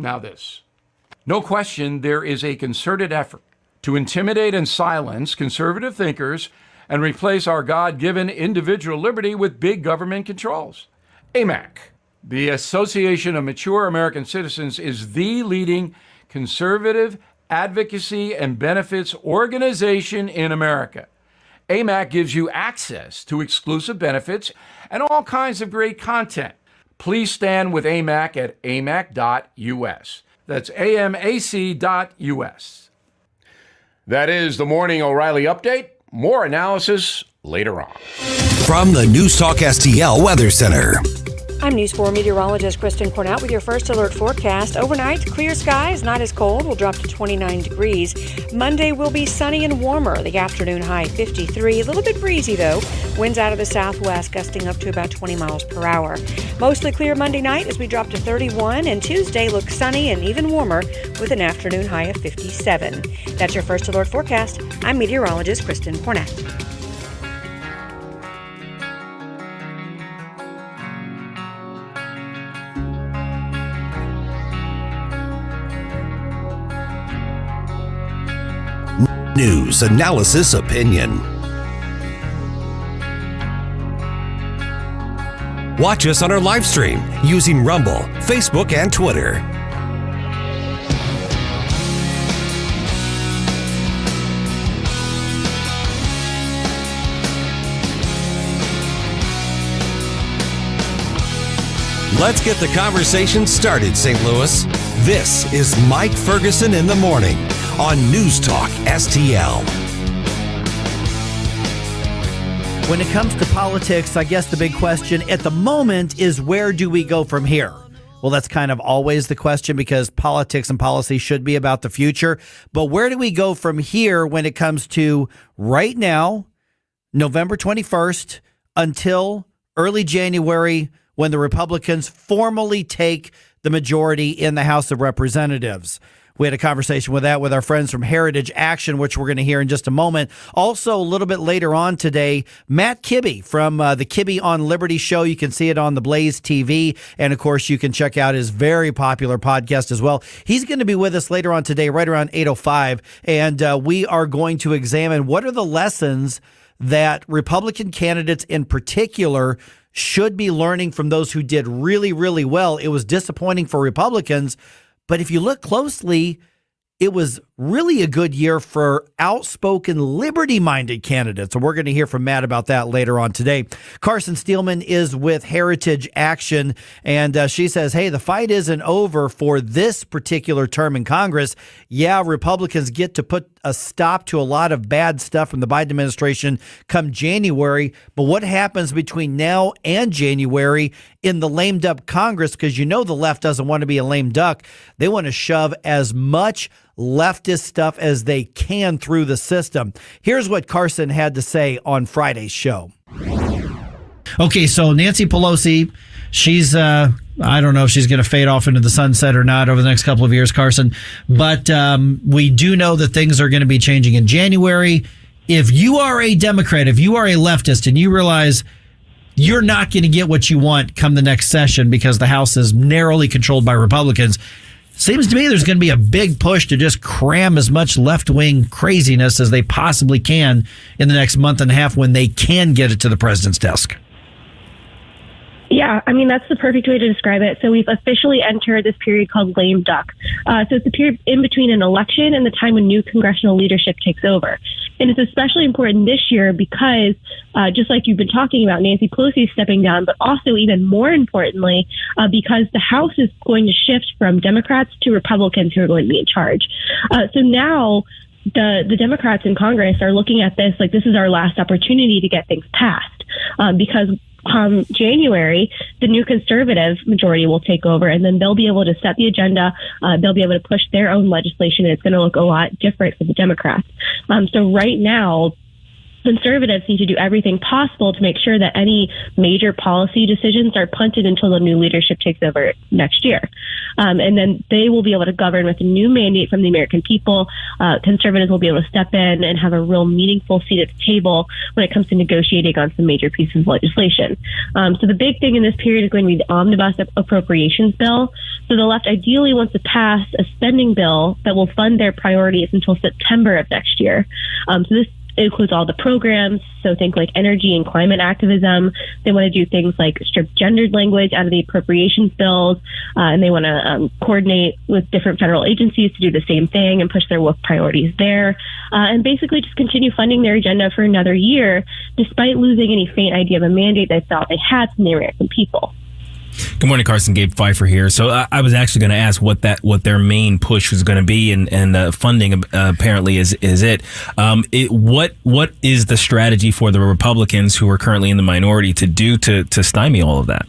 Now this. No question, there is a concerted effort to intimidate and silence conservative thinkers and replace our God-given individual liberty with big government controls. AMAC, the Association of Mature American Citizens, is the leading conservative advocacy and benefits organization in America. AMAC gives you access to exclusive benefits and all kinds of great content. Please stand with AMAC at amac.us. That's amac.us. That is the Morning O'Reilly Update. More analysis later on. From the NewstalkSTL Weather Center. I'm News 4 meteorologist Kristen Cornett with your first alert forecast. Overnight, clear skies, not as cold. We'll drop to 29 degrees. Monday will be sunny and warmer. The afternoon high 53. A little bit breezy, though. Winds out of the southwest, gusting up to about 20 miles per hour. Mostly clear Monday night as we drop to 31. And Tuesday looks sunny and even warmer with an afternoon high of 57. That's your first alert forecast. I'm meteorologist Kristen Cornett. News, analysis, opinion. Watch us on our live stream using Rumble, Facebook, and Twitter. Let's get the conversation started, St. Louis. This is Mike Ferguson in the morning on News Talk STL. When it comes to politics, I guess the big question at the moment is, where do we go from here? Well, that's kind of always the question, because politics and policy should be about the future. But where do we go from here when it comes to right now, November 21st, until early January, when the Republicans formally take the majority in the House of Representatives? We had a conversation with that with our friends from Heritage Action, which we're going to hear in just a moment. Also, a little bit later on today, Matt Kibbe from the Kibbe on Liberty show. You can see it on the Blaze TV. And, of course, you can check out his very popular podcast as well. He's going to be with us later on today, right around 8:05. And we are going to examine what are the lessons that Republican candidates in particular should be learning from those who did really, really well. It was disappointing for Republicans, but if you look closely, it was really a good year for outspoken, liberty-minded candidates. And we're going to hear from Matt about that later on today. Carson Steelman is with Heritage Action, and she says, hey, the fight isn't over for this particular term in Congress. Yeah, Republicans get to put a stop to a lot of bad stuff from the Biden administration come January. But what happens between now and January in the lame duck Congress? Because you know the left doesn't want to be a lame duck. They want to shove as much leftist stuff as they can through the system. Here's what Carson had to say on Friday's show. Okay, so Nancy Pelosi, she's, I don't know if she's going to fade off into the sunset or not over the next couple of years, Carson, but we do know that things are going to be changing in January. If you are a Democrat, if you are a leftist and you realize you're not going to get what you want come the next session because the House is narrowly controlled by Republicans, seems to me there's going to be a big push to just cram as much left-wing craziness as they possibly can in the next month and a half when they can get it to the president's desk. Yeah, I mean, that's the perfect way to describe it. So we've officially entered this period called lame duck. So it's the period in between an election and the time when new congressional leadership takes over. And it's especially important this year because, just like you've been talking about, Nancy Pelosi stepping down, but also even more importantly, because the House is going to shift from Democrats to Republicans who are going to be in charge. So now the Democrats in Congress are looking at this like this is our last opportunity to get things passed, because come January, the new conservative majority will take over, and then they'll be able to set the agenda. They'll be able to push their own legislation, and it's going to look a lot different for the Democrats. So right now, conservatives need to do everything possible to make sure that any major policy decisions are punted until the new leadership takes over next year. And then they will be able to govern with a new mandate from the American people. Conservatives will be able to step in and have a real meaningful seat at the table when it comes to negotiating on some major pieces of legislation. So the big thing in this period is going to be the omnibus appropriations bill. So the left ideally wants to pass a spending bill that will fund their priorities until September of next year. So this includes all the programs. So think like energy and climate activism. They want to do things like strip gendered language out of the appropriations bills. And they want to coordinate with different federal agencies to do the same thing and push their woke priorities there. And basically just continue funding their agenda for another year, despite losing any faint idea of a mandate they thought they had from the American people. Good morning, Carson. Gabe Pfeiffer here. So I was actually going to ask what their main push was going to be, and funding apparently is it. What is the strategy for the Republicans who are currently in the minority to do to stymie all of that?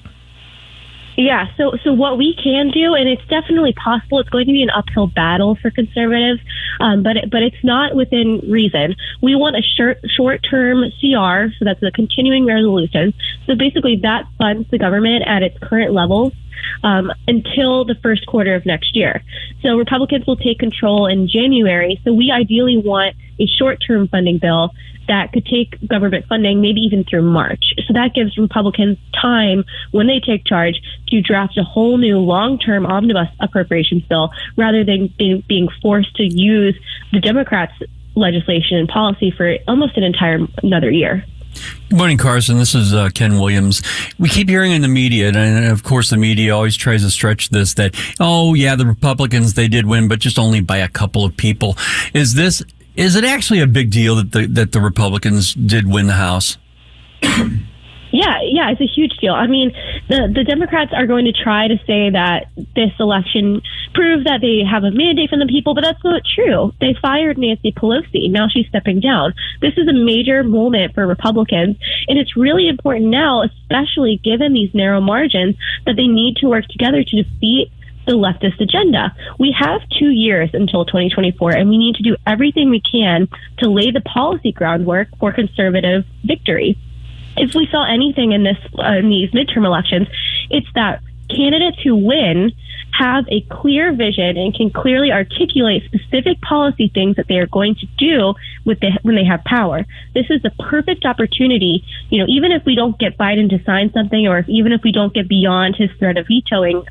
Yeah, so what we can do, and it's definitely possible, it's going to be an uphill battle for conservatives, but it's not within reason. We want a short-term CR, so that's a continuing resolution. So basically that funds the government at its current levels until the first quarter of next year. So Republicans will take control in January. So we ideally want a short-term funding bill that could take government funding maybe even through March. So that gives Republicans time when they take charge to draft a whole new long-term omnibus appropriations bill rather than being forced to use the Democrats' legislation and policy for almost another year. Good morning, Carson. This is Ken Williams. We keep hearing in the media, and of course the media always tries to stretch that, oh yeah, the Republicans, they did win, but just only by a couple of people. Is it actually a big deal that the Republicans did win the House? Yeah, it's a huge deal. I mean, the Democrats are going to try to say that this election proves that they have a mandate from the people, but that's not true. They fired Nancy Pelosi. Now she's stepping down. This is a major moment for Republicans, and it's really important now, especially given these narrow margins, that they need to work together to defeat the leftist agenda. We have 2 years until 2024, and we need to do everything we can to lay the policy groundwork for conservative victory. If we saw anything in these midterm elections, it's that candidates who win have a clear vision and can clearly articulate specific policy things that they are going to do when they have power. This is the perfect opportunity, even if we don't get Biden to sign something, or even if we don't get beyond his threat of vetoing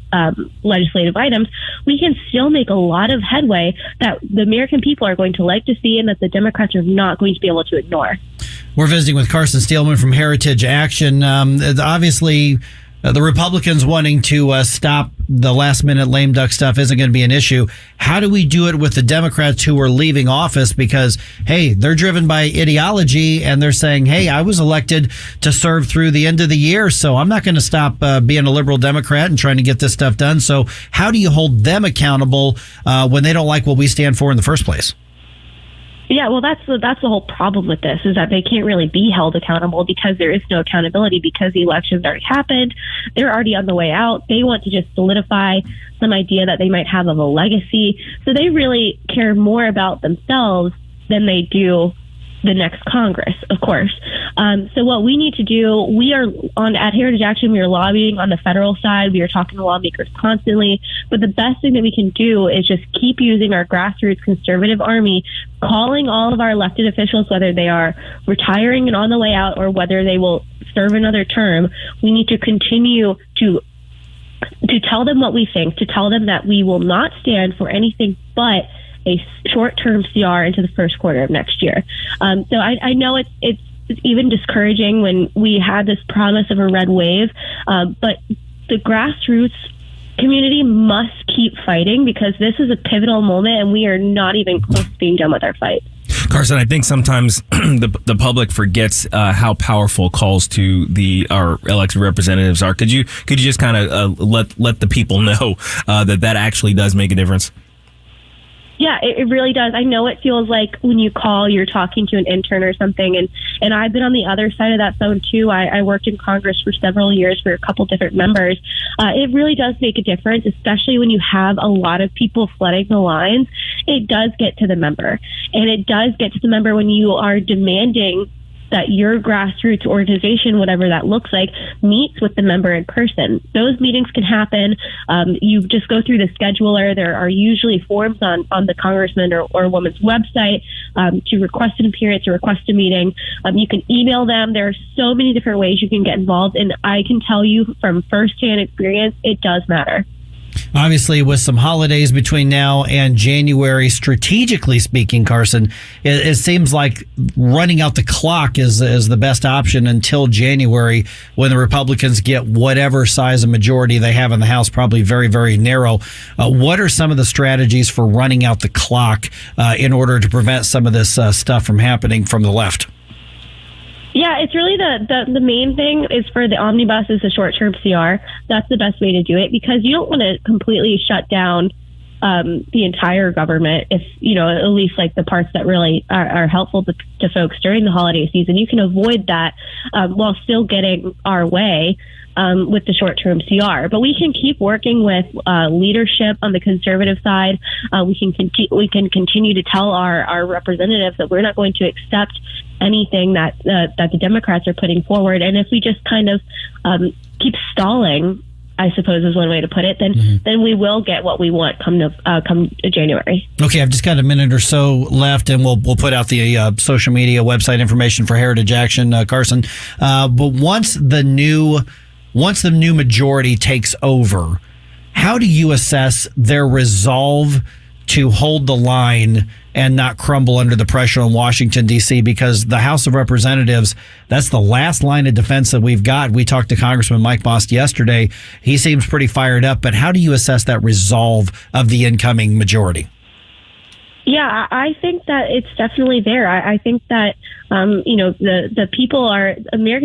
legislative items, we can still make a lot of headway that the American people are going to like to see and that the Democrats are not going to be able to ignore. We're visiting with Carson Steelman from Heritage Action. Obviously, the Republicans wanting to stop the last-minute lame duck stuff isn't going to be an issue. How do we do it with the Democrats who are leaving office? Because, hey, they're driven by ideology, and they're saying, hey, I was elected to serve through the end of the year, so I'm not going to stop being a liberal Democrat and trying to get this stuff done. So how do you hold them accountable when they don't like what we stand for in the first place? Yeah, well, that's the whole problem with this, is that they can't really be held accountable because there is no accountability, because the elections already happened. They're already on the way out. They want to just solidify some idea that they might have of a legacy. So they really care more about themselves than they do the next Congress, of course. So what we need to do, we are at Heritage Action, we are lobbying on the federal side. We are talking to lawmakers constantly. But the best thing that we can do is just keep using our grassroots conservative army, calling all of our elected officials, whether they are retiring and on the way out or whether they will serve another term. We need to continue to tell them what we think, to tell them that we will not stand for anything but a short-term CR into the first quarter of next year. So I know it's even discouraging when we had this promise of a red wave, but the grassroots community must keep fighting, because this is a pivotal moment and we are not even close to being done with our fight. Carson, I think sometimes the public forgets how powerful calls to our elected representatives are. Could you just kind of let the people know that actually does make a difference? Yeah, it really does. I know it feels like when you call, you're talking to an intern or something. And I've been on the other side of that phone, too. I worked in Congress for several years for a couple different members. It really does make a difference, especially when you have a lot of people flooding the lines. It does get to the member. And it does get to the member when you are demanding that your grassroots organization, whatever that looks like, meets with the member in person. Those meetings can happen. You just go through the scheduler. There are usually forms on the congressman or woman's website to request an appearance or request a meeting. You can email them. There are so many different ways you can get involved. And I can tell you from firsthand experience, it does matter. Obviously, with some holidays between now and January, strategically speaking, Carson, it seems like running out the clock is the best option until January, when the Republicans get whatever size of majority they have in the House, probably very, very narrow. What are some of the strategies for running out the clock in order to prevent some of this stuff from happening from the left? Yeah, it's really the main thing is for the omnibus is the short-term CR. That's the best way to do it, because you don't want to completely shut down the entire government if, at least like the parts that really are helpful to folks during the holiday season. You can avoid that while still getting our way with the short-term CR. But we can keep working with leadership on the conservative side. We can continue to tell our representatives that we're not going to accept anything that the Democrats are putting forward. And if we just kind of keep stalling, I suppose is one way to put it, then we will get what we want come January. Okay, I've just got a minute or so left, and we'll put out the social media website information for Heritage Action, Carson. But once the new majority takes over, how do you assess their resolve to hold the line and not crumble under the pressure in Washington, D.C., because the House of Representatives, that's the last line of defense that we've got. We talked to Congressman Mike Bost yesterday. He seems pretty fired up, but how do you assess that resolve of the incoming majority? Yeah, I think that it's definitely there. I think that, American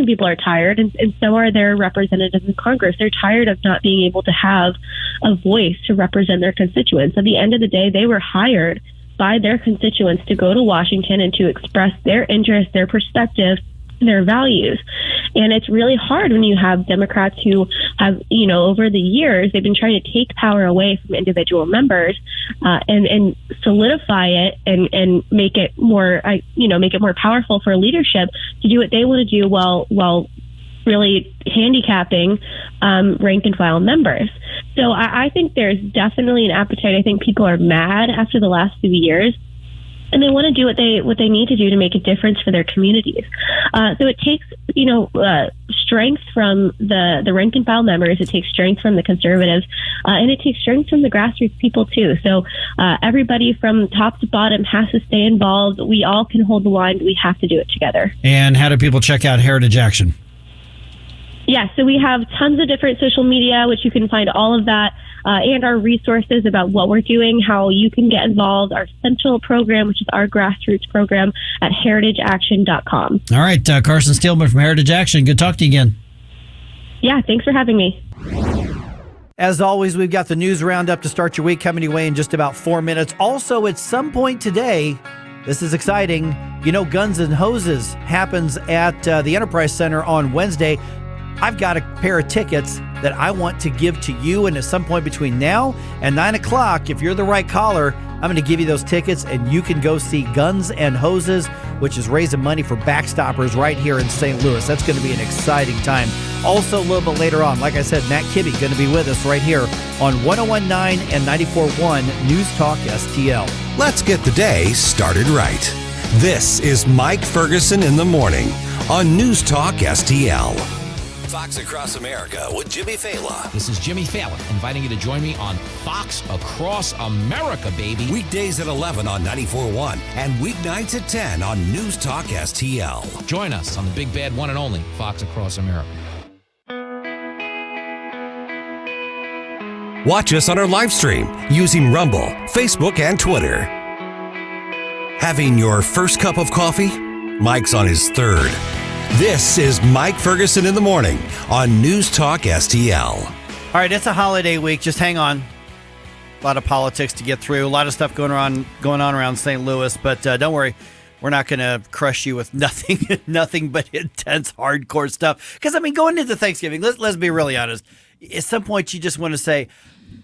people are tired, and so are their representatives in Congress. They're tired of not being able to have a voice to represent their constituents. At the end of the day, they were hired by their constituents to go to Washington and to express their interests, their perspective, their values. And it's really hard when you have Democrats who have, over the years, they've been trying to take power away from individual members and solidify it and make it more, powerful for leadership to do what they want to do while really handicapping rank and file members. So I think there's definitely an appetite. I think people are mad after the last few years, and they want to do what they need to do to make a difference for their communities. So it takes strength from the rank and file members. It takes strength from the conservatives, and it takes strength from the grassroots people too. So everybody from top to bottom has to stay involved. We all can hold the line, but we have to do it together. And how do people check out Heritage Action? Yeah, so we have tons of different social media, which you can find all of that, and our resources about what we're doing, how you can get involved, our central program, which is our grassroots program, at heritageaction.com. All right, Carson Steelman from Heritage Action. Good talk to you again. Yeah, thanks for having me. As always, we've got the news roundup to start your week coming your way in just about 4 minutes. Also, at some point today, this is exciting, Guns and Hoses happens at the Enterprise Center on Wednesday. I've got a pair of tickets that I want to give to you, and at some point between now and 9 o'clock, if you're the right caller, I'm going to give you those tickets, and you can go see Guns and Hoses, which is raising money for Backstoppers right here in St. Louis. That's going to be an exciting time. Also, a little bit later on, like I said, Matt Kibbe going to be with us right here on 101.9 and 94.1 News Talk STL. Let's get the day started right. This is Mike Ferguson in the morning on News Talk STL. Fox Across America with Jimmy Fallon. This is Jimmy Fallon, inviting you to join me on Fox Across America, baby. Weekdays at 11 on 94.1 and weeknights at 10 on News Talk STL. Join us on the big bad one and only Fox Across America. Watch us on our live stream using Rumble, Facebook, and Twitter. Having your first cup of coffee? Mike's on his third. This is Mike Ferguson in the morning on News Talk STL. All right, it's a holiday week. Just hang on. A lot of politics to get through. A lot of stuff going on around St. Louis. But don't worry, we're not going to crush you with nothing but intense, hardcore stuff. Because, going into Thanksgiving, let's be really honest. At some point, you just want to say,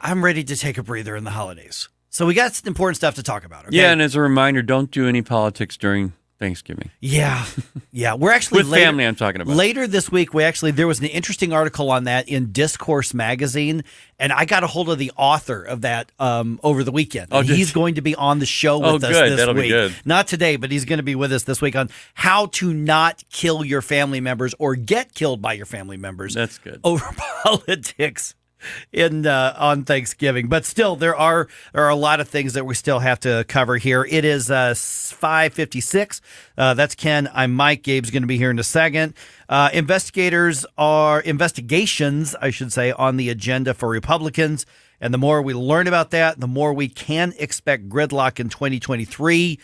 I'm ready to take a breather in the holidays. So we got some important stuff to talk about. Okay? Yeah, and as a reminder, don't do any politics during Thanksgiving. Yeah. We're actually With family, I'm talking about. Later this week, there was an interesting article on that in Discourse magazine, and I got a hold of the author of that over the weekend. Oh, he's going to be on the show with us this That'll week. Be good. Not today, but he's going to be with us this week on how to not kill your family members or get killed by your family members. That's good. Over politics on Thanksgiving. But still, there are a lot of things that we still have to cover here. It is 5:56. That's Ken. I'm Mike. Gabe's going to be here in a second. Investigations, I should say, on the agenda for Republicans. And the more we learn about that, the more we can expect gridlock in 2023.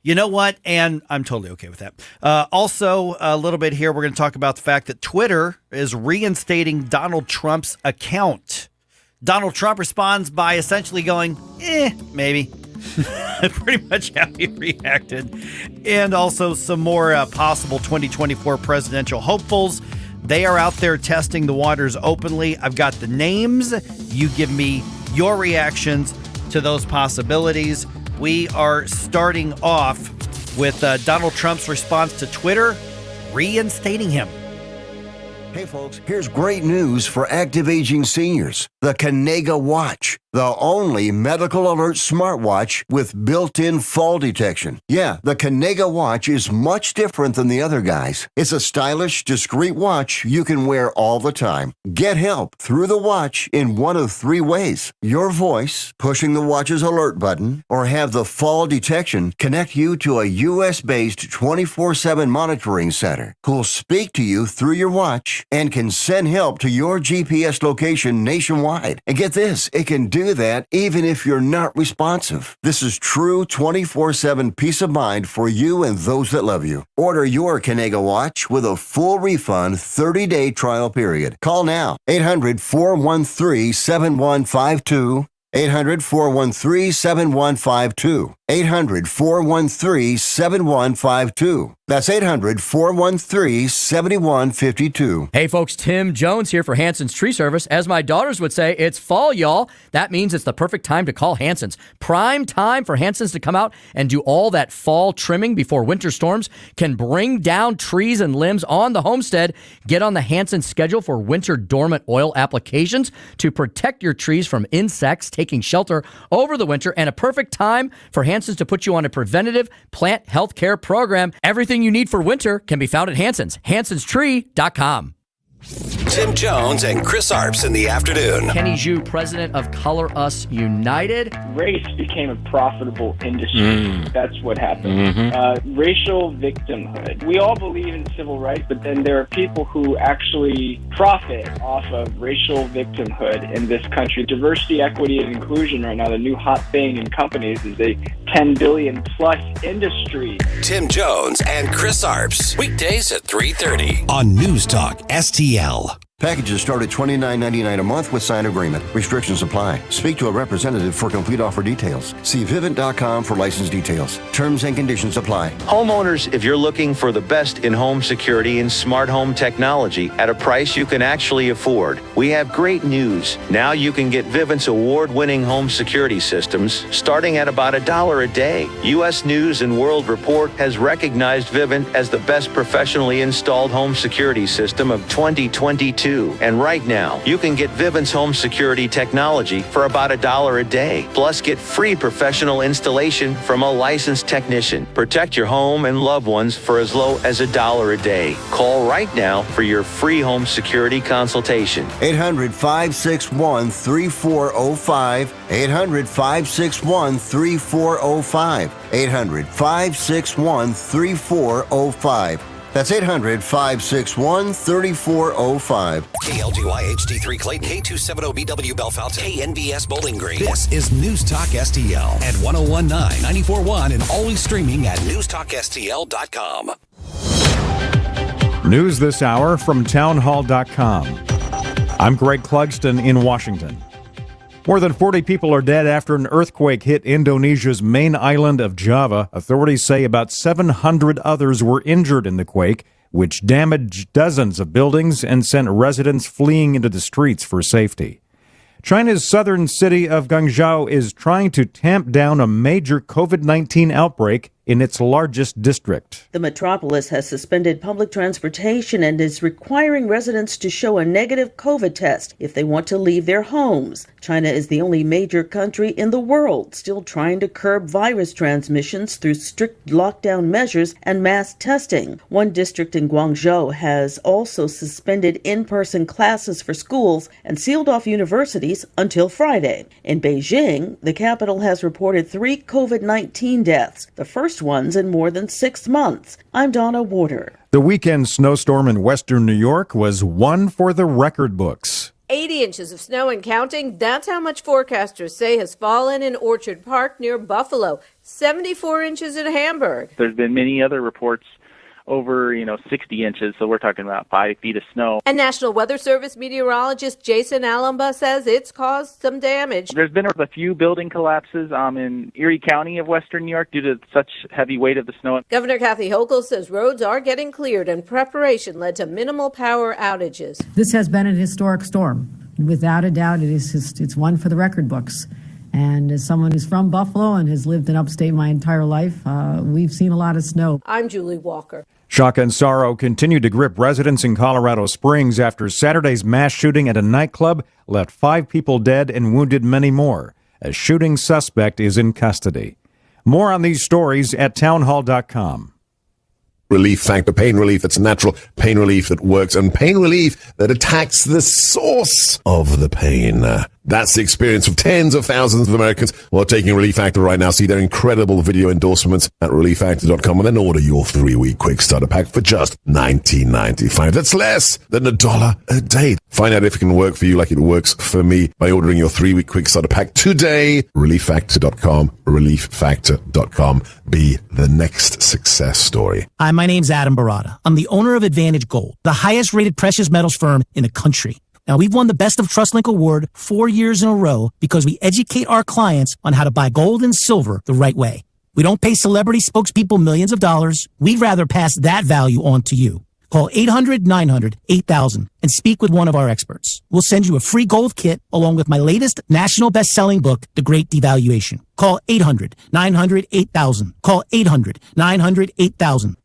You know what? And I'm totally okay with that. Also, a little bit here, we're going to talk about the fact that Twitter is reinstating Donald Trump's account. Donald Trump responds by essentially going, maybe. Pretty much how he reacted. And also some more possible 2024 presidential hopefuls. They are out there testing the waters openly. I've got the names. You give me your reactions to those possibilities. We are starting off with Donald Trump's response to Twitter, reinstating him. Hey folks, here's great news for active aging seniors. The Kanega Watch, the only medical alert smartwatch with built-in fall detection. Yeah, the Kanega Watch is much different than the other guys. It's a stylish, discreet watch you can wear all the time. Get help through the watch in one of 3 ways. Your voice, pushing the watch's alert button, or have the fall detection connect you to a US-based 24/7 monitoring center who'll speak to you through your watch and can send help to your GPS location nationwide. And get this, it can do that even if you're not responsive. This is true 24/7 peace of mind for you and those that love you. Order your Kanega Watch with a full refund 30-day trial period. Call now, 800-413-7152. 800-413-7152. 800-413-7152. That's 800-413-7152. Hey folks, Tim Jones here for Hanson's Tree Service. As my daughters would say, it's fall, y'all. That means it's the perfect time to call Hanson's. Prime time for Hanson's to come out and do all that fall trimming before winter storms can bring down trees and limbs on the homestead. Get on the Hanson schedule for winter dormant oil applications to protect your trees from insects taking shelter over the winter, and a perfect time for Hanson's to put you on a preventative plant health care program. Everything you need for winter can be found at Hanson's. Hanson'sTree.com. Tim Jones and Chris Arps in the afternoon. Kenny Zhu, president of Color Us United. Race became a profitable industry. That's what happened. Racial victimhood. We all believe in civil rights, but then there are people who actually profit off of racial victimhood in this country. Diversity, equity, and inclusion right now, the new hot thing in companies, is a $10 billion plus industry. Tim Jones and Chris Arps. Weekdays at 3:30 on News Talk STL. Packages start at $29.99 a month with signed agreement. Restrictions apply. Speak to a representative for complete offer details. See Vivint.com for license details. Terms and conditions apply. Homeowners, if you're looking for the best in home security and smart home technology at a price you can actually afford, we have great news. Now you can get Vivint's award-winning home security systems starting at about $1 a day. U.S. News and World Report has recognized Vivint as the best professionally installed home security system of 2022. And right now, you can get Vivint's home security technology for about $1 a day. Plus, get free professional installation from a licensed technician. Protect your home and loved ones for as low as $1 a day. Call right now for your free home security consultation. 800-561-3405. 800-561-3405. 800-561-3405. That's 800-561-3405. KLGY HD3 Clayton, K270BW Bellefonte, KNBS Bowling Green. This is News Talk STL at 1019, 94.1, and always streaming at NewstalkSTL.com. News this hour from townhall.com. I'm Greg Clugston in Washington. More than 40 people are dead after an earthquake hit Indonesia's main island of Java. Authorities say about 700 others were injured in the quake, which damaged dozens of buildings and sent residents fleeing into the streets for safety. China's southern city of Guangzhou is trying to tamp down a major COVID-19 outbreak in its largest district. The metropolis has suspended public transportation and is requiring residents to show a negative COVID test if they want to leave their homes. China is the only major country in the world still trying to curb virus transmissions through strict lockdown measures and mass testing. One district in Guangzhou has also suspended in-person classes for schools and sealed off universities until Friday. In Beijing, the capital has reported 3 COVID-19 deaths, the first ones in more than 6 months. I'm Donna Warder. The weekend snowstorm in western New York was one for the record books. 80 inches of snow and counting. That's how much forecasters say has fallen in Orchard Park near Buffalo. 74 inches in Hamburg. There's been many other reports over, 60 inches, so we're talking about 5 feet of snow. And National Weather Service meteorologist Jason Alamba says it's caused some damage. There's been a few building collapses in Erie County of western New York due to such heavy weight of the snow. Governor Kathy Hochul says roads are getting cleared and preparation led to minimal power outages. This has been an historic storm. Without a doubt, it's one for the record books. And as someone who's from Buffalo and has lived in upstate my entire life, we've seen a lot of snow. I'm Julie Walker. Shock and sorrow continue to grip residents in Colorado Springs after Saturday's mass shooting at a nightclub left 5 people dead and wounded many more. A shooting suspect is in custody. More on these stories at townhall.com. Relief Factor, pain relief that's natural, pain relief that works, and pain relief that attacks the source of the pain. That's the experience of tens of thousands of Americans who are taking Relief Factor right now. See their incredible video endorsements at relieffactor.com and then order your 3-week quick starter pack for just $19.95. That's less than $1 a day. Find out if it can work for you like it works for me by ordering your 3-week quick starter pack today. relieffactor.com, relieffactor.com. Be the next success story. Hi, my name's Adam Barada. I'm the owner of Advantage Gold, the highest rated precious metals firm in the country. Now, we've won the Best of TrustLink Award 4 years in a row because we educate our clients on how to buy gold and silver the right way. We don't pay celebrity spokespeople millions of dollars. We'd rather pass that value on to you. Call 800-900-8000 and speak with one of our experts. We'll send you a free gold kit along with my latest national best-selling book, The Great Devaluation. Call 800-900-8000. Call 800-900-8000.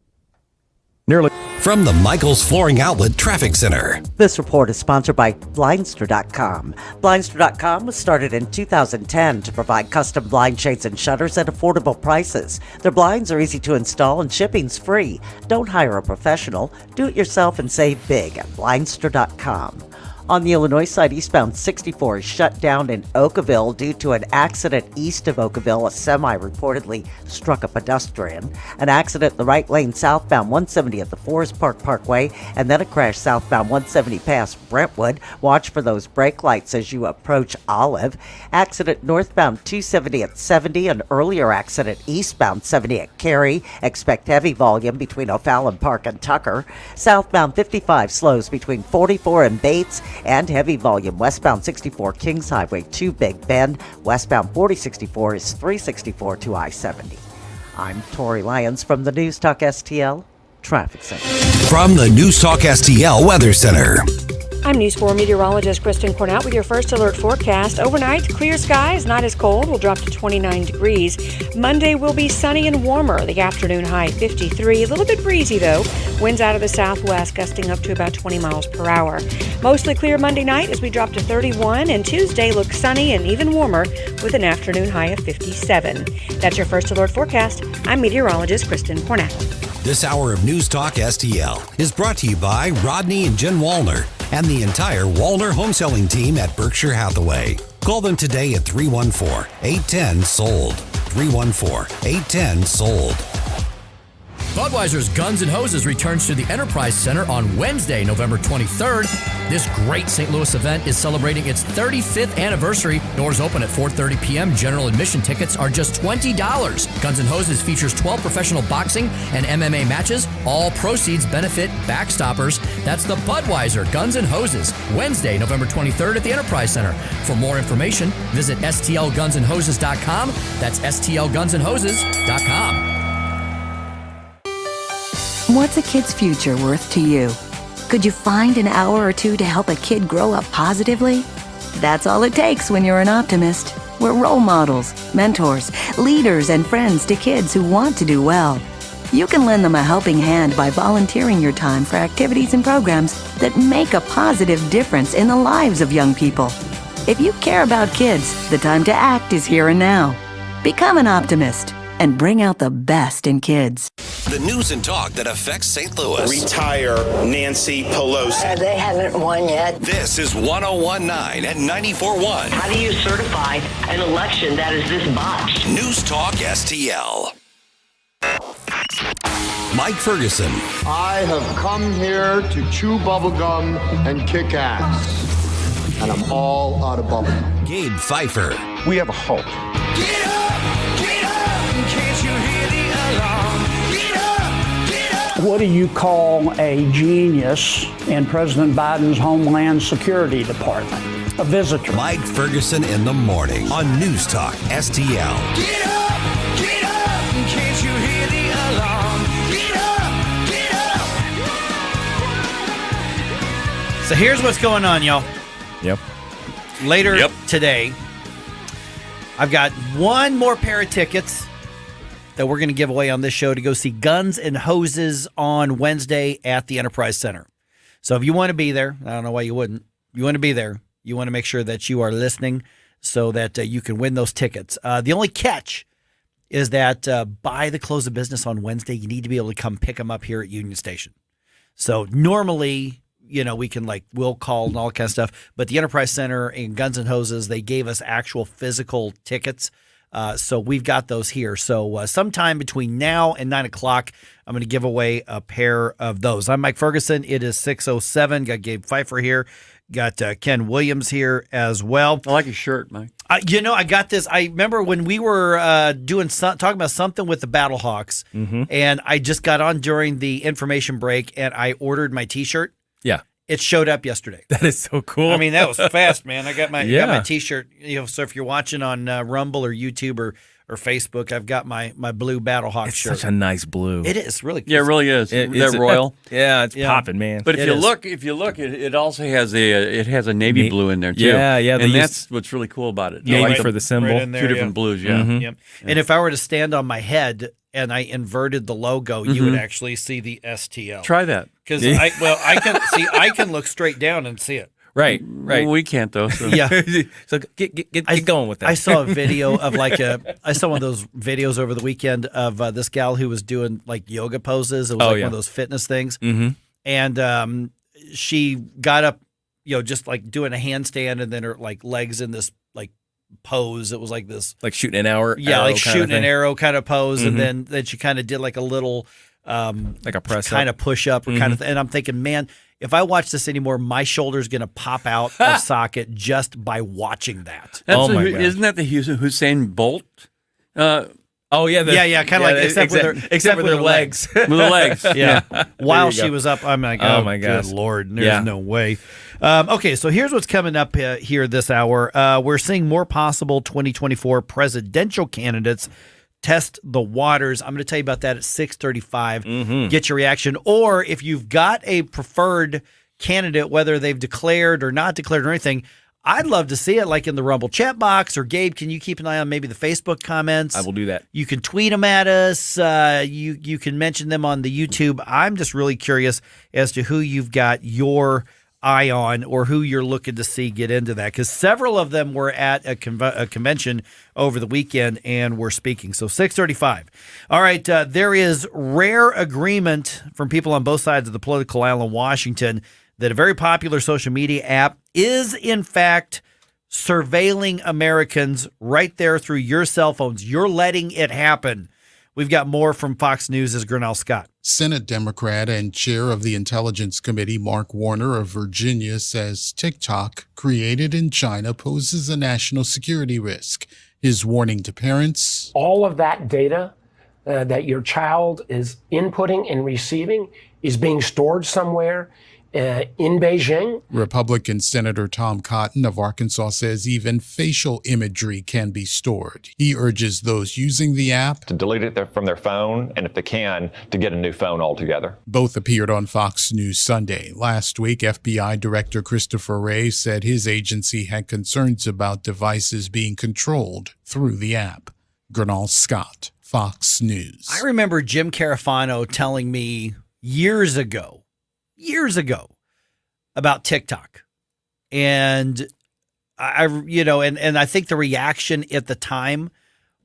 From the Michaels Flooring Outlet Traffic Center. This report is sponsored by Blindster.com. Blindster.com was started in 2010 to provide custom blind shades and shutters at affordable prices. Their blinds are easy to install and shipping's free. Don't hire a professional. Do it yourself and save big at Blindster.com. On the Illinois side, eastbound 64 is shut down in Oakville due to an accident east of Oakville. A semi reportedly struck a pedestrian. An accident in the right lane southbound 170 at the Forest Park Parkway, and then a crash southbound 170 past Brentwood. Watch for those brake lights as you approach Olive. Accident northbound 270 at 70. An earlier accident eastbound 70 at Cary. Expect heavy volume between O'Fallon Park and Tucker. Southbound 55 slows between 44 and Bates. And heavy volume westbound 64 Kings Highway to Big Bend. Westbound 4064 is 364 to I-70. I'm Tori Lyons from the NewstalkSTL Traffic Center. From the NewstalkSTL Weather Center. I'm News 4 meteorologist Kristen Cornett with your first alert forecast. Overnight, clear skies, not as cold. Will drop to 29 degrees. Monday will be sunny and warmer. The afternoon high 53. A little bit breezy, though. Winds out of the southwest, gusting up to about 20 miles per hour. Mostly clear Monday night as we drop to 31. And Tuesday looks sunny and even warmer with an afternoon high of 57. That's your first alert forecast. I'm meteorologist Kristen Cornett. This hour of News Talk STL is brought to you by Rodney and Jen Wallner and the entire Wallner home selling team at Berkshire Hathaway. Call them today at 314-810-SOLD. 314-810-SOLD. Budweiser's Guns N' Hoses returns to the Enterprise Center on Wednesday, November 23rd. This great St. Louis event is celebrating its 35th anniversary. Doors open at 4:30 p.m. General admission tickets are just $20. Guns N' Hoses features 12 professional boxing and MMA matches. All proceeds benefit Backstoppers. That's the Budweiser Guns N' Hoses, Wednesday, November 23rd at the Enterprise Center. For more information, visit stlgunsandhoses.com. That's stlgunsandhoses.com. What's a kid's future worth to you? Could you find an hour or two to help a kid grow up positively? That's all it takes when you're an optimist. We're role models, mentors, leaders, and friends to kids who want to do well. You can lend them a helping hand by volunteering your time for activities and programs that make a positive difference in the lives of young people. If you care about kids, the time to act is here and now. Become an optimist and bring out the best in kids. The news and talk that affects St. Louis. Retire Nancy Pelosi. They haven't won yet. This is 101.9 and 94.1. How do you certify an election that is this botched? News Talk STL. Mike Ferguson. I have come here to chew bubblegum and kick ass. And I'm all out of bubblegum. Gabe Pfeiffer. We have a hope. Get up, can't you hear the alarm? Get up, get up. What do you call a genius in President Biden's Homeland Security Department? A visitor. Mike Ferguson in the morning on News Talk STL. Get up, can't you hear the alarm? Get up. So here's what's going on, y'all. Yep. Later today, I've got one more pair of tickets that we're going to give away on this show to go see Guns and Hoses on Wednesday at the Enterprise Center. So if you want to be there, I don't know why you wouldn't. You want to be there. You want to make sure that you are listening so that you can win those tickets. The only catch is that by the close of business on Wednesday, you need to be able to come pick them up here at Union Station. So normally, we can we'll call and all that kind of stuff. But the Enterprise Center and Guns and Hoses, they gave us actual physical tickets. So we've got those here. So sometime between now and 9 o'clock, I'm going to give away a pair of those. I'm Mike Ferguson. It is 6:07. Got Gabe Pfeiffer here. Got Ken Williams here as well. I like your shirt, Mike. I got this. I remember when we were talking about something with the Battlehawks, and I just got on during the information break, and I ordered my T-shirt. Yeah. It showed up yesterday. That is so cool. I mean, that was fast, man. I got my T-shirt. So if you're watching on Rumble or YouTube or Facebook, I've got my blue Battlehawk shirt. Such a nice blue. It is really cool. Yeah, it really is. That royal. Yeah, it's popping, man. But if you look, it also has a navy blue in there too. Yeah. And that's what's really cool about it. Navy for the symbol. Right in there, Two different blues. Yeah. Yep. And if I were to stand on my head and I inverted the logo, you would actually see the STL. Try that. Because I can look straight down and see it. Right. Well, we can't though. So. Yeah. So get going with that. I saw a video of I saw one of those videos over the weekend of this gal who was doing yoga poses. It was one of those fitness things. Mm-hmm. And she got up, just doing a handstand and then her legs in this pose. It was like this. Like shooting an arrow. Yeah, shooting an arrow kind of pose. And then she kind of did a little like a press kind up. of push up or kind of and I'm thinking, man, if I watch this anymore, my shoulder's going to pop out of socket just by watching that. Isn't that the Hussein Bolt? Yeah, kind of except with their legs. With the legs. Yeah. While she was up, I'm like, oh my gosh. good Lord, there's no way. Okay, so here's what's coming up here this hour. We're seeing more possible 2024 presidential candidates test the waters. I'm going to tell you about that at 6:35. Get your reaction. Or if you've got a preferred candidate, whether they've declared or not declared or anything, I'd love to see it in the Rumble chat box. Or Gabe, can you keep an eye on maybe the Facebook comments? I will do that. You can tweet them at us. You can mention them on the YouTube. I'm just really curious as to who you've got your eye on or who you're looking to see get into that, because several of them were at a convention over the weekend and were speaking. So 6:35. All right, there is rare agreement from people on both sides of the political aisle in Washington that a very popular social media app is in fact surveilling Americans right there through your cell phones. You're letting it happen. We've got more from Fox News' Grinnell Scott. Senate Democrat and chair of the Intelligence Committee, Mark Warner of Virginia, says TikTok, created in China, poses a national security risk. His warning to parents: all of that data that your child is inputting and receiving is being stored somewhere, in Beijing. Republican Senator Tom Cotton of Arkansas says even facial imagery can be stored. He urges those using the app to delete it from their phone, and if they can, to get a new phone altogether. Both appeared on Fox News Sunday. Last week, FBI Director Christopher Wray said his agency had concerns about devices being controlled through the app. Gernal Scott, Fox News. I remember Jim Carafano telling me years ago, about TikTok. And I think the reaction at the time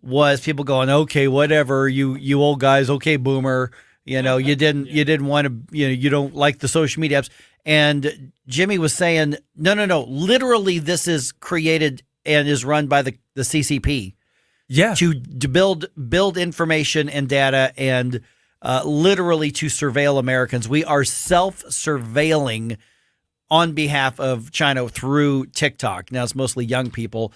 was people going, okay, whatever, you old guys, okay, boomer, you didn't want to, you don't like the social media apps. And Jimmy was saying, no, literally this is created and is run by the CCP. Yeah. To build information and data and literally to surveil Americans. We are self-surveilling on behalf of China through TikTok. Now it's mostly young people.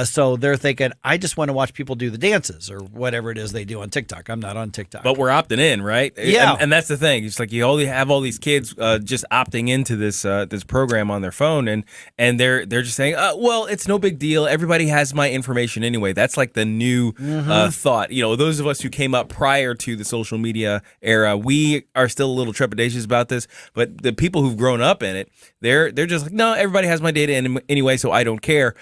So they're thinking, I just want to watch people do the dances or whatever it is they do on TikTok. I'm not on TikTok. But we're opting in, right? Yeah. And that's the thing. It's like you only have all these kids just opting into this this program on their phone, and they're just saying, well, it's no big deal. Everybody has my information anyway. That's like the new thought. Those of us who came up prior to the social media era, we are still a little trepidatious about this. But the people who've grown up in it, they're just like, no, everybody has my data anyway, so I don't care.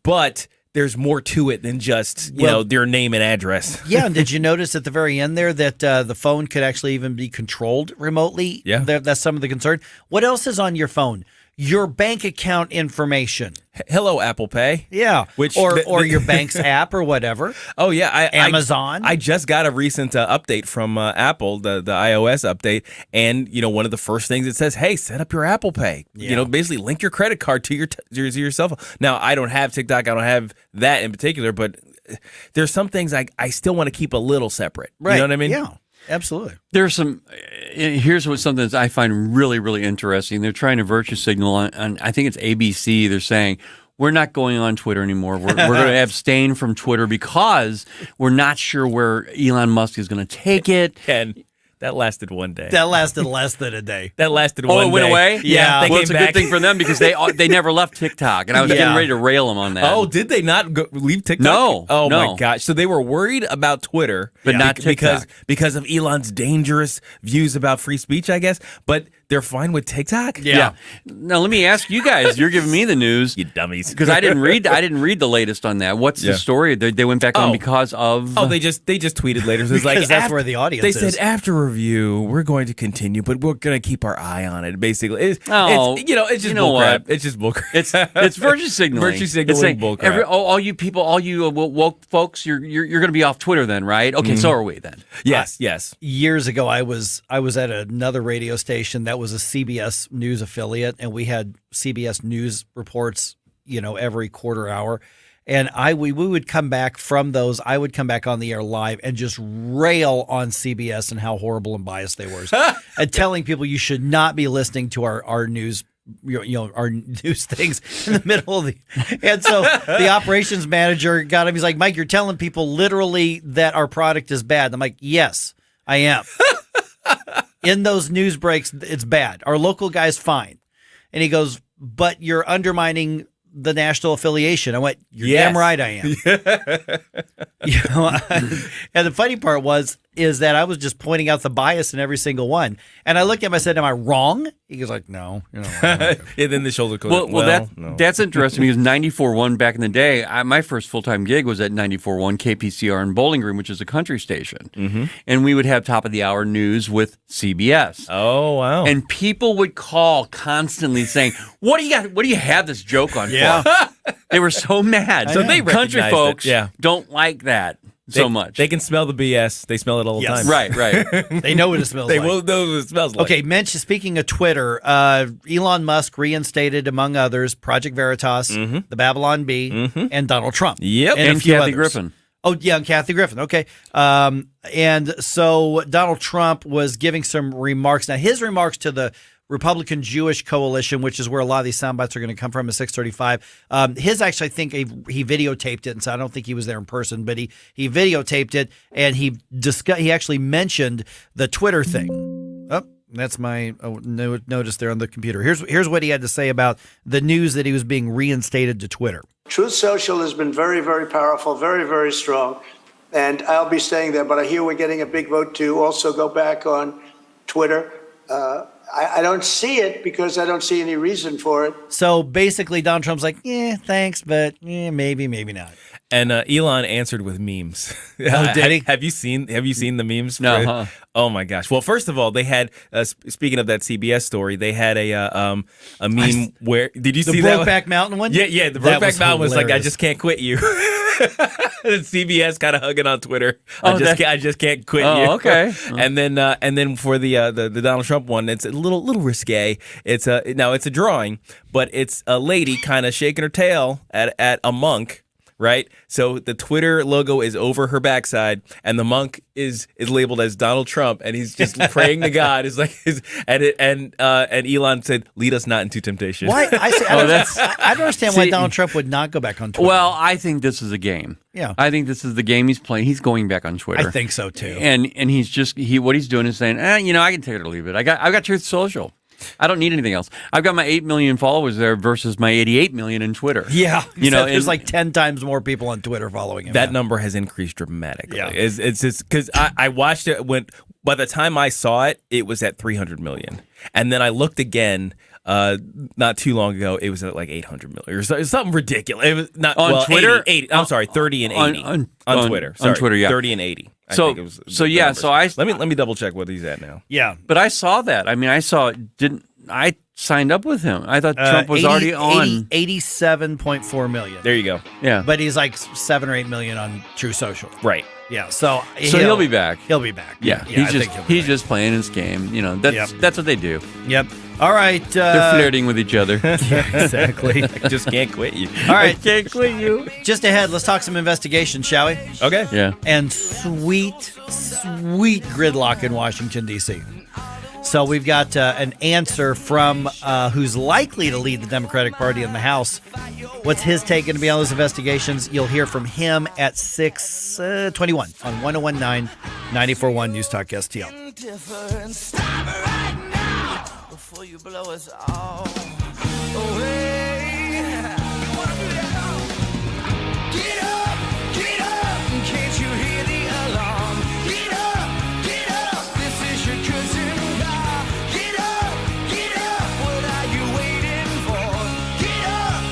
But there's more to it than just their name and address. Yeah, and did you notice at the very end there that the phone could actually even be controlled remotely? Yeah, that's some of the concern. What else is on your phone? Your bank account information. Hello, Apple Pay. Yeah, or your bank's app or whatever. Oh yeah, Amazon. I just got a recent update from Apple, the iOS update, and one of the first things it says, "Hey, set up your Apple Pay." Yeah. Basically link your credit card to your cell phone. Now, I don't have TikTok. I don't have that in particular, but there's some things I still want to keep a little separate. Right. You know what I mean? Yeah. Absolutely. There's some. Here's something that I find really, really interesting. They're trying to virtue signal on I think it's ABC. They're saying we're not going on Twitter anymore. We're going to abstain from Twitter because we're not sure where Elon Musk is going to take it. And that lasted one day. That lasted less than a day. That lasted one day. Oh, it went away? Yeah. Well, it's a good thing for them because they never left TikTok, and I was getting ready to rail them on that. Oh, did they not leave TikTok? No. Oh, no. my gosh. So they were worried about Twitter. But not TikTok. Because of Elon's dangerous views about free speech, I guess. But they're fine with TikTok? Yeah. Now, let me ask you guys. You're giving me the news. You dummies. Because I didn't read the latest on that. What's the story? They went back on because of... Oh, they just tweeted later. So it's like, that's where the audience is. They said, after review, we're going to continue, but we're going to keep our eye on it, basically. It's just bullcrap. It's just bullcrap. It's virtue signaling. Virtue signaling bullcrap. All you people, all you woke folks, you're going to be off Twitter then, right? Okay, so are we then. Yes. Years ago, I was at another radio station that was a CBS News affiliate, and we had CBS News reports, every quarter hour. And we would come back from those. I would come back on the air live and just rail on CBS and how horrible and biased they were, and telling people you should not be listening to our news. Our news things in the middle of the, and so the operations manager got him. He's like, Mike, you're telling people literally that our product is bad. I'm like, yes, I am. In those news breaks, it's bad. Our local guy's fine. And he goes, but you're undermining the national affiliation. I went, you're damn right I am. And the funny part is that I was just pointing out the bias in every single one. And I looked at him, I said, am I wrong? He was like, no. And then the shoulder goes, no. That's interesting because 94.1 back in the day, my first full-time gig was at 94.1 KPCR in Bowling Green, which is a country station. Mm-hmm. And we would have top-of-the-hour news with CBS. Oh, wow. And people would call constantly saying, what do you have this joke on for? They were so mad. So they country folks don't like that so much. They can smell the BS. They smell it all the time. Right. They know what it smells like. They will know what it smells like. Okay, speaking of Twitter, Elon Musk reinstated, among others, Project Veritas, the Babylon Bee, and Donald Trump. Yep. And Kathy Griffin. Oh, yeah, and Kathy Griffin. Okay. And so Donald Trump was giving some remarks. Now, his remarks to the Republican Jewish Coalition, which is where a lot of these sound bites are going to come from, at 6:35. His actually, I think he videotaped it, and so I don't think he was there in person, but he videotaped it, and he actually mentioned the Twitter thing. Oh, That's my notice there on the computer. Here's what he had to say about the news that he was being reinstated to Twitter. Truth Social has been very, very powerful, very, very strong, and I'll be staying there. But I hear we're getting a big vote to also go back on Twitter. I don't see it because I don't see any reason for it. So basically, Donald Trump's like, yeah, thanks, but maybe not. And Elon answered with memes. Oh, did he? Have you seen the memes? No. Oh my gosh. Well, first of all, they had speaking of that CBS story, they had a meme where did you see that? The Brokeback Mountain one? Yeah. The Brokeback Mountain was like, I just can't quit you. And CBS kind of hugging on Twitter. I just can't quit you. Oh, okay. And then for the Donald Trump one, it's a little risque. It's a drawing, but it's a lady kind of shaking her tail at a monk. Right, so the Twitter logo is over her backside, and the monk is labeled as Donald Trump, and he's just praying to God. And Elon said, "Lead us not into temptation." Why? I don't understand why Donald Trump would not go back on Twitter. Well, I think this is a game. Yeah, I think this is the game he's playing. He's going back on Twitter. I think so too. And what he's doing is saying, I can take it or leave it. I've got Truth Social. I don't need anything else. I've got my 8 million followers there versus my 88 million in Twitter. Yeah, there's like 10 times more people on Twitter following him. That number has increased dramatically. Yeah, it's just because I watched it when by the time I saw it, it was at 300 million, and then I looked again. Not too long ago, it was at like 800 million or something ridiculous. It was not on Twitter. 80. I'm sorry, 30 and 80 on Twitter. Sorry, on Twitter, yeah, 30 and 80. So let me double check what he's at now. Yeah, but I saw that. I mean, I signed up with him. I thought Trump was already on 87.4 million. There you go. Yeah, but he's like 7 or 8 million on True Social. Right. Yeah. So he'll be back. He'll be back. Yeah. He's just playing his game. That's what they do. Yep. All right. They're flirting with each other. Yeah, exactly. I just can't quit you. All right. I can't quit you. Just ahead, let's talk some investigation, shall we? Okay. Yeah. And sweet gridlock in Washington, D.C. So we've got an answer from who's likely to lead the Democratic Party in the House. What's his take going to be on those investigations? You'll hear from him at 6:21 on 101.9 94.1 News Talk STL. Before you blow us all away. Get up, can't you hear the alarm? Get up, this is your cousin God. Get up, what are you waiting for? Get up.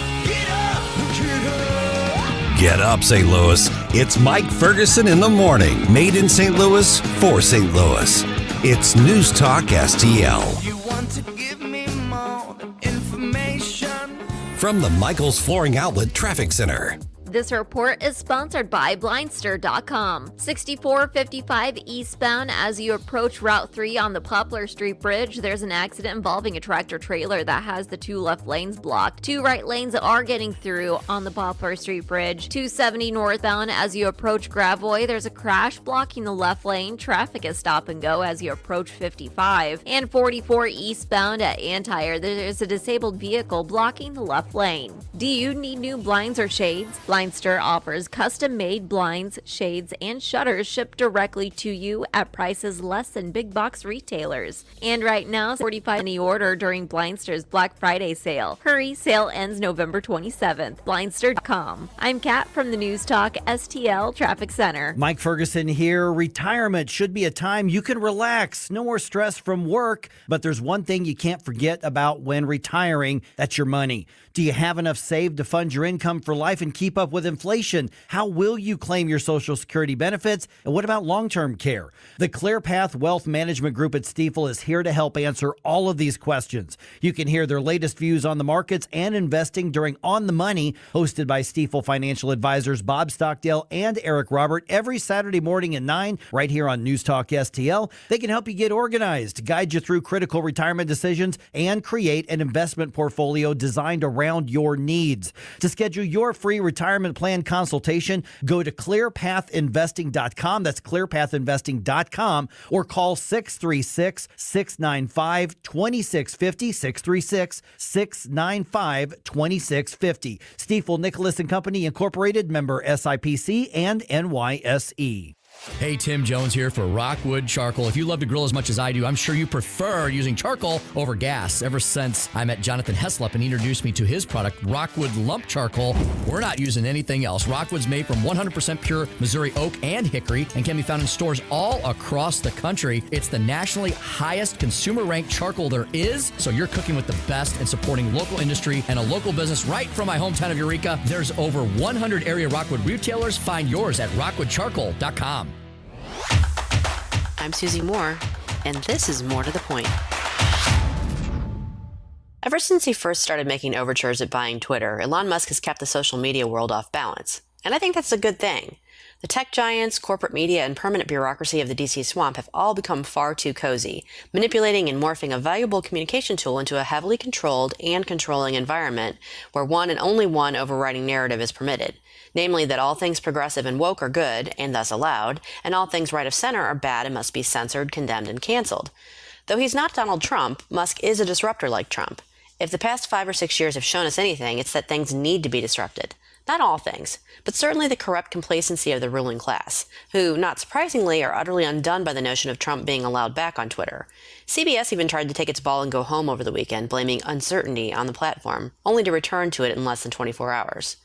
Get up, St. Louis. It's Mike Ferguson in the morning, made in St. Louis for St. Louis. It's News Talk STL. You want to give me more information? From the Michaels Flooring Outlet Traffic Center. This report is sponsored by Blindster.com. 6455 eastbound as you approach Route 3 on the Poplar Street Bridge, there's an accident involving a tractor trailer that has the 2 left lanes blocked. 2 right lanes are getting through on the Poplar Street Bridge. 270 northbound as you approach Gravois, there's a crash blocking the left lane. Traffic is stop and go as you approach 55. And 44 eastbound at Antire, there's a disabled vehicle blocking the left lane. Do you need new blinds or shades? Blindster offers custom-made blinds, shades, and shutters shipped directly to you at prices less than big box retailers. And right now, 45 any order during Blindster's Black Friday sale. Hurry, sale ends November 27th. Blindster.com. I'm Kat from the News Talk STL Traffic Center. Mike Ferguson here. Retirement should be a time you can relax. No more stress from work. But there's one thing you can't forget about when retiring. That's your money. Do you have enough saved to fund your income for life and keep up with inflation? How will you claim your Social Security benefits? And what about long-term care? The ClearPath Wealth Management Group at Stifel is here to help answer all of these questions. You can hear their latest views on the markets and investing during On the Money, hosted by Stifel financial advisors Bob Stockdale and Eric Robert, every Saturday morning at 9, right here on News Talk STL. They can help you get organized, guide you through critical retirement decisions, and create an investment portfolio designed around your needs. To schedule your free retirement plan consultation, go to clearpathinvesting.com. That's clearpathinvesting.com, or call 636-695-2650, 636-695-2650. Stifel Nicholas and Company Incorporated, member SIPC and NYSE. Hey, Tim Jones here for Rockwood Charcoal. If you love to grill as much as I do, I'm sure you prefer using charcoal over gas. Ever since I met Jonathan Heslop and he introduced me to his product, Rockwood Lump Charcoal, we're not using anything else. Rockwood's made from 100% pure Missouri oak and hickory and can be found in stores all across the country. It's the nationally highest consumer-ranked charcoal there is, so you're cooking with the best and supporting local industry and a local business right from my hometown of Eureka. There's over 100 area Rockwood retailers. Find yours at rockwoodcharcoal.com. I'm Susie Moore, and this is More to the Point. Ever since he first started making overtures at buying Twitter, Elon Musk has kept the social media world off balance. And I think that's a good thing. The tech giants, corporate media, and permanent bureaucracy of the DC swamp have all become far too cozy, manipulating and morphing a valuable communication tool into a heavily controlled and controlling environment where one and only one overriding narrative is permitted. Namely that all things progressive and woke are good, and thus allowed, and all things right of center are bad and must be censored, condemned, and canceled. Though he's not Donald Trump, Musk is a disruptor like Trump. If the past 5 or 6 years have shown us anything, it's that things need to be disrupted. Not all things, but certainly the corrupt complacency of the ruling class, who, not surprisingly, are utterly undone by the notion of Trump being allowed back on Twitter. CBS even tried to take its ball and go home over the weekend, blaming uncertainty on the platform, only to return to it in less than 24 hours.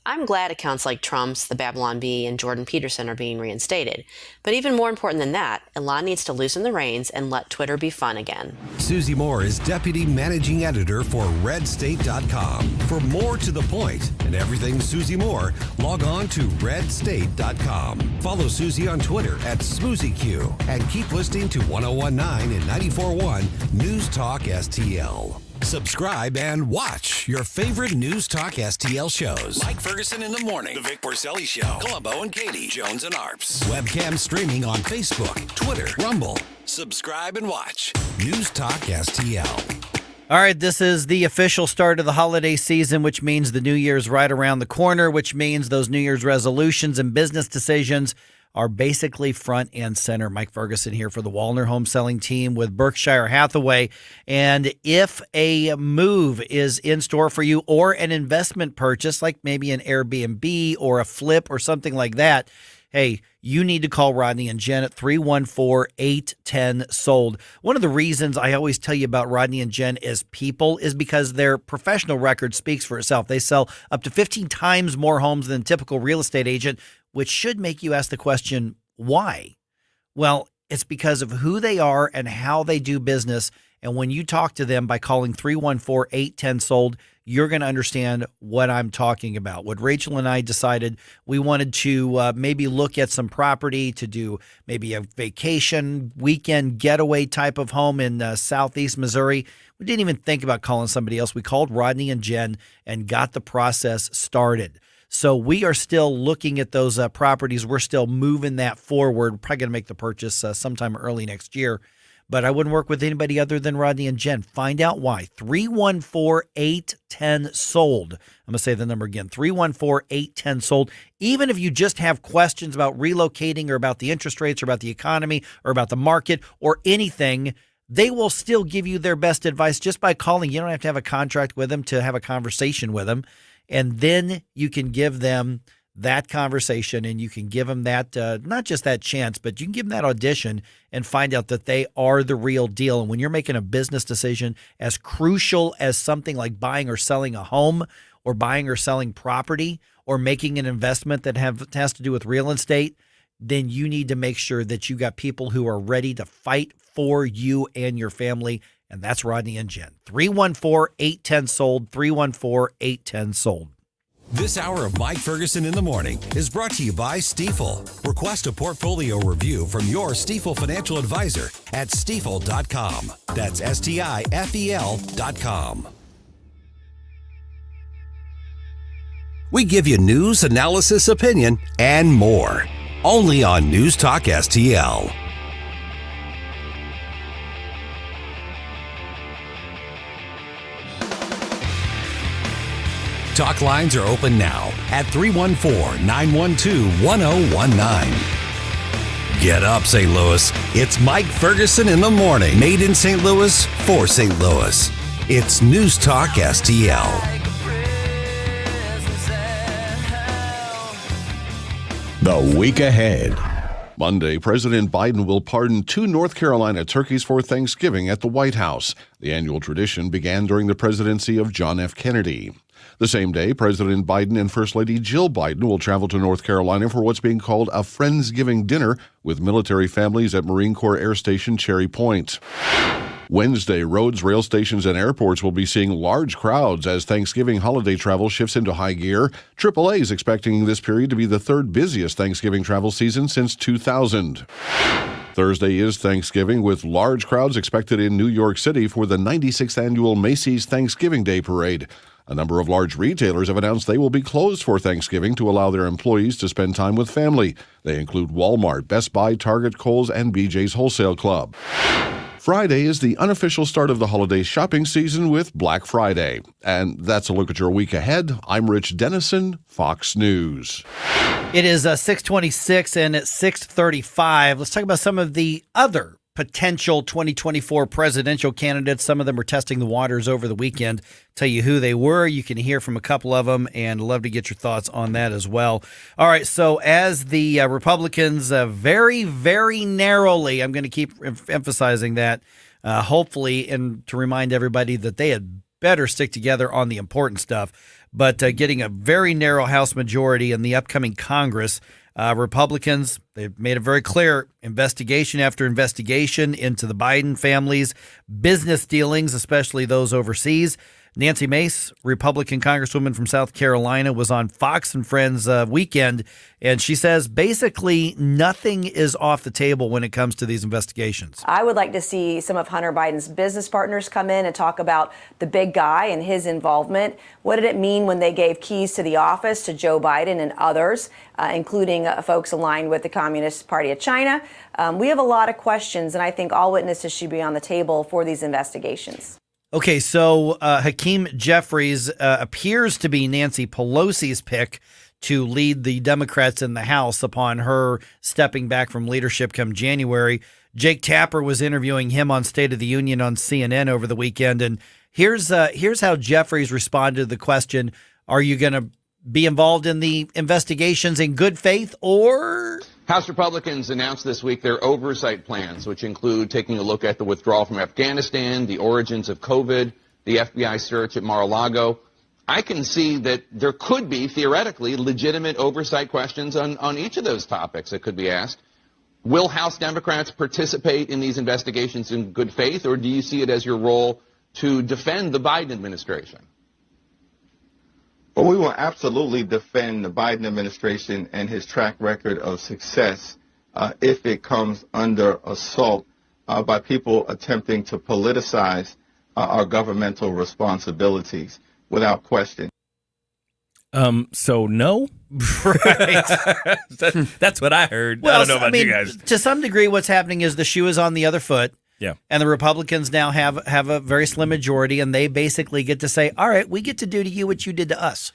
I'm glad accounts like Trump's, the Babylon Bee, and Jordan Peterson are being reinstated. But even more important than that, Elon needs to loosen the reins and let Twitter be fun again. Susie Moore is Deputy Managing Editor for RedState.com. For more to the point and everything Susie Moore, log on to RedState.com. Follow Susie on Twitter at SmoozyQ and keep listening to 1019 and 94.1 News Talk STL. Subscribe and watch your favorite News Talk STL shows. Mike Ferguson in the Morning, The Vic Porcelli Show, Columbo and Katie, Jones and Arps. Webcam streaming on Facebook, Twitter, Rumble. Subscribe and watch News Talk STL. All right, this is the official start of the holiday season, which means the New Year's right around the corner, which means those New Year's resolutions and business decisions are basically front and center. Mike Ferguson here for the Wallner Home Selling Team with Berkshire Hathaway. And if a move is in store for you or an investment purchase, like maybe an Airbnb or a flip or something like that, hey, you need to call Rodney and Jen at 314-810-SOLD. One of the reasons I always tell you about Rodney and Jen as people is because their professional record speaks for itself. They sell up to 15 times more homes than a typical real estate agent, which should make you ask the question, why? Well, it's because of who they are and how they do business. And when you talk to them by calling 314-810-SOLD, you're going to understand what I'm talking about. What Rachel and I decided, we wanted to maybe look at some property to do maybe a vacation, weekend getaway type of home in southeast Missouri. We didn't even think about calling somebody else. We called Rodney and Jen and got the process started. So we are still looking at those properties. We're still moving that forward. We're probably going to make the purchase sometime early next year. But I wouldn't work with anybody other than Rodney and Jen. Find out why. 314-810-SOLD. I'm going to say the number again. 314-810-SOLD. Even if you just have questions about relocating or about the interest rates or about the economy or about the market or anything, they will still give you their best advice just by calling. You don't have to have a contract with them to have a conversation with them. And then you can give them that conversation and you can give them that, not just that chance, but you can give them that audition and find out that they are the real deal. And when you're making a business decision as crucial as something like buying or selling a home or buying or selling property or making an investment that has to do with real estate, then you need to make sure that you got people who are ready to fight for you and your family. And that's Rodney and Jen. 314-810-SOLD, 314-810-SOLD. This hour of Mike Ferguson in the Morning is brought to you by Stifel. Request a portfolio review from your Stifel financial advisor at stifel.com. That's STIFEL.com. We give you news, analysis, opinion, and more. Only on News Talk STL. Talk lines are open now at 314-912-1019. Get up, St. Louis. It's Mike Ferguson in the Morning. Made in St. Louis for St. Louis. It's News Talk STL. The week ahead. Monday, President Biden will pardon 2 North Carolina turkeys for Thanksgiving at the White House. The annual tradition began during the presidency of John F. Kennedy. The same day, President Biden and First Lady Jill Biden will travel to North Carolina for what's being called a Friendsgiving dinner with military families at Marine Corps Air Station Cherry Point. Wednesday, roads, rail stations, and airports will be seeing large crowds as Thanksgiving holiday travel shifts into high gear. AAA is expecting this period to be the 3rd busiest Thanksgiving travel season since 2000. Thursday is Thanksgiving, with large crowds expected in New York City for the 96th annual Macy's Thanksgiving Day Parade. A number of large retailers have announced they will be closed for Thanksgiving to allow their employees to spend time with family. They include Walmart, Best Buy, Target, Kohl's, and BJ's Wholesale Club. Friday is the unofficial start of the holiday shopping season with Black Friday. And that's a look at your week ahead. I'm Rich Dennison, Fox News. It is 6:26 and at 6:35. Let's talk about some of the other potential 2024 presidential candidates. Some of them are testing the waters over the weekend. Tell you who they were. You can hear from a couple of them, and love to get your thoughts on that as well. All right, so as the Republicans very, very narrowly, I'm going to keep emphasizing that, hopefully, and to remind everybody that they had better stick together on the important stuff, but getting a very narrow House majority in the upcoming Congress. Republicans, they've made it very clear, investigation after investigation into the Biden family's business dealings, especially those overseas. Nancy Mace, Republican Congresswoman from South Carolina, was on Fox and Friends weekend, and she says basically nothing is off the table when it comes to these investigations. I would like to see some of Hunter Biden's business partners come in and talk about the big guy and his involvement. What did it mean when they gave keys to the office to Joe Biden and others, including folks aligned with the Communist Party of China? We have a lot of questions, and I think all witnesses should be on the table for these investigations. Okay, so Hakeem Jeffries appears to be Nancy Pelosi's pick to lead the Democrats in the House upon her stepping back from leadership come January. Jake Tapper was interviewing him on State of the Union on CNN over the weekend, and here's how Jeffries responded to the question, are you going to be involved in the investigations in good faith or... House Republicans announced this week their oversight plans, which include taking a look at the withdrawal from Afghanistan, the origins of COVID, the FBI search at Mar-a-Lago. I can see that there could be, theoretically, legitimate oversight questions on each of those topics that could be asked. Will House Democrats participate in these investigations in good faith, or do you see it as your role to defend the Biden administration? Well, we will absolutely defend the Biden administration and his track record of success if it comes under assault by people attempting to politicize our governmental responsibilities, without question. So no? Right. That's what I heard. Well, I don't know about you guys. To some degree, what's happening is the shoe is on the other foot. Yeah. And the Republicans now have a very slim majority, and they basically get to say, all right, we get to do to you what you did to us.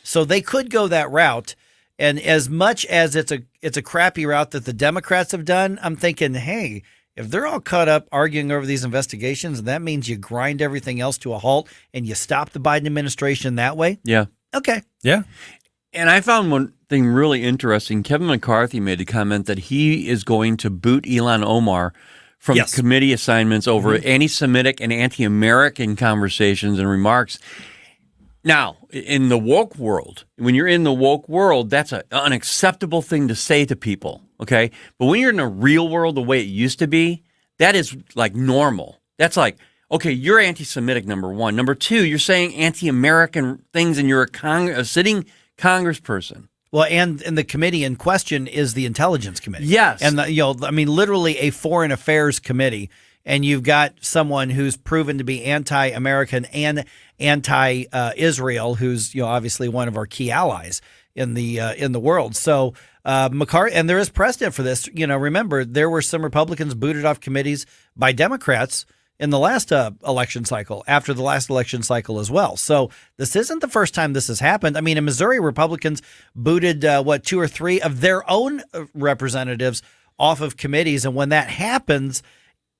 So they could go that route. And as much as it's a crappy route that the Democrats have done, I'm thinking, hey, if they're all caught up arguing over these investigations, that means you grind everything else to a halt and you stop the Biden administration that way. Yeah. Okay. Yeah. And I found one thing really interesting. Kevin McCarthy made a comment that he is going to boot Ilhan Omar from committee assignments over anti-Semitic and anti-American conversations and remarks. Now, in the woke world, when you're in the woke world, that's an unacceptable thing to say to people, okay? But when you're in the real world the way it used to be, that is like normal. That's like, okay, you're anti-Semitic, number one. Number two, you're saying anti-American things and you're a sitting congressperson. Well, and the committee in question is the Intelligence Committee. Yes. And, literally a foreign affairs committee. And you've got someone who's proven to be anti-American and anti-Israel, who's obviously one of our key allies in the world. So McCarthy, and there is precedent for this. Remember, there were some Republicans booted off committees by Democrats in the last election cycle, after the last election cycle as well. So this isn't the first time this has happened. I mean, in Missouri, Republicans booted, 2 or 3 of their own representatives off of committees. And when that happens,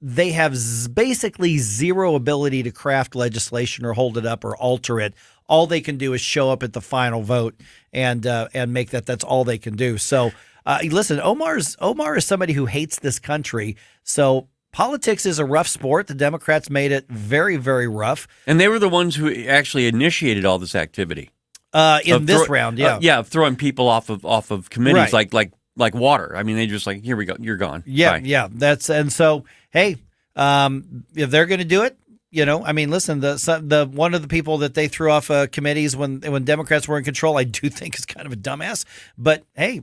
they have basically zero ability to craft legislation or hold it up or alter it. All they can do is show up at the final vote and make that's all they can do. So Listen, Omar is somebody who hates this country. So politics is a rough sport. The Democrats made it very, very rough. And they were the ones who actually initiated all this activity. In this round, yeah. Throwing people off of committees Right. like water. I mean, they just here we go, you're gone. Yeah, Bye. yeah. And so, hey, if they're going to do it, I mean, listen, the one of the people that they threw off committees when Democrats were in control, I do think is kind of a dumbass. But hey,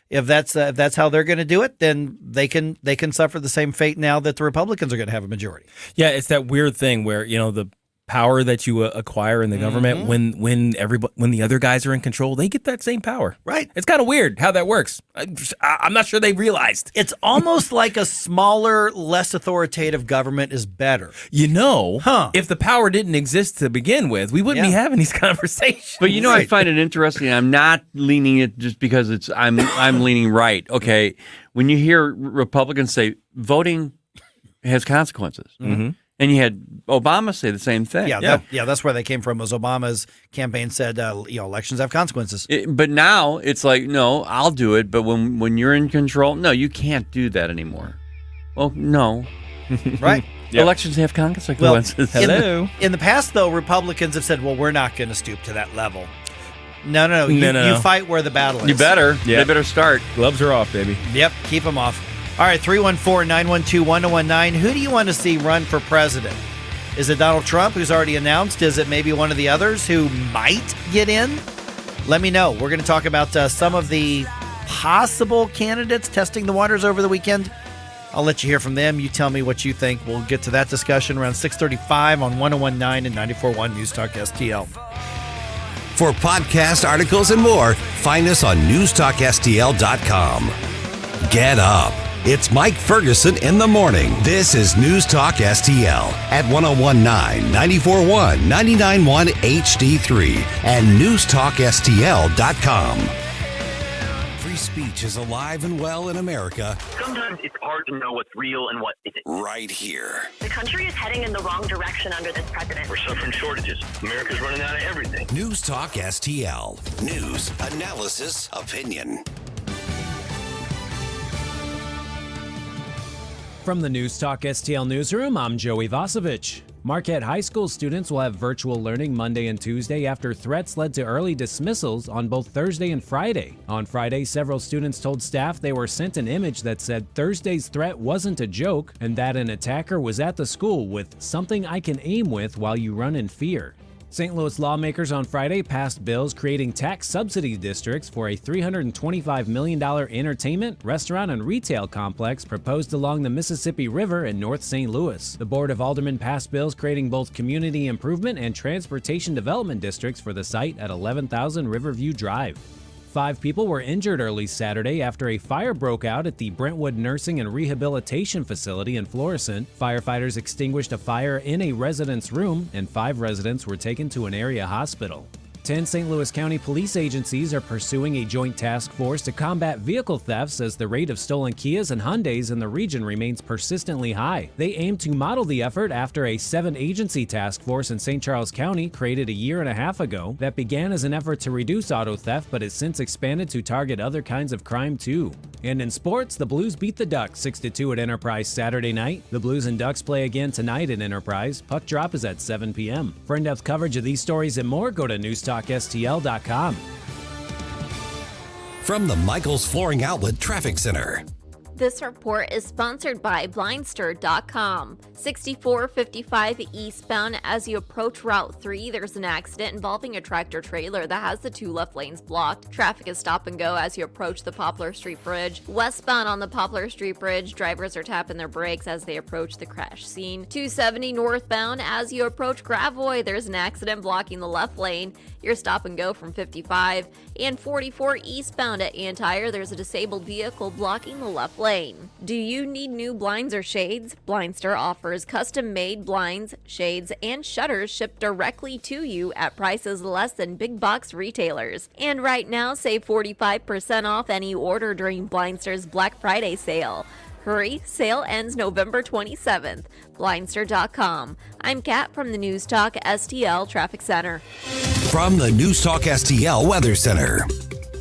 if that's how they're going to do it, then they can suffer the same fate now that the Republicans are going to have a majority. Yeah, it's that weird thing where the power that you acquire in the government when the other guys are in control, they get that same power. Right. It's kind of weird how that works. I'm not sure they realized. It's almost like a smaller, less authoritative government is better. If the power didn't exist to begin with, we wouldn't be having these conversations. But I find it interesting. I'm not leaning it just because I'm leaning right. Okay, when you hear Republicans say voting has consequences. Mm-hmm. And you had Obama say the same thing. That's where they came from. Was Obama's campaign said, elections have consequences. But now it's like, no, I'll do it. But when you're in control, no, you can't do that anymore. Well, no. Right. Elections have consequences. Well, in the past, though, Republicans have said, well, we're not going to stoop to that level. No. You fight where the battle is. You better. Yeah. They better start. Gloves are off, baby. Yep. Keep them off. All right, 314-912-1019. Who do you want to see run for president? Is it Donald Trump, who's already announced? Is it maybe one of the others who might get in? Let me know. We're going to talk about some of the possible candidates testing the waters over the weekend. I'll let you hear from them. You tell me what you think. We'll get to that discussion around 6:35 on 101.9 and 94.1 News Talk STL. For podcast articles and more, find us on NewstalkSTL.com. Get up. It's Mike Ferguson in the morning. This is News Talk STL at 101.9, 94.1, 99.1 HD3 and NewstalkSTL.com. Free speech is alive and well in America. Sometimes it's hard to know what's real and what isn't. Right here. The country is heading in the wrong direction under this president. We're suffering shortages. America's running out of everything. News Talk STL. News, analysis, opinion. From the News Talk STL newsroom, I'm Joey Vasovich. Marquette High School students will have virtual learning Monday and Tuesday after threats led to early dismissals on both Thursday and Friday. On Friday, several students told staff they were sent an image that said Thursday's threat wasn't a joke and that an attacker was at the school with something I can aim with while you run in fear. St. Louis lawmakers on Friday passed bills creating tax subsidy districts for a $325 million entertainment, restaurant, and retail complex proposed along the Mississippi River in North St. Louis. The Board of Aldermen passed bills creating both community improvement and transportation development districts for the site at 11,000 Riverview Drive. 5 people were injured early Saturday after a fire broke out at the Brentwood Nursing and Rehabilitation Facility in Florissant. Firefighters extinguished a fire in a resident's room, and 5 residents were taken to an area hospital. 10 St. Louis County police agencies are pursuing a joint task force to combat vehicle thefts as the rate of stolen Kias and Hyundais in the region remains persistently high. They aim to model the effort after a 7-agency task force in St. Charles County created a year and a half ago that began as an effort to reduce auto theft but has since expanded to target other kinds of crime too. And in sports, the Blues beat the Ducks 6-2 at Enterprise Saturday night. The Blues and Ducks play again tonight at Enterprise. Puck drop is at 7 p.m. For in-depth coverage of these stories and more, go to NewstalkSTL.com. From the Michaels Flooring Outlet Traffic Center. This report is sponsored by Blindster.com. 6455 eastbound as you approach Route 3, there's an accident involving a tractor trailer that has the 2 left lanes blocked. Traffic is stop and go as you approach the Poplar Street Bridge. Westbound on the Poplar Street Bridge, drivers are tapping their brakes as they approach the crash scene. 270 northbound as you approach Gravois, there's an accident blocking the left lane. You're stop and go from 55. And 44 eastbound at Antire, there's a disabled vehicle blocking the left lane. Do you need new blinds or shades? Blindster offers custom-made blinds, shades, and shutters shipped directly to you at prices less than big box retailers. And right now, save 45% off any order during Blindster's Black Friday sale. Hurry, sale ends November 27th. Blindster.com. I'm Kat from the News Talk STL Traffic Center. From the News Talk STL Weather Center.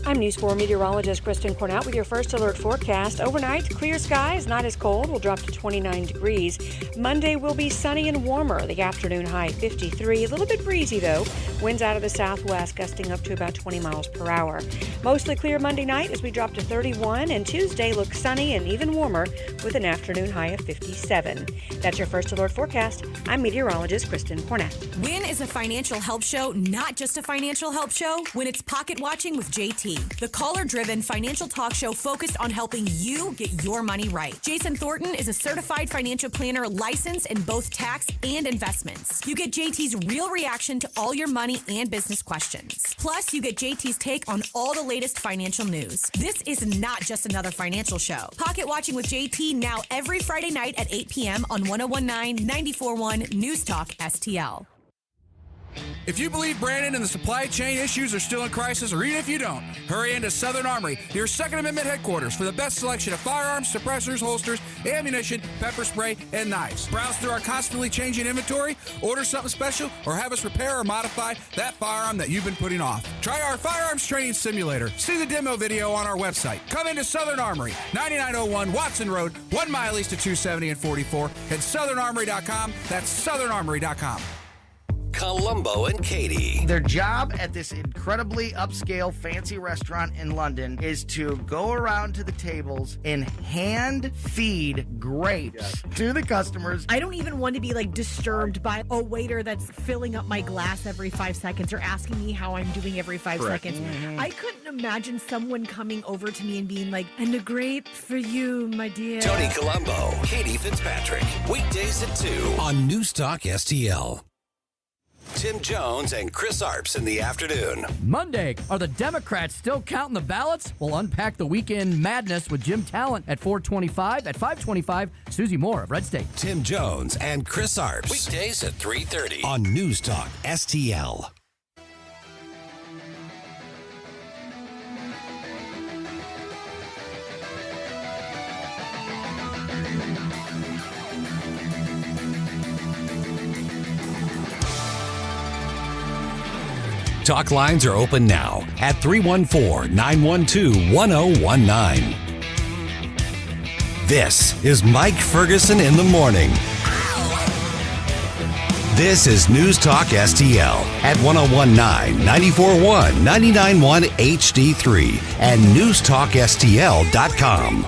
I'm News 4 meteorologist Kristen Cornett with your first alert forecast. Overnight, clear skies, not as cold, will drop to 29 degrees. Monday will be sunny and warmer. The afternoon high 53. A little bit breezy, though. Winds out of the southwest, gusting up to about 20 miles per hour. Mostly clear Monday night as we drop to 31, and Tuesday looks sunny and even warmer with an afternoon high of 57. That's your first alert forecast. I'm meteorologist Kristen Cornett. When is a financial help show not just a financial help show? When it's Pocket Watching with JT, the caller-driven financial talk show focused on helping you get your money right. Jason Thornton is a certified financial planner licensed in both tax and investments. You get JT's real reaction to all your money and business questions. Plus, you get JT's take on all the latest financial news. This is not just another financial show. Pocket Watching with JT now every Friday night at 8 p.m. on 101.9, 94.1 News Talk STL. If you believe Brandon and the supply chain issues are still in crisis, or even if you don't, hurry into Southern Armory, your Second Amendment headquarters, for the best selection of firearms, suppressors, holsters, ammunition, pepper spray, and knives. Browse through our constantly changing inventory, order something special, or have us repair or modify that firearm that you've been putting off. Try our firearms training simulator. See the demo video on our website. Come into Southern Armory, 9901 Watson Road, 1 mile east of 270 and 44, at southernarmory.com. That's southernarmory.com. Columbo and Katie. Their job at this incredibly upscale fancy restaurant in London is to go around to the tables and hand feed grapes to the customers. I don't even want to be disturbed by a waiter that's filling up my glass every 5 seconds or asking me how I'm doing every 5 seconds. Mm-hmm. I couldn't imagine someone coming over to me and being like, "And a grape for you, my dear." Tony Columbo, Katie Fitzpatrick. Weekdays at 2 on Newstalk STL. Tim Jones and Chris Arps in the afternoon. Monday, are the Democrats still counting the ballots? We'll unpack the weekend madness with Jim Talent at 4:25. At 5:25, Susie Moore of Red State. Tim Jones and Chris Arps. Weekdays at 3:30 on Newstalk STL. Talk lines are open now at 314-912-1019. This is Mike Ferguson in the morning. This is News Talk STL at 1019, 94.1, 99.1 HD3 and newstalkstl.com.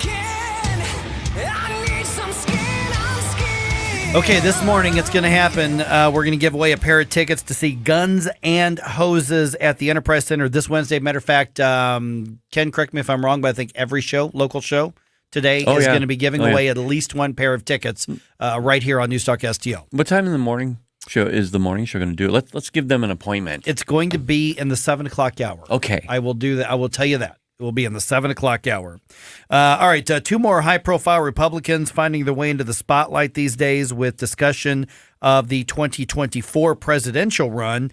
Okay, this morning it's going to happen. We're going to give away a pair of tickets to see Guns and Hoses at the Enterprise Center this Wednesday. Matter of fact, Ken, correct me if I'm wrong, but I think every show, local show today is going to be giving away at least one pair of tickets right here on Newstalk STL. What time in the morning show is the morning show going to do? Let's give them an appointment. It's going to be in the 7 o'clock hour. Okay. I will do that. I will tell you that. It will be in the 7 o'clock hour. All right, two more high-profile Republicans finding their way into the spotlight these days with discussion of the 2024 presidential run.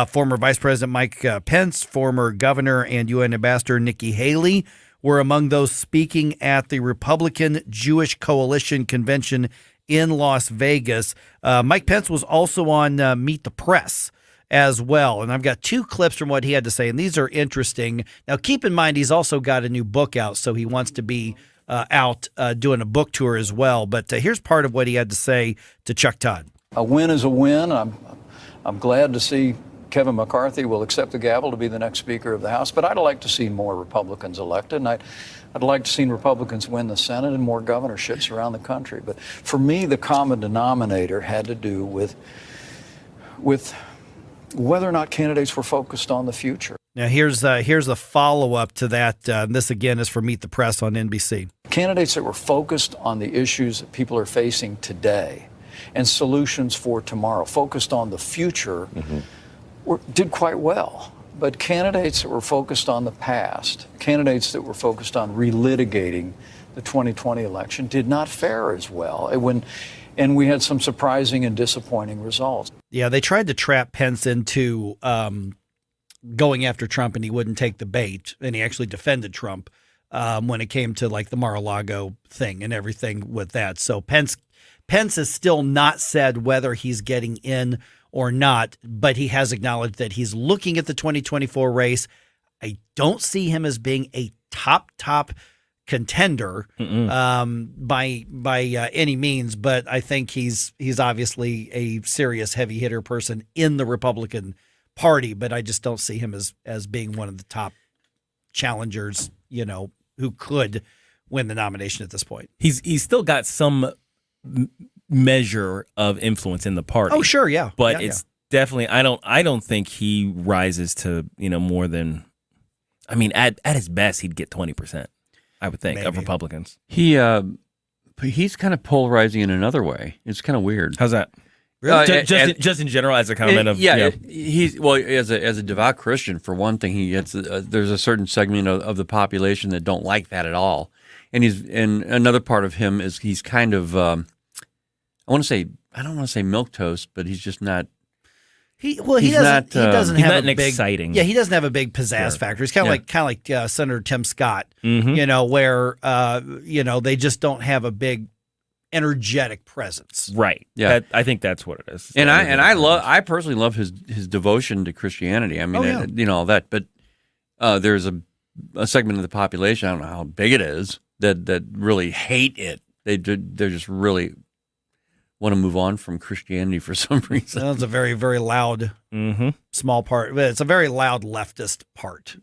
Former Vice President Mike Pence, former Governor and UN Ambassador Nikki Haley were among those speaking at the Republican Jewish Coalition Convention in Las Vegas. Mike Pence was also on Meet the Press as well. And I've got two clips from what he had to say, and these are interesting. Now, keep in mind, he's also got a new book out, so he wants to be out doing a book tour as well. But here's part of what he had to say to Chuck Todd. A win is a win. I'm glad to see Kevin McCarthy will accept the gavel to be the next Speaker of the House, but I'd like to see more Republicans elected, and I'd like to see Republicans win the Senate and more governorships around the country. But for me, the common denominator had to do with whether or not candidates were focused on the future. Now, here's a follow-up to that. This, again, is for Meet the Press on NBC. Candidates that were focused on the issues that people are facing today and solutions for tomorrow, focused on the future, did quite well. But candidates that were focused on the past, candidates that were focused on relitigating the 2020 election did not fare as well. And we had some surprising and disappointing results. Yeah, they tried to trap Pence into going after Trump, and he wouldn't take the bait. And he actually defended Trump when it came to the Mar-a-Lago thing and everything with that. So Pence has still not said whether he's getting in or not, but he has acknowledged that he's looking at the 2024 race. I don't see him as being a top contender by any means, but I think he's obviously a serious heavy hitter person in the Republican Party, but I just don't see him as being one of the top challengers, who could win the nomination at this point. He's still got some measure of influence in the party. Oh, sure, yeah. But Yeah, it's definitely I don't think he rises to, more than at his best he'd get 20%, I would think, of Republicans. He's kind of polarizing in another way. It's kind of weird. How's that? Really? Just in general, as a comment of he's as a devout Christian, for one thing, he gets there's a certain segment of the population that don't like that at all, and another part of him is he's kind of I don't want to say milquetoast, but he's just not. He doesn't have a big exciting. Yeah, he doesn't have a big pizzazz factor. He's kind of like Senator Tim Scott, where they just don't have a big energetic presence. Right. Yeah. I think that's what it is. And I personally love his devotion to Christianity. I mean, all that. But there's a segment of the population, I don't know how big it is, that really hate it. They just really want to move on from Christianity for some reason. That's a very, very loud small part. It's a very loud leftist part of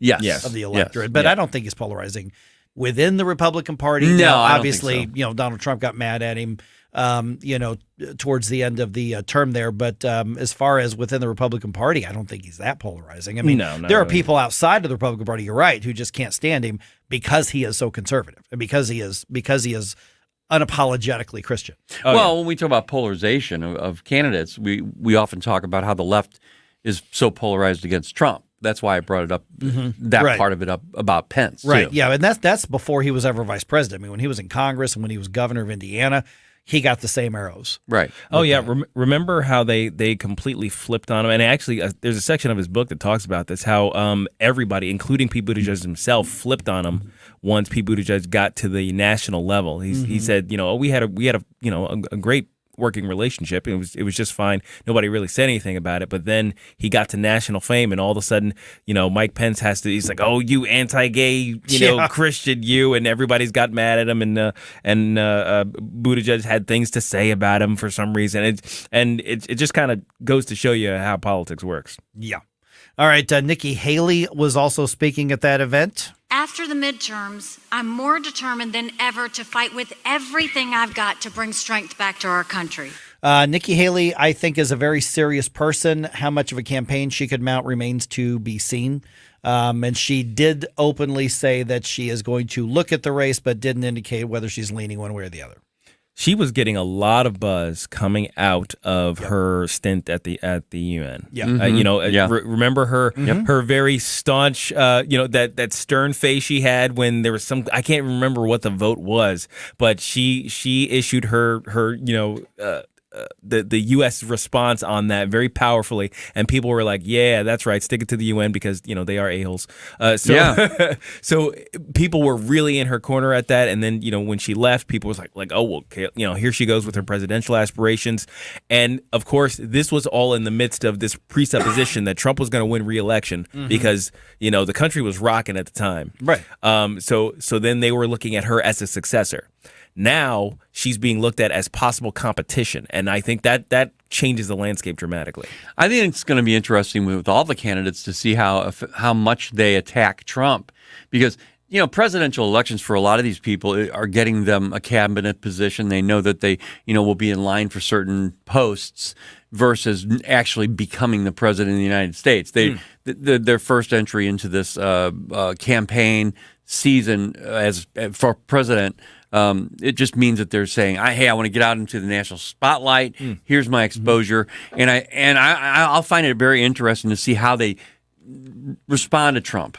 the electorate. Yes. But I don't think he's polarizing within the Republican Party. No, now, I don't obviously, think so. Donald Trump got mad at him, towards the end of the term there. But as far as within the Republican Party, I don't think he's that polarizing. I mean, there are people outside of the Republican Party, you're right, who just can't stand him because he is so conservative and because he is unapologetically Christian. When we talk about polarization of candidates, we often talk about how the left is so polarized against Trump. That's why I brought it up, part of it up about Pence. Right, too. yeah, and that's before he was ever vice president. I mean, when he was in Congress and when he was governor of Indiana, he got the same arrows. Right. Oh, yeah. Remember how they completely flipped on him? And actually, there's a section of his book that talks about this, how everybody, including Pete Buttigieg himself, flipped on him once Pete Buttigieg got to the national level. He said, we had a great working relationship. It was just fine. Nobody really said anything about it. But then he got to national fame, and all of a sudden, Mike Pence he's like, oh, you anti-gay, Christian, you, and everybody's got mad at him, and Buttigieg had things to say about him for some reason. It just kind of goes to show you how politics works. Yeah. All right. Nikki Haley was also speaking at that event. After the midterms, I'm more determined than ever to fight with everything I've got to bring strength back to our country. Nikki Haley, I think, is a very serious person. How much of a campaign she could mount remains to be seen. And she did openly say that she is going to look at the race, but didn't indicate whether she's leaning one way or the other. She was getting a lot of buzz coming out of her stint at the UN. Yeah. Remember her very staunch, that stern face she had when there was some, I can't remember what the vote was, but she issued her the U.S. response on that very powerfully, and people were like, "Yeah, that's right, stick it to the UN because they are a-holes." So people were really in her corner at that, and then when she left, people was like, "Oh, well, okay, here she goes with her presidential aspirations," and of course, this was all in the midst of this presupposition that Trump was going to win re-election because the country was rocking at the time, right? So then they were looking at her as a successor. Now she's being looked at as possible competition, and I think that changes the landscape dramatically. I think it's going to be interesting with all the candidates to see how much they attack Trump, because presidential elections for a lot of these people are getting them a cabinet position. They know that they will be in line for certain posts versus actually becoming the president of the United States. Their first entry into this campaign season for president. It just means that they're saying, "Hey, I want to get out into the national spotlight. Here's my exposure," and I'll find it very interesting to see how they respond to Trump.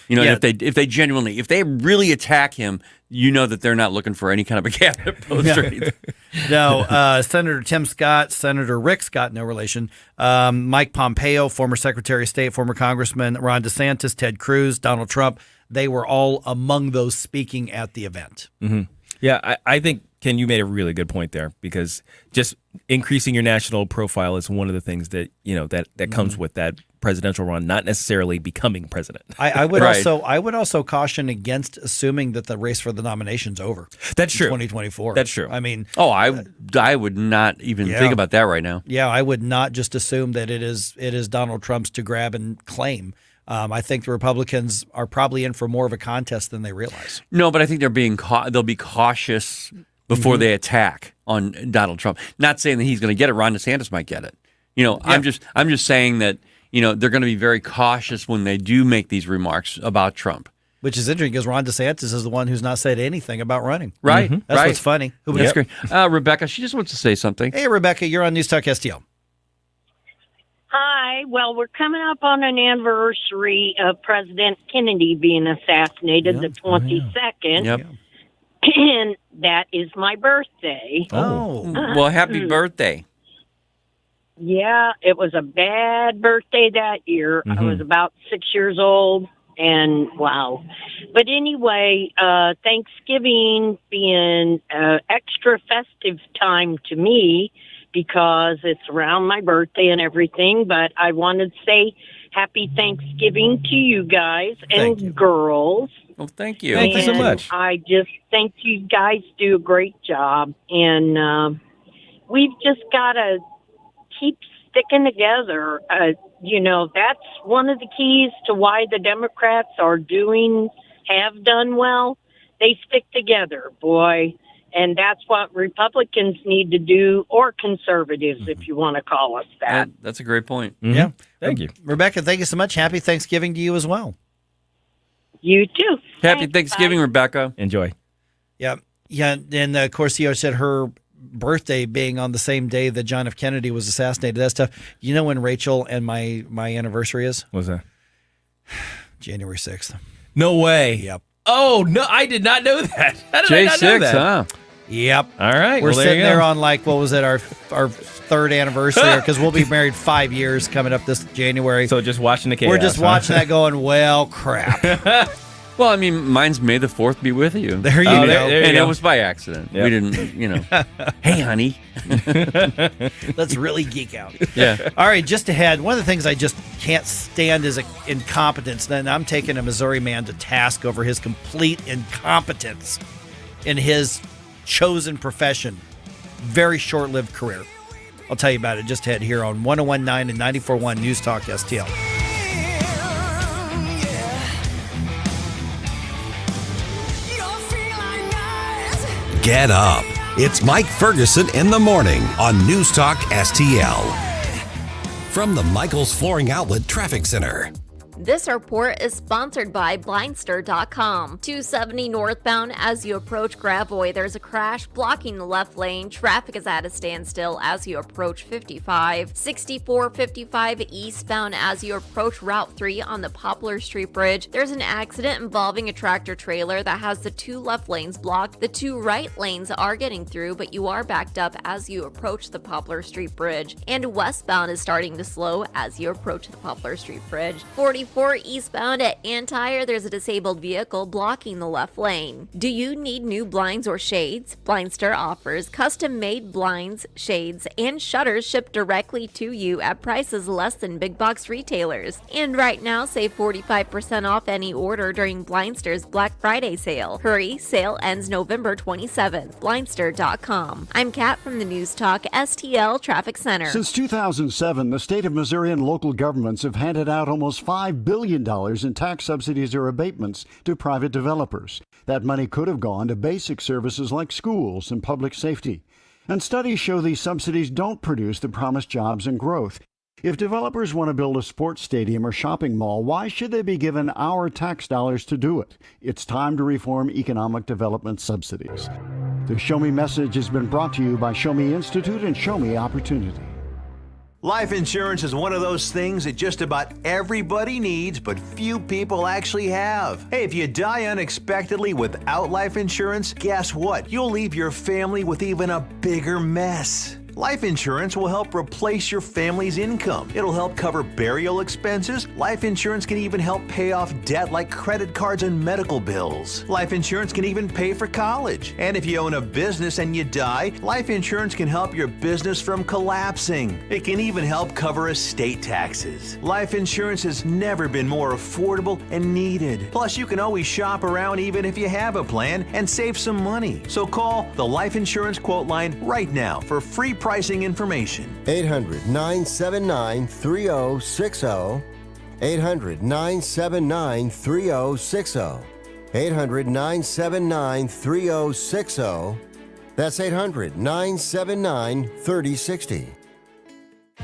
If they really attack him, that they're not looking for any kind of a cabinet post or anything. No, Senator Tim Scott, Senator Rick Scott, no relation, Mike Pompeo, former Secretary of State, former Congressman Ron DeSantis, Ted Cruz, Donald Trump. They were all among those speaking at the event. Mm-hmm. Yeah, I think Ken, you made a really good point there, because just increasing your national profile is one of the things that that comes with that presidential run, not necessarily becoming president. I would also caution against assuming that the race for the nomination's over. That's true. 2024. That's true. I mean, I would not even think about that right now. Yeah, I would not just assume that it is Donald Trump's to grab and claim. I think the Republicans are probably in for more of a contest than they realize. No, but I think they'll be cautious before they attack on Donald Trump. Not saying that he's going to get it. Ron DeSantis might get it. I'm just saying that they're going to be very cautious when they do make these remarks about Trump. Which is interesting, because Ron DeSantis is the one who's not said anything about running. Right. That's what's funny. That's great. Rebecca, she just wants to say something. Hey, Rebecca, you're on NewstalkSTL. Hi. Well, we're coming up on an anniversary of President Kennedy being assassinated, the 22nd. Yep. And that is my birthday. Oh. Well, happy birthday. Yeah, it was a bad birthday that year. I was about 6 years old, and wow. But anyway, Thanksgiving being extra festive time to me, because it's around my birthday and everything. But I wanted to say happy Thanksgiving to you guys and girls. Well, thank you. Thank you so much. I just think you guys do a great job. And we've just got to keep sticking together. That's one of the keys to why the Democrats have done well. They stick together, boy. And that's what Republicans need to do, or conservatives, if you want to call us that. That's a great point. Yeah. Thank you. Rebecca, thank you so much. Happy Thanksgiving to you as well. You too. Happy Thanksgiving, Rebecca. Enjoy. Yeah. Yeah. And of course, said her birthday being on the same day that John F. Kennedy was assassinated. That's tough. You know when Rachel and my anniversary is? What's that? January 6th. No way. Yep. Oh, no, I did not know that. How did I not know J6, that? huh? Yep. All right. We're well, sitting you there go. on our third anniversary, because we'll be married 5 years coming up this January. So just watching the chaos. We're just watching that going, well, crap. Well, I mean, mine's May the 4th be with you. There you go. There you And go. it was by accident. Yep. We didn't, hey, honey. Let's really geek out. Yeah. All right, just ahead, one of the things I just can't stand is incompetence. And I'm taking a Missouri man to task over his complete incompetence in his chosen profession. Very short-lived career. I'll tell you about it just ahead here on 101.9 and 94.1 News Talk STL. Get up. It's Mike Ferguson in the morning on News Talk STL. From the Michaels Flooring Outlet Traffic Center. This report is sponsored by Blindster.com. 270 northbound as you approach Gravois, there's a crash blocking the left lane. Traffic is at a standstill as you approach 55. 6455 eastbound as you approach Route 3 on the Poplar Street Bridge. There's an accident involving a tractor trailer that has the two left lanes blocked. The two right lanes are getting through, but you are backed up as you approach the Poplar Street Bridge. And westbound is starting to slow as you approach the Poplar Street Bridge. 44 eastbound at Antire, there's a disabled vehicle blocking the left lane. Do you need new blinds or shades? Blindster offers custom-made blinds, shades, and shutters shipped directly to you at prices less than big box retailers. And right now, save 45% off any order during Blindster's Black Friday sale. Hurry, sale ends November 27th. Blindster.com. I'm Kat from the News Talk STL Traffic Center. Since 2007, the state of Missouri and local governments have handed out almost $5 billion in tax subsidies or abatements to private developers. That money could have gone to basic services like schools and public safety. And studies show these subsidies don't produce the promised jobs and growth. If developers want to build a sports stadium or shopping mall, why should they be given our tax dollars to do it? It's time to reform economic development subsidies. The Show Me message has been brought to you by Show Me Institute and Show Me Opportunity. Life insurance is one of those things that just about everybody needs, but few people actually have. Hey, if you die unexpectedly without life insurance, guess what? You'll leave your family with even a bigger mess. Life insurance will help replace your family's income. It'll help cover burial expenses. Life insurance can even help pay off debt like credit cards and medical bills. Life insurance can even pay for college. And if you own a business and you die, life insurance can help your business from collapsing. It can even help cover estate taxes. Life insurance has never been more affordable and needed. Plus, you can always shop around even if you have a plan and save some money. So call the Life Insurance Quote Line right now for free pricing information. 800-979-3060. 800-979-3060. 800-979-3060. That's 800-979-3060.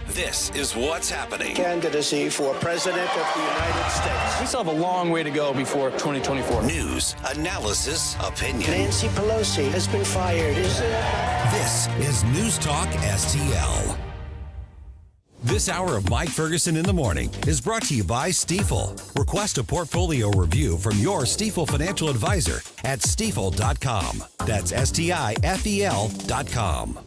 This is what's happening. Candidacy for President of the United States. We still have a long way to go before 2024. News, analysis, opinion. Nancy Pelosi has been fired. This is News Talk STL. This hour of Mike Ferguson in the Morning is brought to you by Stifel. Request a portfolio review from your Stifel financial advisor at stifel.com. That's STIFEL.com.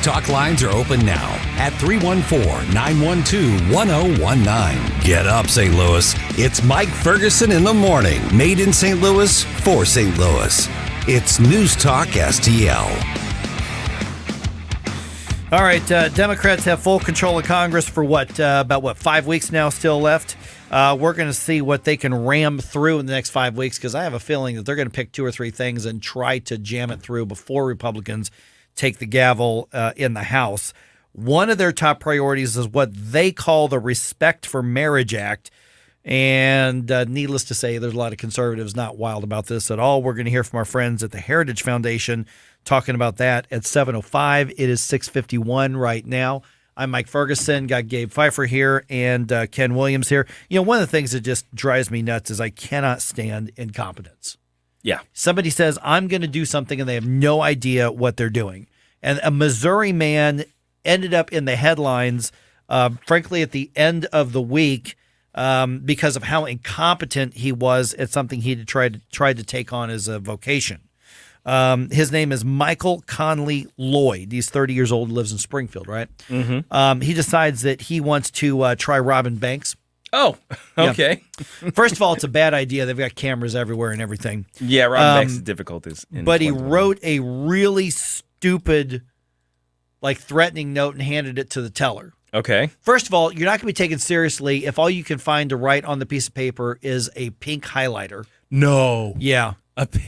Talk lines are open now at 314-912-1019. Get up, St. Louis. It's Mike Ferguson in the Morning. Made in St. Louis for St. Louis. It's News Talk STL. All right, Democrats have full control of Congress for about 5 weeks now still left. We're going to see what they can ram through in the next 5 weeks, because I have a feeling that they're going to pick 2 or 3 things and try to jam it through before Republicans take the gavel in the House. One of their top priorities is what they call the Respect for Marriage Act. And needless to say, there's a lot of conservatives not wild about this at all. We're going to hear from our friends at the Heritage Foundation talking about that at 7:05. It is 6:51 right now. I'm Mike Ferguson, got Gabe Pfeiffer here, and Ken Williams here. You know, one of the things that just drives me nuts is I cannot stand incompetence. Yeah. Somebody says, I'm going to do something, and they have no idea what they're doing. And a Missouri man ended up in the headlines, frankly, at the end of the week because of how incompetent he was at something he tried to take on as a vocation. His name is Michael Conley Lloyd. He's 30 years old, lives in Springfield, right? Mm-hmm. He decides that he wants to try robbing banks. Oh, okay. Yeah. First of all, it's a bad idea. They've got cameras everywhere and everything. Yeah, robbing banks is difficult. But he wrote a really stupid, threatening note and handed it to the teller. Okay. First of all, you're not going to be taken seriously if all you can find to write on the piece of paper is a pink highlighter. No. Yeah. A pink.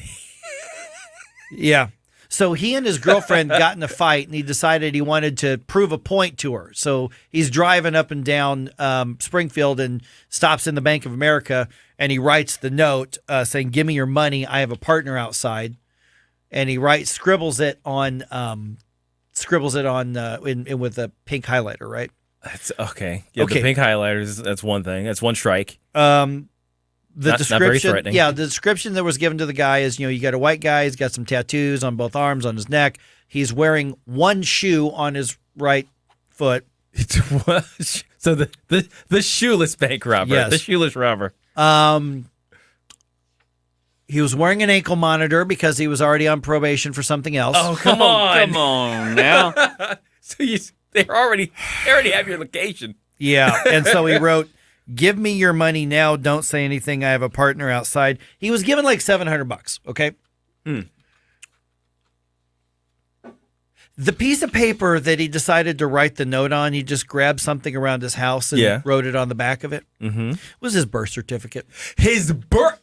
Yeah. So he and his girlfriend got in a fight, and he decided he wanted to prove a point to her. So he's driving up and down Springfield and stops in the Bank of America, and he writes the note saying, "Give me your money. I have a partner outside." And he scribbles it on with a pink highlighter, right? That's okay. Yeah, Okay. The pink highlighters, that's one thing. That's one strike. The Not description, very threatening. yeah, the description that was given to the guy is, you got a white guy, he's got some tattoos on both arms, on his neck. He's wearing one shoe on his right foot. So the shoeless bank robber, Yes. the shoeless robber. He was wearing an ankle monitor because he was already on probation for something else. Oh, come on now. So they already have your location. Yeah, and so he wrote, "Give me your money now. Don't say anything. I have a partner outside." He was given $700. Okay. The piece of paper that he decided to write the note on, he just grabbed something around his house and wrote it on the back of it. Mm-hmm. Was his birth certificate. His birth.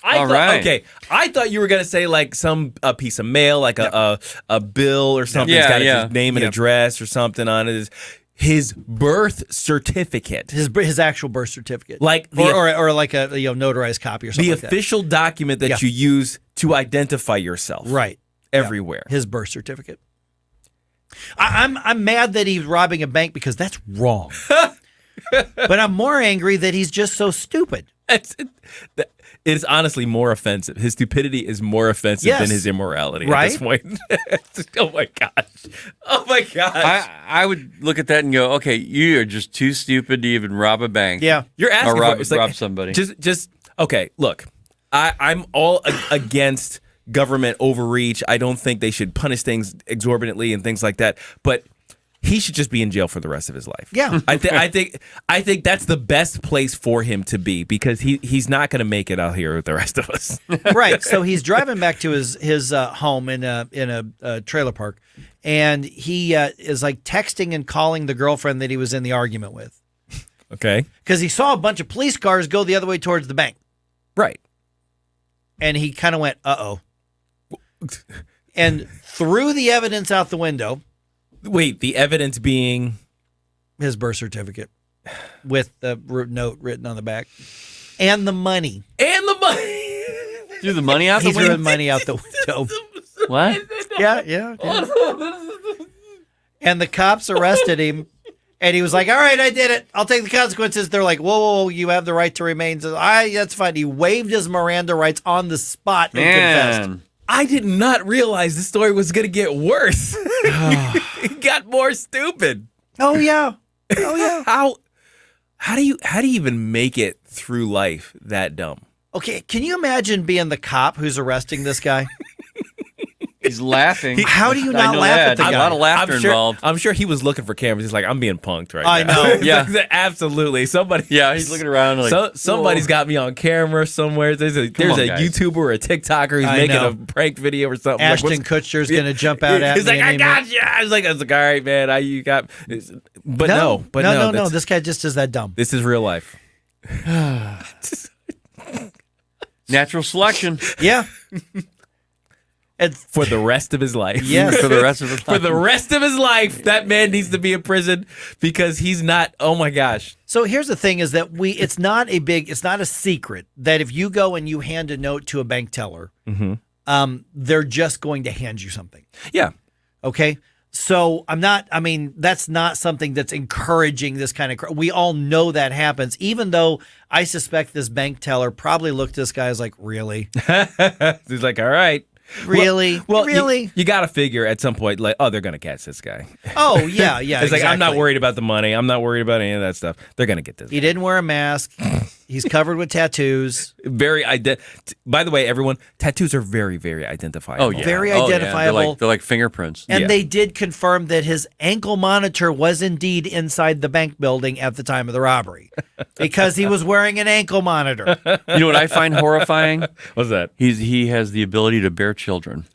All right. Okay, I thought you were gonna say some piece of mail, like a bill or something. Yeah, It's got yeah. his name and Yeah. address or something on it. His birth certificate, His actual birth certificate, like or like a notarized copy or something. the like official document that Yeah. you use to identify yourself, right? Everywhere. His birth certificate. I'm mad that he's robbing a bank because that's wrong. But I'm more angry that he's just so stupid. It is honestly more offensive. His stupidity is more offensive than his immorality at this point. Oh my gosh. I would look at that and go, okay, you are just too stupid to even rob a bank. Yeah. You're asking or for rob somebody. Just okay, look. I'm all against government overreach. I don't think they should punish things exorbitantly and things like that. But he should just be in jail for the rest of his life. Yeah. I think that's the best place for him to be because he's not going to make it out here with the rest of us. Right. So he's driving back to his home in a trailer park, and he is like texting and calling the girlfriend that he was in the argument with. Okay. Because he saw a bunch of police cars go the other way towards the bank. Right. And he kind of went, uh-oh. And threw the evidence out the window. Wait, the evidence being? His birth certificate with the note written on the back. And the money. Threw the money out the window? He threw the money out the window. What? Yeah. And the cops arrested him. And he was like, all right, I did it. I'll take the consequences. They're like, whoa, you have the right to remain. So, that's fine. He waived his Miranda rights on the spot and confessed. I did not realize this story was going to get worse. It got more stupid. Oh, yeah. How do you even make it through life that dumb? Okay, can you imagine being the cop who's arresting this guy? He's laughing. How do you not laugh at the guy? A lot of laughter involved. I'm sure he was looking for cameras. He's like, I'm being punked right now. I know. Yeah. Absolutely. Somebody. Yeah, he's looking around like, somebody's got me on camera somewhere. There's a YouTuber or a TikToker who's making a prank video or something. Ashton Kutcher's going to jump out at me. He's like, I got you. I was like, all right, man. You got. But no. This guy just is that dumb. This is real life. Natural selection. Yeah. For the rest of his life. Yes. For the rest of his life. For the rest of his life, that man needs to be in prison because he's not, oh my gosh. So here's the thing is that it's not a secret that if you go and you hand a note to a bank teller, they're just going to hand you something. Yeah. Okay. So that's not something that's encouraging this kind of, we all know that happens, even though I suspect this bank teller probably looked at this guy as like, really? He's like, all right. Really? Well, really? You got to figure at some point, like, they're going to catch this guy. Oh, yeah. It's like, I'm not worried about the money. I'm not worried about any of that stuff. They're going to get this guy. He didn't wear a mask. He's covered with tattoos. By the way, everyone, tattoos are very, very identifiable. Oh, yeah. Very identifiable. Yeah. They're like fingerprints. And they did confirm that his ankle monitor was indeed inside the bank building at the time of the robbery because he was wearing an ankle monitor. You know what I find horrifying? What's that? He has the ability to bear children.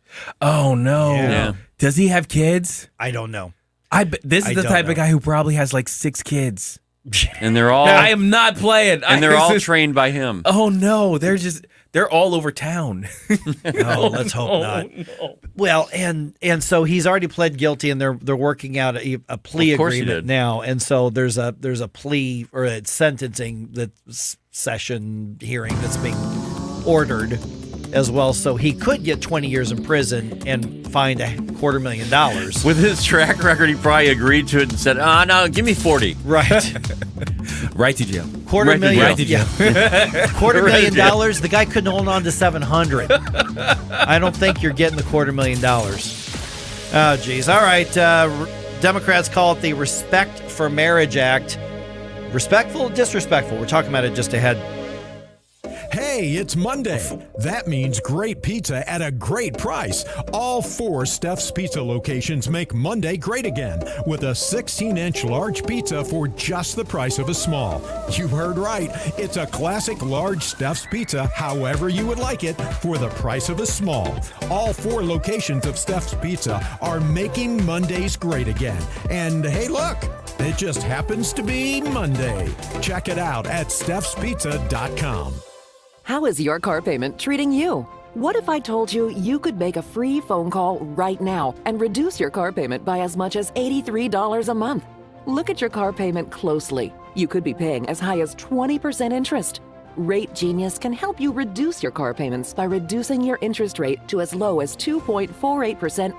Oh, no. Yeah. Does he have kids? I don't know. This is the type of guy who probably has like 6 kids. And they're all... I am not playing. And they're all trained by him. Oh, no. They're all over town. No, let's hope not. No. Well, and so he's already pled guilty, and they're working out a plea agreement now. And so there's a plea or a sentencing session hearing that's being ordered as well. So he could get 20 years in prison and fined $250,000. With his track record, he probably agreed to it and said, no, give me 40. Right. Right to jail. $250,000. Right to jail. $250,000. The guy couldn't hold on to $700. I don't think you're getting the $250,000. Oh, geez. All right. Democrats call it the Respect for Marriage Act. Respectful or disrespectful? We're talking about it just ahead. Hey, it's Monday. That means great pizza at a great price. All 4 Steph's Pizza locations make Monday great again with a 16-inch large pizza for just the price of a small. You heard right. It's a classic large Steph's Pizza, however you would like it, for the price of a small. All 4 locations of Steph's Pizza are making Mondays great again. And hey, look, it just happens to be Monday. Check it out at stephspizza.com. How is your car payment treating you? What if I told you you could make a free phone call right now and reduce your car payment by as much as $83 a month? Look at your car payment closely. You could be paying as high as 20% interest. Rate Genius can help you reduce your car payments by reducing your interest rate to as low as 2.48%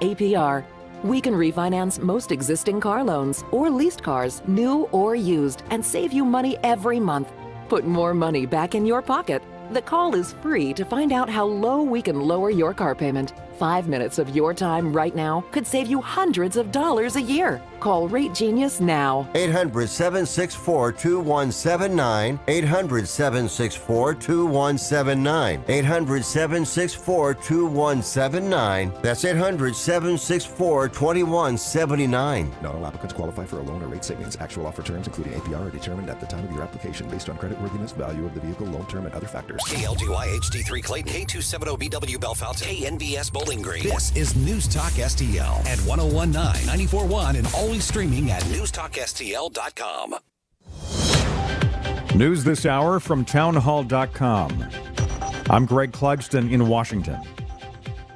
APR. We can refinance most existing car loans or leased cars, new or used, and save you money every month. Put more money back in your pocket. The call is free to find out how low we can lower your car payment. 5 minutes of your time right now could save you hundreds of dollars a year. Call Rate Genius now. 800-764-2179. 800-764-2179. 800-764-2179. That's 800-764-2179. Not all applicants qualify for a loan or rate savings. Actual offer terms, including APR, are determined at the time of your application based on creditworthiness, value of the vehicle, loan term, and other factors. KLGY HD3 Clayton, K270BW Bellefonte, KNVS Bowling Green. This is News Talk STL at 1019, 94.1, and always streaming at NewstalkSTL.com. News this hour from townhall.com. I'm Greg Clugston in Washington.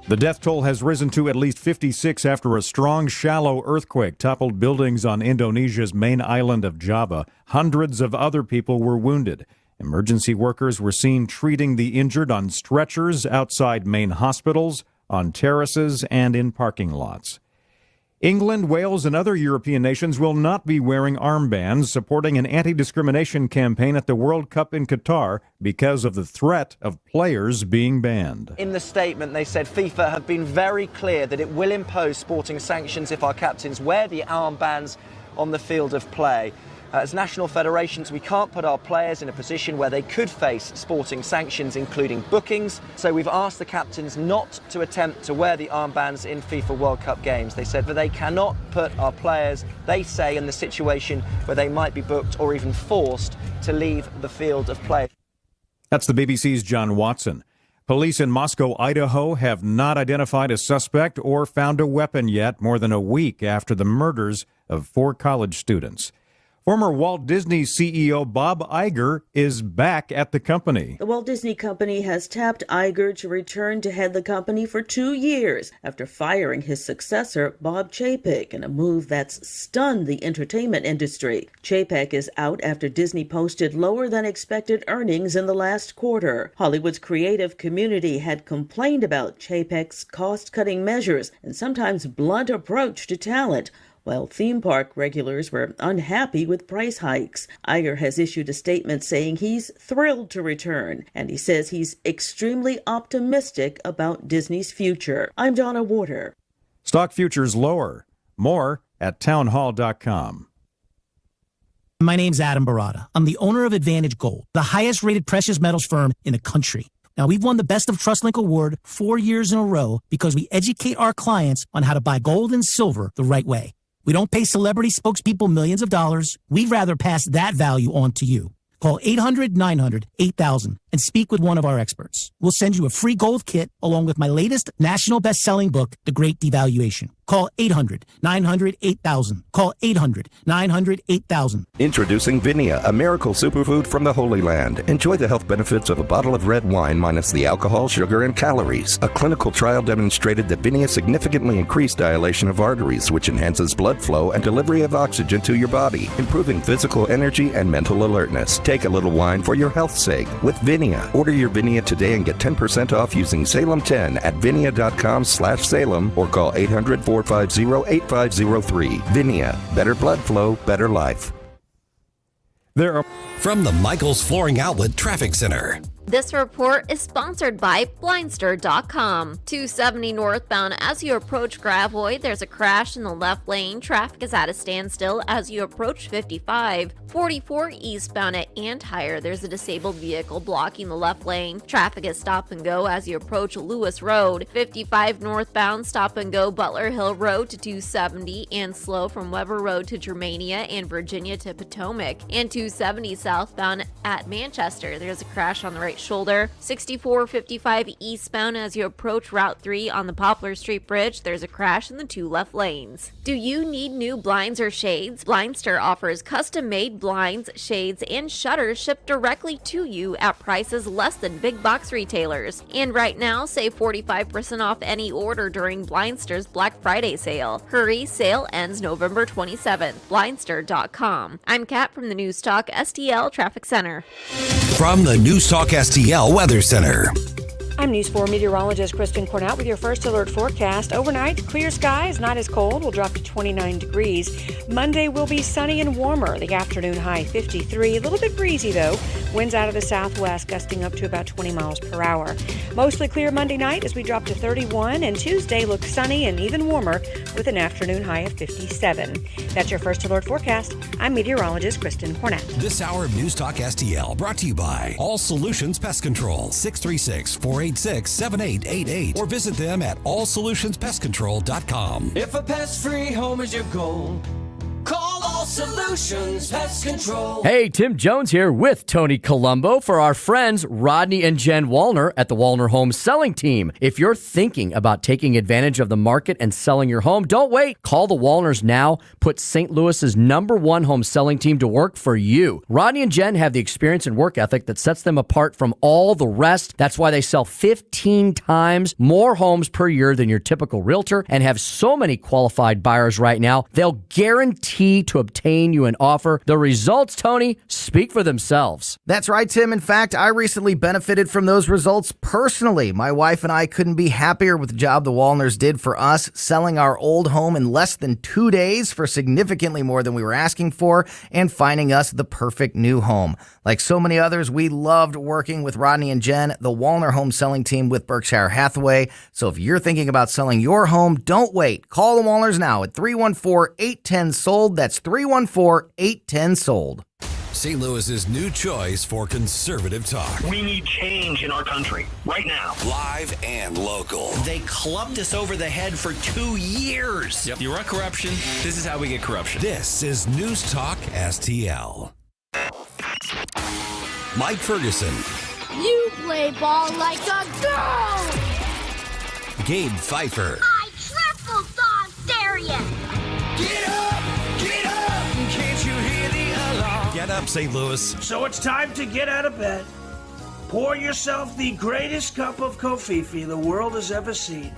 The death toll has risen to at least 56 after a strong, shallow earthquake toppled buildings on Indonesia's main island of Java. Hundreds of other people were wounded. Emergency workers were seen treating the injured on stretchers outside main hospitals, on terraces, and in parking lots. England, Wales, and other European nations will not be wearing armbands, supporting an anti-discrimination campaign at the World Cup in Qatar because of the threat of players being banned. In the statement, they said FIFA have been very clear that it will impose sporting sanctions if our captains wear the armbands on the field of play. As national federations, we can't put our players in a position where they could face sporting sanctions, including bookings. So we've asked the captains not to attempt to wear the armbands in FIFA World Cup games. They said that they cannot put our players, they say, in the situation where they might be booked or even forced to leave the field of play. That's the BBC's John Watson. Police in Moscow, Idaho, have not identified a suspect or found a weapon yet, more than a week after the murders of 4 college students. Former Walt Disney CEO Bob Iger is back at the company. The Walt Disney Company has tapped Iger to return to head the company for 2 years after firing his successor, Bob Chapek, in a move that's stunned the entertainment industry. Chapek is out after Disney posted lower than expected earnings in the last quarter. Hollywood's creative community had complained about Chapek's cost-cutting measures and sometimes blunt approach to talent, while theme park regulars were unhappy with price hikes. Iger has issued a statement saying he's thrilled to return, and he says he's extremely optimistic about Disney's future. I'm Donna Warder. Stock futures lower. More at townhall.com. My name's Adam Barada. I'm the owner of Advantage Gold, the highest rated precious metals firm in the country. Now, we've won the Best of TrustLink award 4 years in a row because we educate our clients on how to buy gold and silver the right way. We don't pay celebrity spokespeople millions of dollars. We'd rather pass that value on to you. Call 800-900-8000 and speak with one of our experts. We'll send you a free gold kit along with my latest national best-selling book, The Great Devaluation. Call 800-900-8000. Call 800-900-8000. Introducing Vinia, a miracle superfood from the Holy Land. Enjoy the health benefits of a bottle of red wine minus the alcohol, sugar, and calories. A clinical trial demonstrated that Vinia significantly increased dilation of arteries, which enhances blood flow and delivery of oxygen to your body, improving physical energy and mental alertness. Take a little wine for your health's sake with Vinia. Order your Vinia today and get 10% off using Salem10 at vinia.com/Salem or call 800-450-8503. Vinia, better blood flow, better life. There are from the Michaels Flooring Outlet Traffic Center. This report is sponsored by Blindster.com. 270 northbound as you approach Gravois, there's a crash in the left lane. Traffic is at a standstill as you approach 55. 44 eastbound at Antire, there's a disabled vehicle blocking the left lane. Traffic is stop and go as you approach Lewis Road. 55 northbound, stop and go Butler Hill Road to 270 and slow from Weber Road to Germania and Virginia to Potomac. And 270 southbound at Manchester, there's a crash on the right shoulder. 6455 eastbound as you approach Route 3 on the Poplar Street Bridge, there's a crash in the 2 left lanes. Do you need new blinds or shades? Blindster offers custom-made blinds, shades, and shutters shipped directly to you at prices less than big box retailers. And right now, save 45% off any order during Blindster's Black Friday sale. Hurry, sale ends November 27th. Blindster.com. I'm Kat from the Newstalk STL Traffic Center. From the Newstalk STL Weather Center. I'm News 4 meteorologist Kristen Cornett with your first alert forecast. Overnight, clear skies, not as cold. Will drop to 29 degrees. Monday will be sunny and warmer. The afternoon high 53. A little bit breezy, though. Winds out of the southwest, gusting up to about 20 miles per hour. Mostly clear Monday night as we drop to 31. And Tuesday looks sunny and even warmer with an afternoon high of 57. That's your first alert forecast. I'm meteorologist Kristen Cornett. This hour of News Talk STL brought to you by All Solutions Pest Control, 636-486-7888, or visit them at allsolutionspestcontrol.com. If a pest-free home is your goal, call All Solutions Pest Control. Hey, Tim Jones here with Tony Colombo for our friends Rodney and Jen Wallner at the Wallner Home Selling Team. If you're thinking about taking advantage of the market and selling your home, don't wait. Call the Wallners now. Put St. Louis's #1 home selling team to work for you. Rodney and Jen have the experience and work ethic that sets them apart from all the rest. That's why they sell 15 times more homes per year than your typical realtor and have so many qualified buyers right now. They'll guarantee to obtain you an offer. The results, Tony, speak for themselves. That's right, Tim. In fact, I recently benefited from those results personally. My wife and I couldn't be happier with the job the Wallners did for us, selling our old home in less than 2 days for significantly more than we were asking for and finding us the perfect new home. Like so many others, we loved working with Rodney and Jen, the Wallner Home Selling Team with Berkshire Hathaway. So if you're thinking about selling your home, don't wait. Call the Wallners now at 314-810-SOLD. That's 314-810-SOLD. St. Louis's new choice for conservative talk. We need change in our country right now. Live and local. They clubbed us over the head for 2 years. Yep. You want corruption? This is how we get corruption. This is News Talk STL. Mike Ferguson. You play ball like a girl. Gabe Pfeiffer. I triple dog dare you. Get up! Get up! Can't you hear the alarm? Get up, St. Louis. So it's time to get out of bed. Pour yourself the greatest cup of Kofifi the world has ever seen.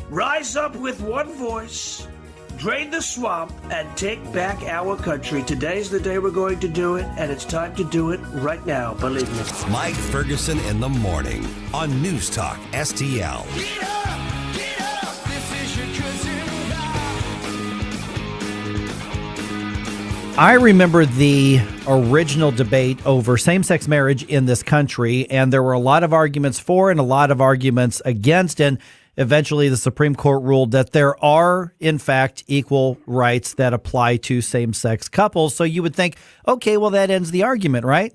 Rise up with one voice, drain the swamp, and take back our country. Today's the day we're going to do it, and it's time to do it right now, believe me. Mike Ferguson in the morning on News Talk STL. Get up! Get up! This is your cousin I remember the original debate over same-sex marriage in this country, and there were a lot of arguments for and a lot of arguments against, and eventually the Supreme Court ruled that there are, in fact, equal rights that apply to same-sex couples. So you would think, okay, well, that ends the argument, right?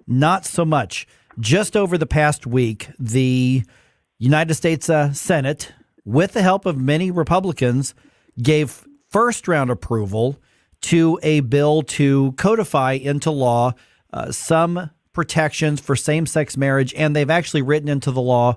Not so much. Just over the past week, the United States Senate, with the help of many Republicans, gave first-round approval to a bill to codify into law some protections for same-sex marriage, and they've actually written into the law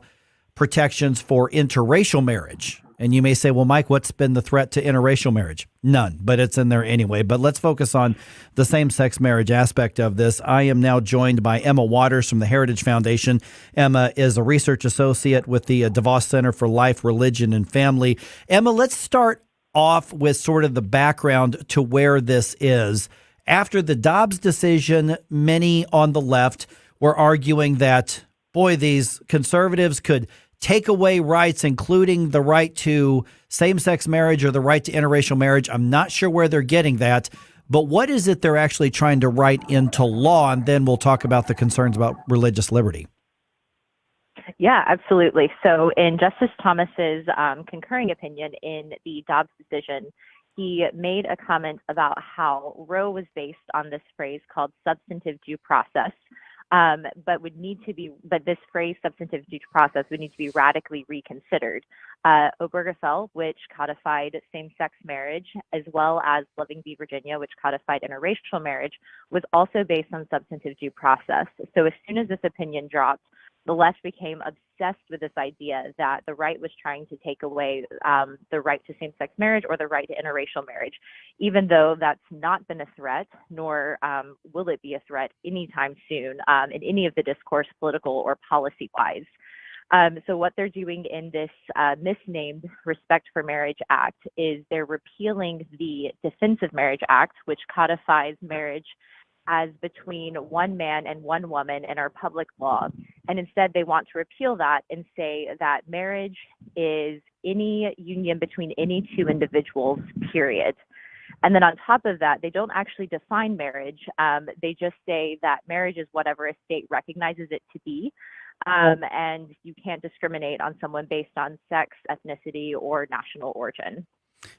protections for interracial marriage. And you may say, well, Mike, what's been the threat to interracial marriage? None, but it's in there anyway. But let's focus on the same-sex marriage aspect of this. I am now joined by Emma Waters from the Heritage Foundation. Emma is a research associate with the DeVos Center for Life, Religion, and Family. Emma, let's start off with sort of the background to where this is. After the Dobbs decision, many on the left were arguing that, boy, these conservatives could take away rights, including the right to same-sex marriage or the right to interracial marriage. I'm not sure where they're getting that, but what is it they're actually trying to write into law? And then we'll talk about the concerns about religious liberty. Yeah, absolutely. So in Justice Thomas's concurring opinion in the Dobbs decision, he made a comment about how Roe was based on this phrase called substantive due process, but this phrase substantive due process would need to be radically reconsidered. Obergefell, which codified same-sex marriage, as well as Loving v. Virginia, which codified interracial marriage, was also based on substantive due process. So as soon as this opinion dropped, the left became obsessed with this idea that the right was trying to take away the right to same-sex marriage or the right to interracial marriage, even though that's not been a threat, nor will it be a threat anytime soon in any of the discourse, political or policy-wise. So what they're doing in this misnamed Respect for Marriage Act is they're repealing the Defense of Marriage Act, which codifies marriage as between one man and one woman in our public law. And instead, they want to repeal that and say that marriage is any union between any two individuals, period. And then on top of that, they don't actually define marriage. They just say that marriage is whatever a state recognizes it to be. And you can't discriminate on someone based on sex, ethnicity, or national origin.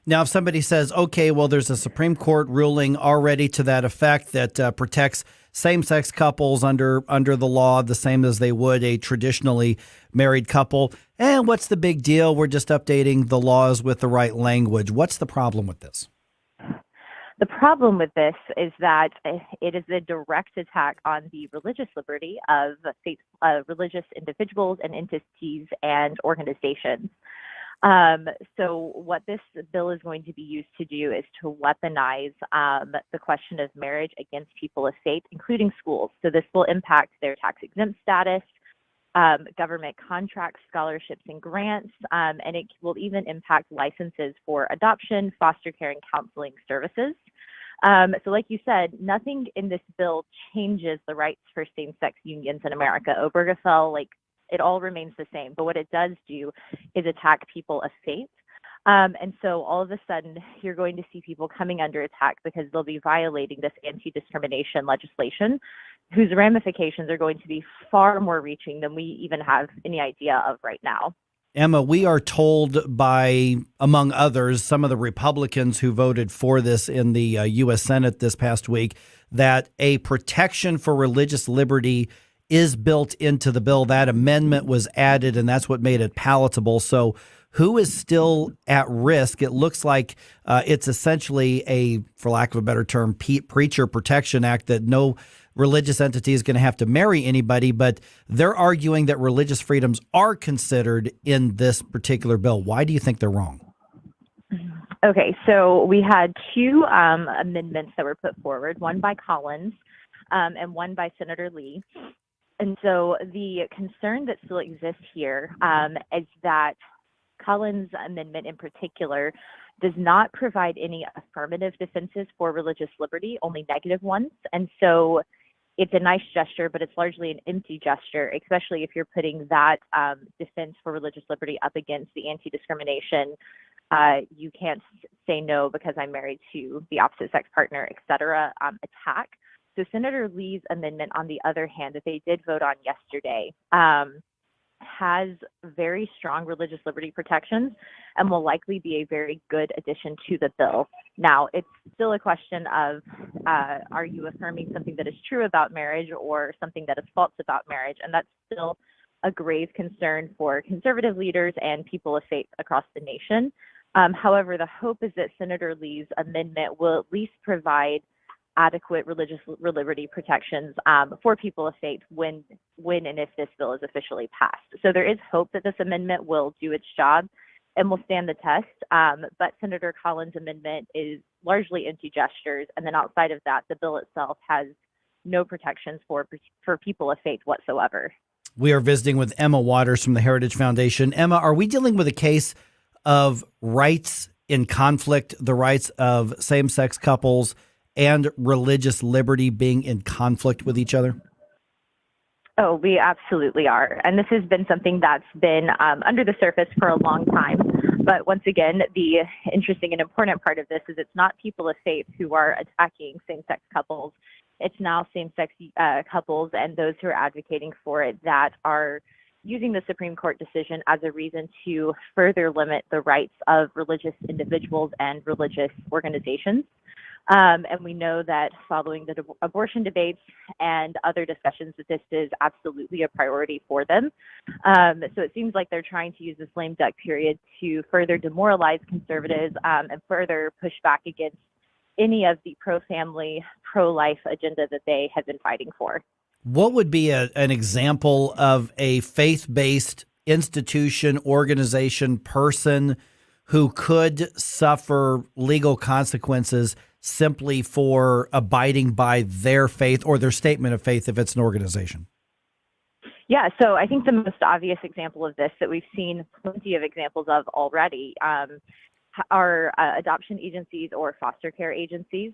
Now, if somebody says, okay, well, there's a Supreme Court ruling already to that effect that protects same-sex couples under the law the same as they would a traditionally married couple, and what's the big deal? We're just updating the laws with the right language. What's the problem with this? The problem with this is that it is a direct attack on the religious liberty of religious individuals and entities and organizations. So what this bill is going to be used to do is to weaponize the question of marriage against people of faith, including schools. So this will impact their tax-exempt status, government contracts, scholarships, and grants, and it will even impact licenses for adoption, foster care, and counseling services. So like you said, nothing in this bill changes the rights for same-sex unions in America. Obergefell, it all remains the same. But what it does do is attack people of faith. And so all of a sudden, you're going to see people coming under attack because they'll be violating this anti-discrimination legislation, whose ramifications are going to be far more reaching than we even have any idea of right now. Emma, we are told by, among others, some of the Republicans who voted for this in the U.S. Senate this past week, that a protection for religious liberty is built into the bill. That amendment was added, and that's what made it palatable. So who is still at risk? It looks like it's essentially a, for lack of a better term, Preacher Protection Act, that no religious entity is going to have to marry anybody, but they're arguing that religious freedoms are considered in this particular bill. Why do you think they're wrong? Okay, so we had two amendments that were put forward, one by Collins and one by Senator Lee. And so the concern that still exists here is that Collins' amendment in particular does not provide any affirmative defenses for religious liberty, only negative ones. And so it's a nice gesture, but it's largely an empty gesture, especially if you're putting that defense for religious liberty up against the anti-discrimination. You can't say no because I'm married to the opposite sex partner, et cetera, attack. So Senator Lee's amendment, on the other hand, that they did vote on yesterday, has very strong religious liberty protections and will likely be a very good addition to the bill. Now, it's still a question of, are you affirming something that is true about marriage or something that is false about marriage? And that's still a grave concern for conservative leaders and people of faith across the nation. However, the hope is that Senator Lee's amendment will at least provide adequate religious liberty protections for people of faith when and if this bill is officially passed. So there is hope that this amendment will do its job and will stand the test. But Senator Collins' amendment is largely empty gestures. And then outside of that, the bill itself has no protections for people of faith whatsoever. We are visiting with Emma Waters from the Heritage Foundation. Emma, are we dealing with a case of rights in conflict, the rights of same-sex couples and religious liberty being in conflict with each other? Oh, we absolutely are. And this has been something that's been under the surface for a long time. But once again, the interesting and important part of this is it's not people of faith who are attacking same-sex couples. It's now same-sex couples and those who are advocating for it that are using the Supreme Court decision as a reason to further limit the rights of religious individuals and religious organizations. And we know that following the abortion debates and other discussions that this is absolutely a priority for them. So it seems like they're trying to use this lame duck period to further demoralize conservatives and further push back against any of the pro-family, pro-life agenda that they have been fighting for. What would be an example of a faith-based institution, organization, person who could suffer legal consequences simply for abiding by their faith or their statement of faith if it's an organization? Yeah, so I think the most obvious example of this that we've seen plenty of examples of already are adoption agencies or foster care agencies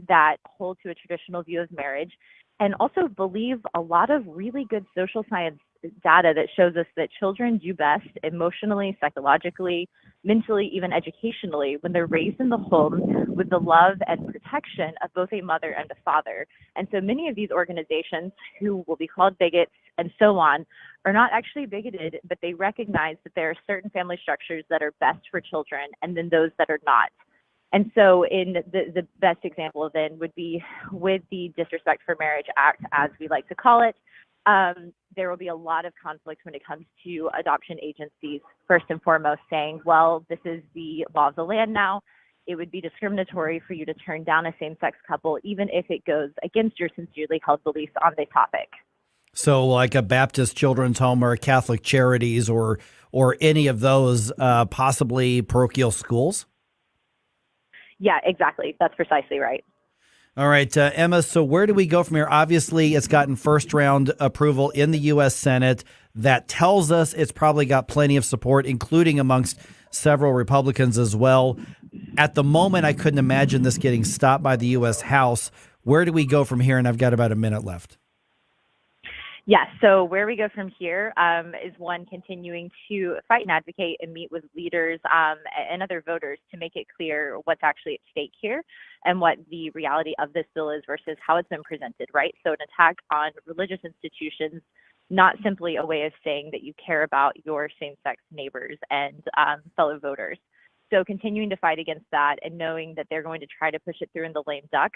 that hold to a traditional view of marriage and also believe a lot of really good social science data that shows us that children do best emotionally, psychologically, mentally, even educationally when they're raised in the home with the love and protection of both a mother and a father. And so many of these organizations who will be called bigots and so on are not actually bigoted, but they recognize that there are certain family structures that are best for children and then those that are not. And so in the best example then would be with the Disrespect for Marriage Act, as we like to call it. There will be a lot of conflict when it comes to adoption agencies, first and foremost saying, well, this is the law of the land now. It would be discriminatory for you to turn down a same-sex couple, even if it goes against your sincerely held beliefs on the topic. So like a Baptist Children's Home or a Catholic Charities or any of those, possibly parochial schools? Yeah, exactly. That's precisely right. All right, Emma, so where do we go from here? Obviously, it's gotten first-round approval in the U.S. Senate. That tells us it's probably got plenty of support, including amongst several Republicans as well. At the moment, I couldn't imagine this getting stopped by the U.S. House. Where do we go from here? And I've got about a minute left. Yes. So where we go from here is one continuing to fight and advocate and meet with leaders and other voters to make it clear what's actually at stake here and what the reality of this bill is versus how it's been presented, right? So an attack on religious institutions, not simply a way of saying that you care about your same-sex neighbors and fellow voters. So continuing to fight against that and knowing that they're going to try to push it through in the lame duck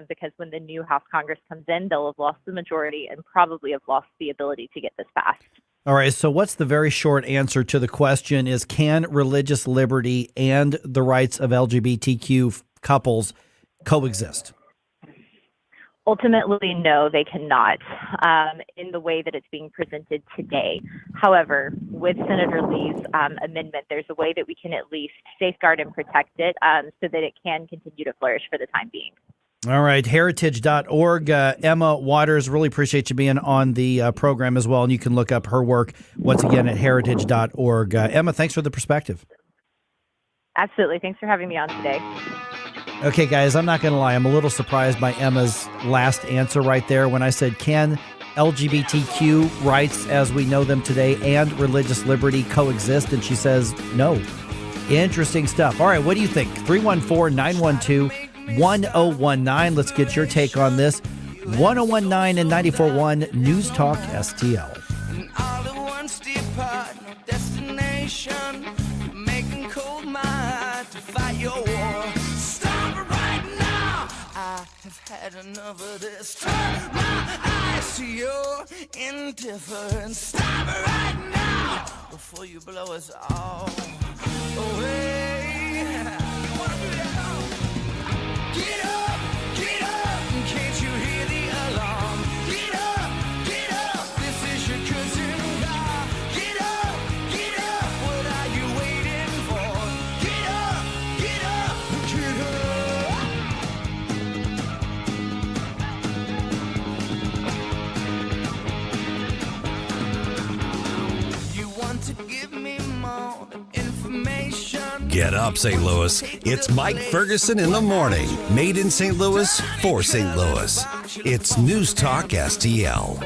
because when the new House Congress comes in, they'll have lost the majority and probably have lost the ability to get this passed. All right, so what's the very short answer to the question is, can religious liberty and the rights of LGBTQ couples coexist? Ultimately, no, they cannot in the way that it's being presented today. However, with Senator Lee's amendment, there's a way that we can at least safeguard and protect it so that it can continue to flourish for the time being. All right, heritage.org. Emma Waters, really appreciate you being on the program as well. And you can look up her work once again at heritage.org. Emma, thanks for the perspective. Absolutely. Thanks for having me on today. Okay, guys, I'm not going to lie. I'm a little surprised by Emma's last answer right there when I said, can LGBTQ rights as we know them today and religious liberty coexist? And she says, no. Interesting stuff. All right, what do you think? 314-912-1019. Let's get your take on this. 1019 and 94.1 News Talk STL. All at once depart, no destination, making cold my heart to fight your war. Stop it right now. I have had enough of this. Turn my eyes to your indifference. Stop it right now before you blow us all away. Get up, can't you hear the alarm? Get up, this is your cousin God. Get up, what are you waiting for? Get up, get up. You want to give me more information? Get up, St. Louis. It's Mike Ferguson in the morning. Made in St. Louis for St. Louis. It's News Talk STL.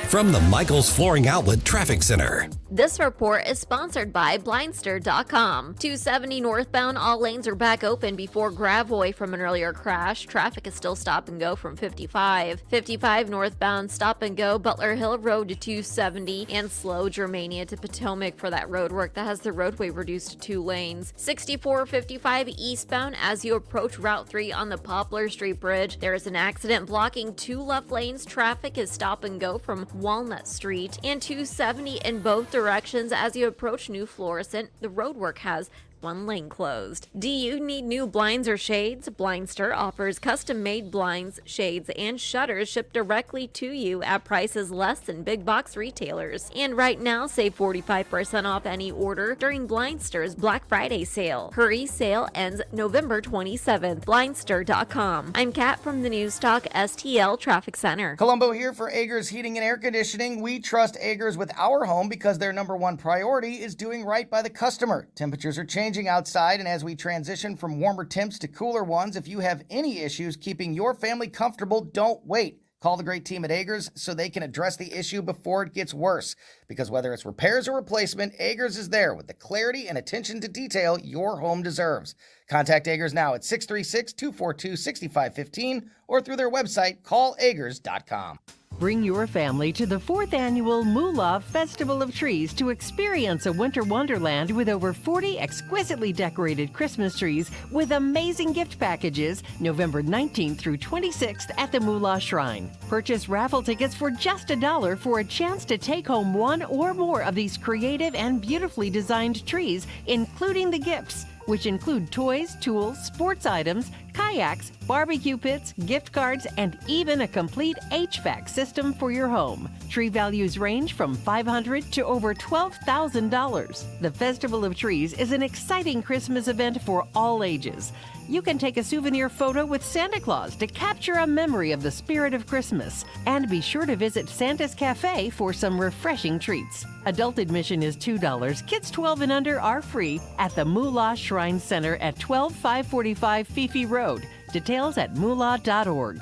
From the Michaels Flooring Outlet Traffic Center. This report is sponsored by Blindster.com. 270 northbound, all lanes are back open before Gravois from an earlier crash. Traffic is still stop and go from 55. 55 northbound, stop and go, Butler Hill Road to 270, and slow Germania to Potomac for that road work that has the roadway reduced to 2 lanes. 6455 eastbound as you approach Route 3 on the Poplar Street Bridge. There is an accident blocking 2 left lanes. Traffic is stop and go from Walnut Street, and 270 in both directions as you approach New Florissant. The roadwork has 1 lane closed. Do you need new blinds or shades? Blindster offers custom-made blinds, shades, and shutters shipped directly to you at prices less than big box retailers. And right now, save 45% off any order during Blindster's Black Friday sale. Hurry, sale ends November 27th. Blindster.com. I'm Kat from the News Talk STL Traffic Center. Colombo here for Agers Heating and Air Conditioning. We trust Agers with our home because their #1 priority is doing right by the customer. Temperatures are changing changing outside, and as we transition from warmer temps to cooler ones, if you have any issues keeping your family comfortable, don't wait. Call the great team at Agers so they can address the issue before it gets worse. Because whether it's repairs or replacement, Agers is there with the clarity and attention to detail your home deserves. Contact Agers now at 636-242-6515 or through their website, callagers.com. Bring your family to the 4th annual Moolah Festival of Trees to experience a winter wonderland with over 40 exquisitely decorated Christmas trees with amazing gift packages November 19th through 26th at the Moolah Shrine. Purchase raffle tickets for just $1 for a chance to take home one or more of these creative and beautifully designed trees, including the gifts, which include toys, tools, sports items, kayaks, barbecue pits, gift cards, and even a complete HVAC system for your home. Tree values range from $500 to over $12,000. The Festival of Trees is an exciting Christmas event for all ages. You can take a souvenir photo with Santa Claus to capture a memory of the spirit of Christmas. And be sure to visit Santa's Cafe for some refreshing treats. Adult admission is $2. Kids 12 and under are free at the Moolah Shrine Center at 12545 Fifi Road. Details at moolah.org.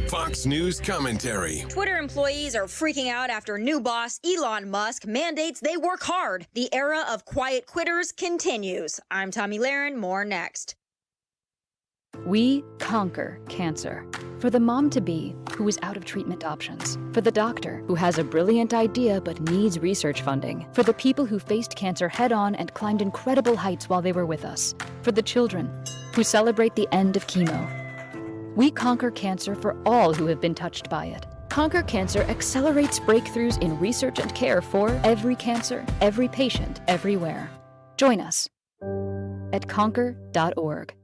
Fox News commentary. Twitter employees are freaking out after new boss Elon Musk mandates they work hard. The era of quiet quitters continues. I'm Tommy Lahren. More next. We conquer cancer. For the mom-to-be who is out of treatment options. For the doctor who has a brilliant idea but needs research funding. For the people who faced cancer head-on and climbed incredible heights while they were with us. For the children who celebrate the end of chemo. We conquer cancer for all who have been touched by it. Conquer Cancer accelerates breakthroughs in research and care for every cancer, every patient, everywhere. Join us at conquer.org.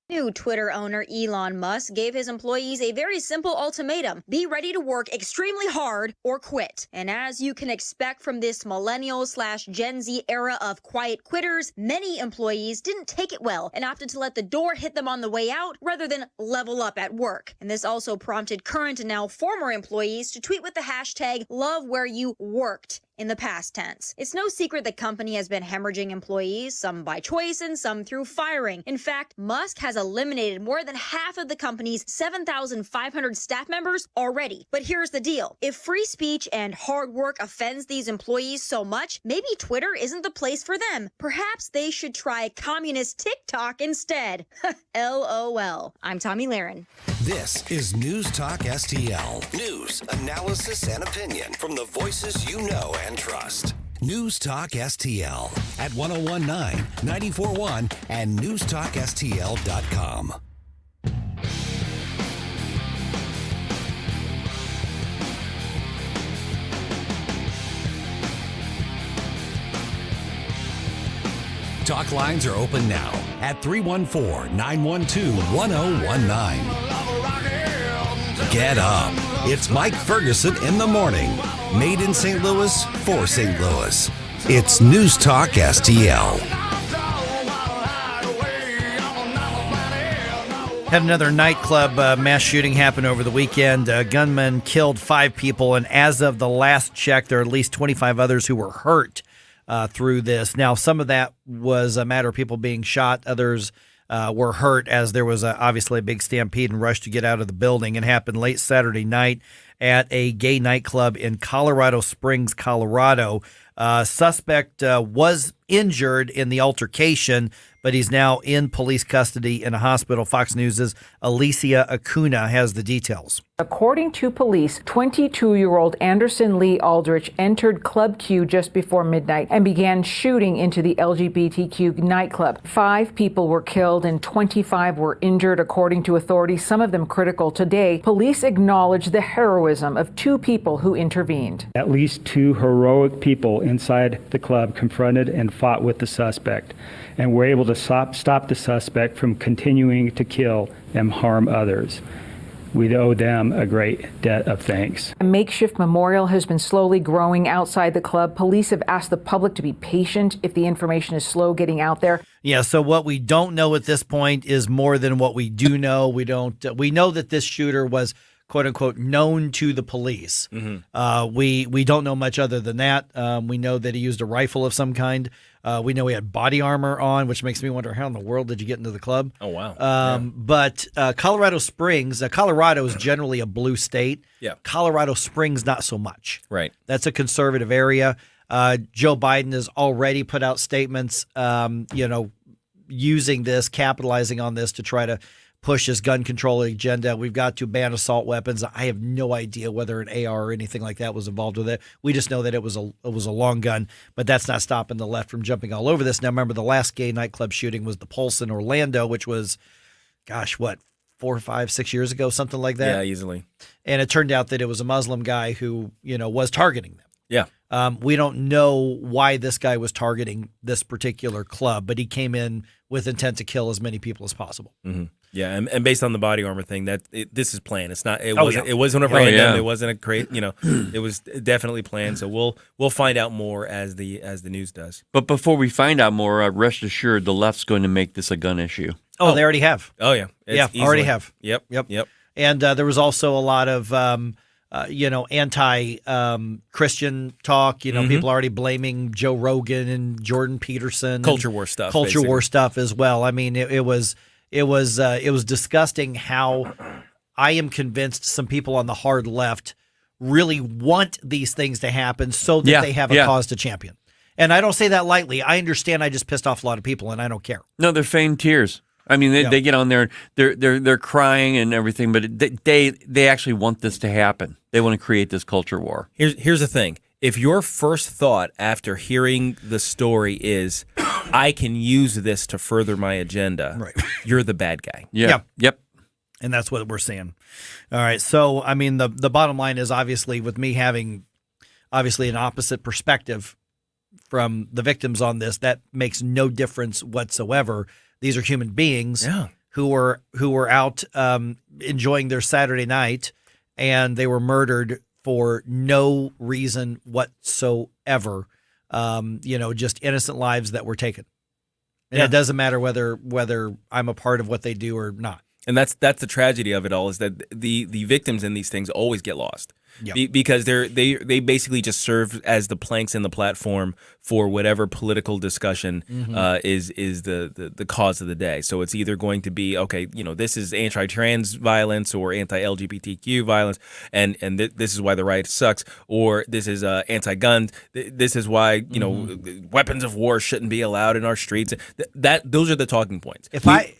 New Twitter owner Elon Musk gave his employees a very simple ultimatum. Be ready to work extremely hard or quit. And as you can expect from this millennial/Gen Z era of quiet quitters, many employees didn't take it well and opted to let the door hit them on the way out rather than level up at work. And this also prompted current and now former employees to tweet with the hashtag #LoveWhereYouWorked. In the past tense. It's no secret the company has been hemorrhaging employees, some by choice and some through firing. In fact, Musk has eliminated more than half of the company's 7,500 staff members already. But here's the deal. If free speech and hard work offends these employees so much, maybe Twitter isn't the place for them. Perhaps they should try communist TikTok instead. LOL. I'm Tommy Lahren. This is News Talk STL. News, analysis, and opinion from the voices you know and trust. News Talk STL at 1019, 941, and newstalkstl.com. Talk lines are open now at 314-912-1019. Get up. It's Mike Ferguson in the morning. Made in St. Louis for St. Louis. It's News Talk STL. Had another nightclub mass shooting happen over the weekend. A gunman killed 5 people, and as of the last check, there are at least 25 others who were hurt through this. Now, some of that was a matter of people being shot. Others were hurt as there was obviously a big stampede and rush to get out of the building. It happened late Saturday night at a gay nightclub in Colorado Springs, Colorado. Suspect was injured in the altercation, but he's now in police custody in a hospital. Fox News' Alicia Acuna has the details. According to police, 22-year-old Anderson Lee Aldrich entered Club Q just before midnight and began shooting into the LGBTQ nightclub. 5 people were killed and 25 were injured, according to authorities, some of them critical. Today, police acknowledged the heroism of 2 people who intervened. At least 2 heroic people inside the club confronted and fought with the suspect and were able to stop the suspect from continuing to kill and harm others. We owe them a great debt of thanks. A makeshift memorial has been slowly growing outside the club. Police have asked the public to be patient if the information is slow getting out there. Yeah, so what we don't know at this point is more than what we do know. We know that this shooter was quote unquote known to the police. We don't know much other than that. We know that he used a rifle of some kind. We know he had body armor on, which makes me wonder how in the world did you get into the club? Oh wow! But Colorado Springs, Colorado is generally a blue state. Yeah. Colorado Springs, not so much. Right. That's a conservative area. Joe Biden has already put out statements, using this, capitalizing on this to try to push his gun control agenda. We've got to ban assault weapons. I have no idea whether an AR or anything like that was involved with it. We just know that it was a long gun, but that's not stopping the left from jumping all over this. Now, remember, the last gay nightclub shooting was the Pulse in Orlando, which was, 4, 5, 6 years ago, something like that. Yeah, easily. And it turned out that it was a Muslim guy who, was targeting them. Yeah. We don't know why this guy was targeting this particular club, but he came in with intent to kill as many people as possible. Mm-hmm. Yeah, and based on the body armor thing, this is planned. It's not. It Oh, wasn't. yeah. It wasn't a random. It wasn't a great. It was definitely planned. So we'll find out more as the news does. But before we find out more, rest assured, the left's going to make this a gun issue. Oh, they already have. Oh yeah, already have. Yep. And there was also a lot of anti-Christian talk. People already blaming Joe Rogan and Jordan Peterson. Culture war stuff. Culture war basically. stuff as well. I mean, it was disgusting how I am convinced some people on the hard left really want these things to happen so that they have a cause to champion. And I don't say that lightly. I understand I just pissed off a lot of people, and I don't care. No, they're feigned tears. I mean, they get on there, they're crying and everything, but they actually want this to happen. They want to create this culture war. Here's the thing. If your first thought after hearing the story is, I can use this to further my agenda, right, you're the bad guy. Yeah. Yep. And that's what we're seeing. All right. So, I mean, the bottom line is obviously with me having obviously an opposite perspective from the victims on this, that makes no difference whatsoever. These are human beings who were out enjoying their Saturday night, and they were murdered for no reason whatsoever. Just innocent lives that were taken. And it doesn't matter whether I'm a part of what they do or not. And that's the tragedy of it all, is that the victims in these things always get lost. Yep. Because they basically just serve as the planks in the platform for whatever political discussion is the cause of the day. So it's either going to be, this is anti-trans violence or anti-LGBTQ violence, and this is why the riot sucks, or this is anti-gun. This is why weapons of war shouldn't be allowed in our streets. Those are the talking points.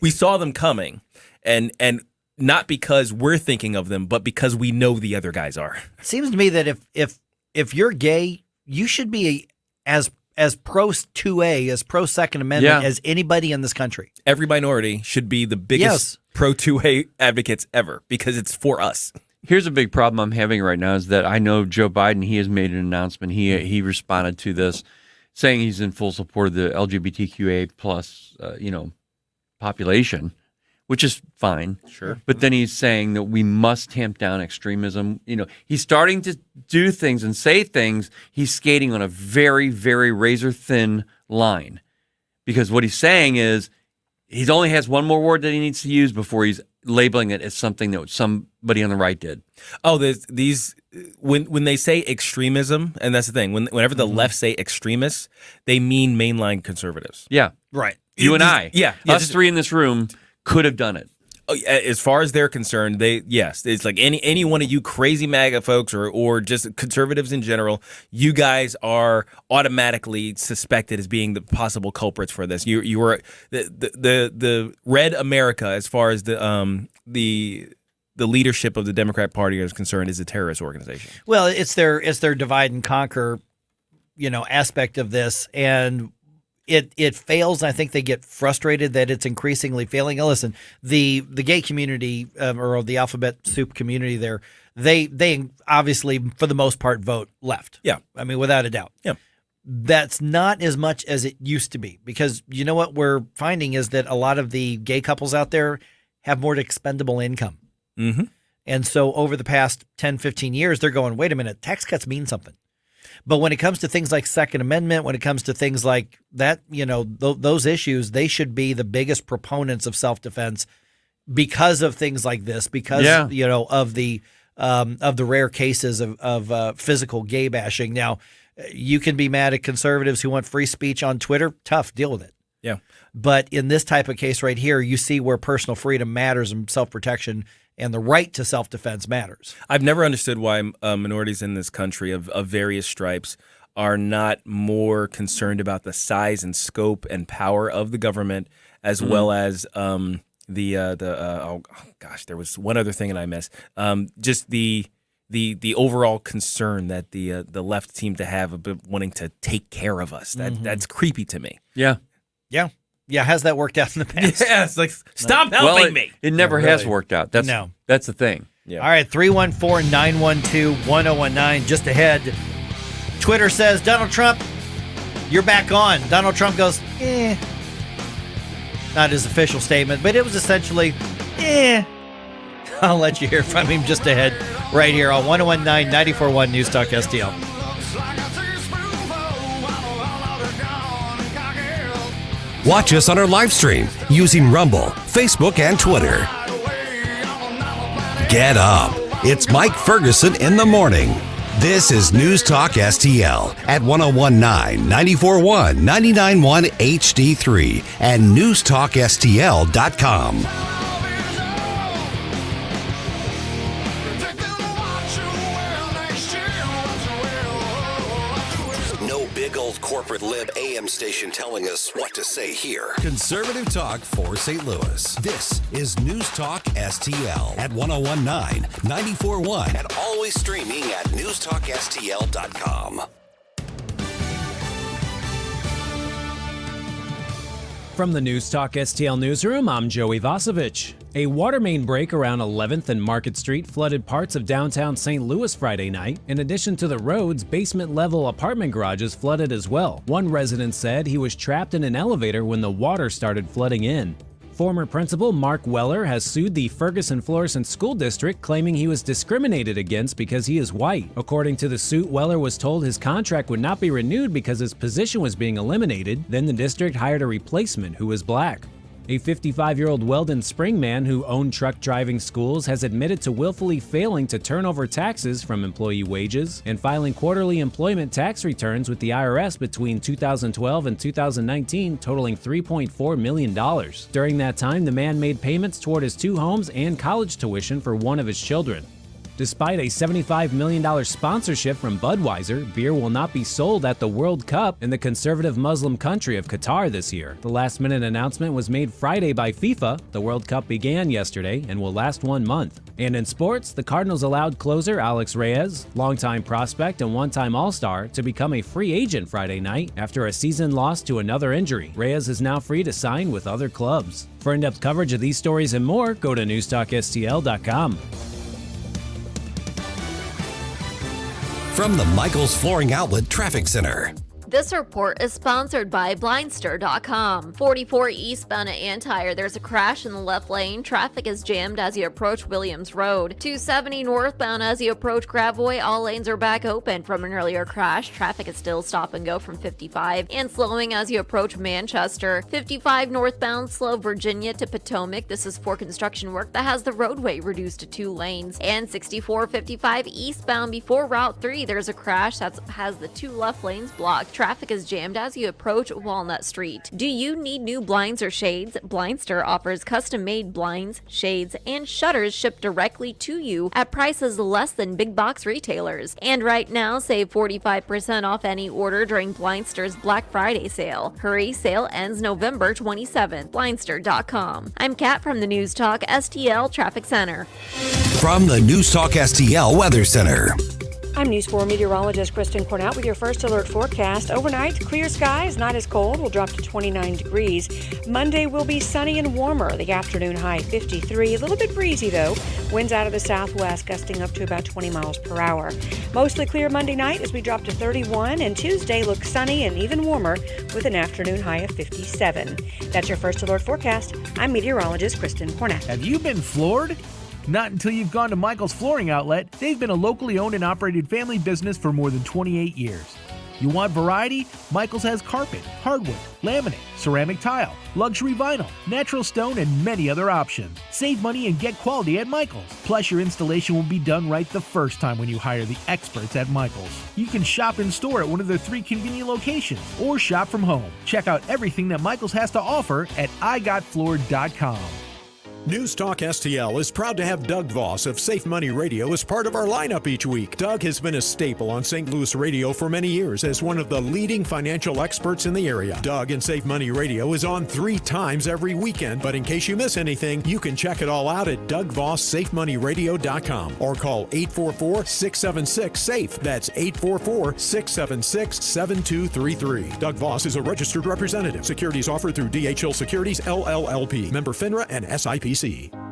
We saw them coming, and not because we're thinking of them, but because we know the other guys are. It seems to me that if you're gay, you should be as pro 2A, as pro Second Amendment as anybody in this country. Every minority should be the biggest pro 2A advocates ever, because it's for us. Here's a big problem I'm having right now is that I know Joe Biden, he has made an announcement. He responded to this saying he's in full support of the LGBTQA plus, population, which is fine. Sure. But then he's saying that we must tamp down extremism. He's starting to do things and say things. He's skating on a very, very razor thin line, because what he's saying is he only has one more word that he needs to use before he's labeling it as something that somebody on the right did. Oh, these when they say extremism, and that's the thing. Whenever the left say extremists, they mean mainline conservatives. Yeah. Right. You and I. Yeah. Us three in this room could have done it. As far as they're concerned, it's like any one of you crazy MAGA folks or just conservatives in general, you guys are automatically suspected as being the possible culprits for this. You were the red America, as far as the leadership of the Democrat Party is concerned, is a terrorist organization. Well, it's their divide and conquer, aspect of this, and it fails. I think they get frustrated that it's increasingly failing. Now, listen, the gay community or the alphabet soup community there, they obviously for the most part vote left. Yeah, I mean, without a doubt. Yeah, that's not as much as it used to be, because you know what we're finding is that a lot of the gay couples out there have more expendable income. Mm-hmm. And so over the past 10, 15 years, they're going, wait a minute, tax cuts mean something. But when it comes to things like Second Amendment, when it comes to things like that, those issues, they should be the biggest proponents of self-defense because of things like this, because, of the of the rare cases of physical gay bashing. Now, you can be mad at conservatives who want free speech on Twitter. Tough, deal with it. Yeah. But in this type of case right here, you see where personal freedom matters and self-protection and the right to self-defense matters. I've never understood why minorities in this country of various stripes are not more concerned about the size and scope and power of the government, as well as there was one other thing that I missed. Just the overall concern that the left seem to have about wanting to take care of us. That's creepy to me. Yeah. Yeah, how's that worked out in the past? Yeah, it's like, stop helping me. It never has worked out. That's the thing. Yeah. All right, 314-912-1019. Just ahead, Twitter says, Donald Trump, you're back on. Donald Trump goes, Not his official statement, but it was essentially, I'll let you hear from him just ahead right here on 1019-94.1 News Talk STL. Watch us on our live stream using Rumble, Facebook, and Twitter. Get up. It's Mike Ferguson in the morning. This is News Talk STL at 1019, 94.1, 99.1 HD3 and NewstalkSTL.com. Big old corporate lib AM station telling us what to say here. Conservative talk for St. Louis. This is News Talk STL at 1019, 94.1 and always streaming at NewstalkSTL.com. From the News Talk STL newsroom, I'm Joey Vasovich. A water main break around 11th and Market Street flooded parts of downtown St. Louis Friday night. In addition to the roads, basement-level apartment garages flooded as well. One resident said he was trapped in an elevator when the water started flooding in. Former principal Mark Weller has sued the Ferguson Florissant School District, claiming he was discriminated against because he is white. According to the suit, Weller was told his contract would not be renewed because his position was being eliminated. Then the district hired a replacement who was black. A 55-year-old Weldon Spring man who owned truck driving schools has admitted to willfully failing to turn over taxes from employee wages and filing quarterly employment tax returns with the IRS between 2012 and 2019, totaling $3.4 million. During that time, the man made payments toward his 2 homes and college tuition for one of his children. Despite a $75 million sponsorship from Budweiser, beer will not be sold at the World Cup in the conservative Muslim country of Qatar this year. The last-minute announcement was made Friday by FIFA. The World Cup began yesterday and will last 1 month. And in sports, the Cardinals allowed closer Alex Reyes, longtime prospect and one-time All-Star, to become a free agent Friday night after a season loss to another injury. Reyes is now free to sign with other clubs. For in-depth coverage of these stories and more, go to NewstalkSTL.com. From the Michaels Flooring Outlet Traffic Center. This report is sponsored by Blindster.com. 44 eastbound at Antire, there's a crash in the left lane. Traffic is jammed as you approach Williams Road. 270 northbound as you approach Gravois, all lanes are back open from an earlier crash. Traffic is still stop and go from 55 and slowing as you approach Manchester. 55 northbound, slow Virginia to Potomac. This is for construction work that has the roadway reduced to 2 lanes. And 6455 eastbound before Route 3, there's a crash that has the 2 left lanes blocked. Traffic is jammed as you approach Walnut Street. Do you need new blinds or shades? Blindster offers custom-made blinds, shades, and shutters shipped directly to you at prices less than big box retailers. And right now, save 45% off any order during Blindster's Black Friday sale. Hurry, sale ends November 27th. Blindster.com. I'm Kat from the News Talk STL Traffic Center. From the News Talk STL Weather Center. I'm News 4 meteorologist Kristen Cornett with your first alert forecast. Overnight, clear skies, not as cold, will drop to 29 degrees. Monday will be sunny and warmer. The afternoon high 53. A little bit breezy, though. Winds out of the southwest, gusting up to about 20 miles per hour. Mostly clear Monday night as we drop to 31, and Tuesday looks sunny and even warmer with an afternoon high of 57. That's your first alert forecast. I'm meteorologist Kristen Cornett. Have you been floored? Not until you've gone to Michael's Flooring Outlet. They've been a locally owned and operated family business for more than 28 years. You want variety? Michaels has carpet, hardwood, laminate, ceramic tile, luxury vinyl, natural stone, and many other options. Save money and get quality at Michaels. Plus, your installation will be done right the first time when you hire the experts at Michaels. You can shop in store at one of their 3 convenient locations or shop from home. Check out everything that Michaels has to offer at igotfloored.com. Newstalk STL is proud to have Doug Voss of Safe Money Radio as part of our lineup each week. Doug has been a staple on St. Louis radio for many years as one of the leading financial experts in the area. Doug and Safe Money Radio is on 3 times every weekend, but in case you miss anything, you can check it all out at DougVossSafeMoneyRadio.com or call 844-676-SAFE. That's 844-676-7233. Doug Voss is a registered representative. Securities offered through DHL Securities, LLLP. Member FINRA and SIPC.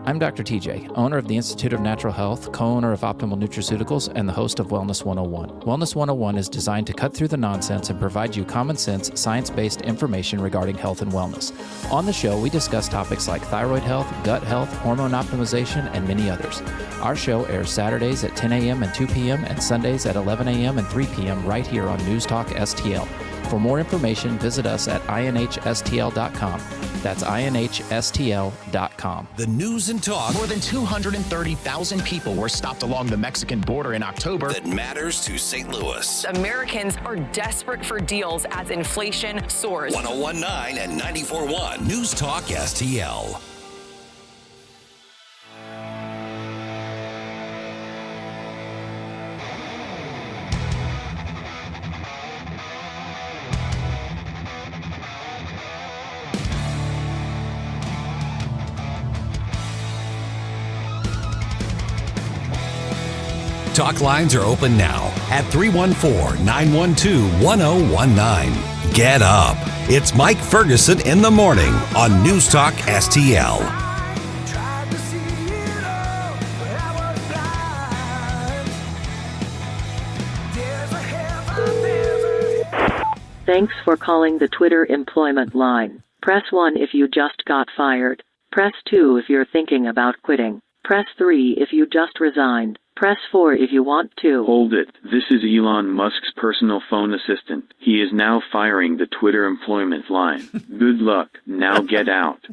I'm Dr. TJ, owner of the Institute of Natural Health, co-owner of Optimal Nutraceuticals, and the host of Wellness 101. Wellness 101 is designed to cut through the nonsense and provide you common sense, science-based information regarding health and wellness. On the show, we discuss topics like thyroid health, gut health, hormone optimization, and many others. Our show airs Saturdays at 10 a.m. and 2 p.m. and Sundays at 11 a.m. and 3 p.m. right here on Newstalk STL. For more information, visit us at inhstl.com. That's inhstl.com. The news and talk. More than 230,000 people were stopped along the Mexican border in October. That matters to St. Louis. Americans are desperate for deals as inflation soars. 101.9 and 94.1. Newstalk STL. Talk lines are open now at 314-912-1019. Get up. It's Mike Ferguson in the morning on Newstalk STL. Thanks for calling the Twitter employment line. Press 1 if you just got fired. Press 2 if you're thinking about quitting. Press 3 if you just resigned. Press 4 if you want to. Hold it. This is Elon Musk's personal phone assistant. He is now firing the Twitter employment line. Good luck. Now get out.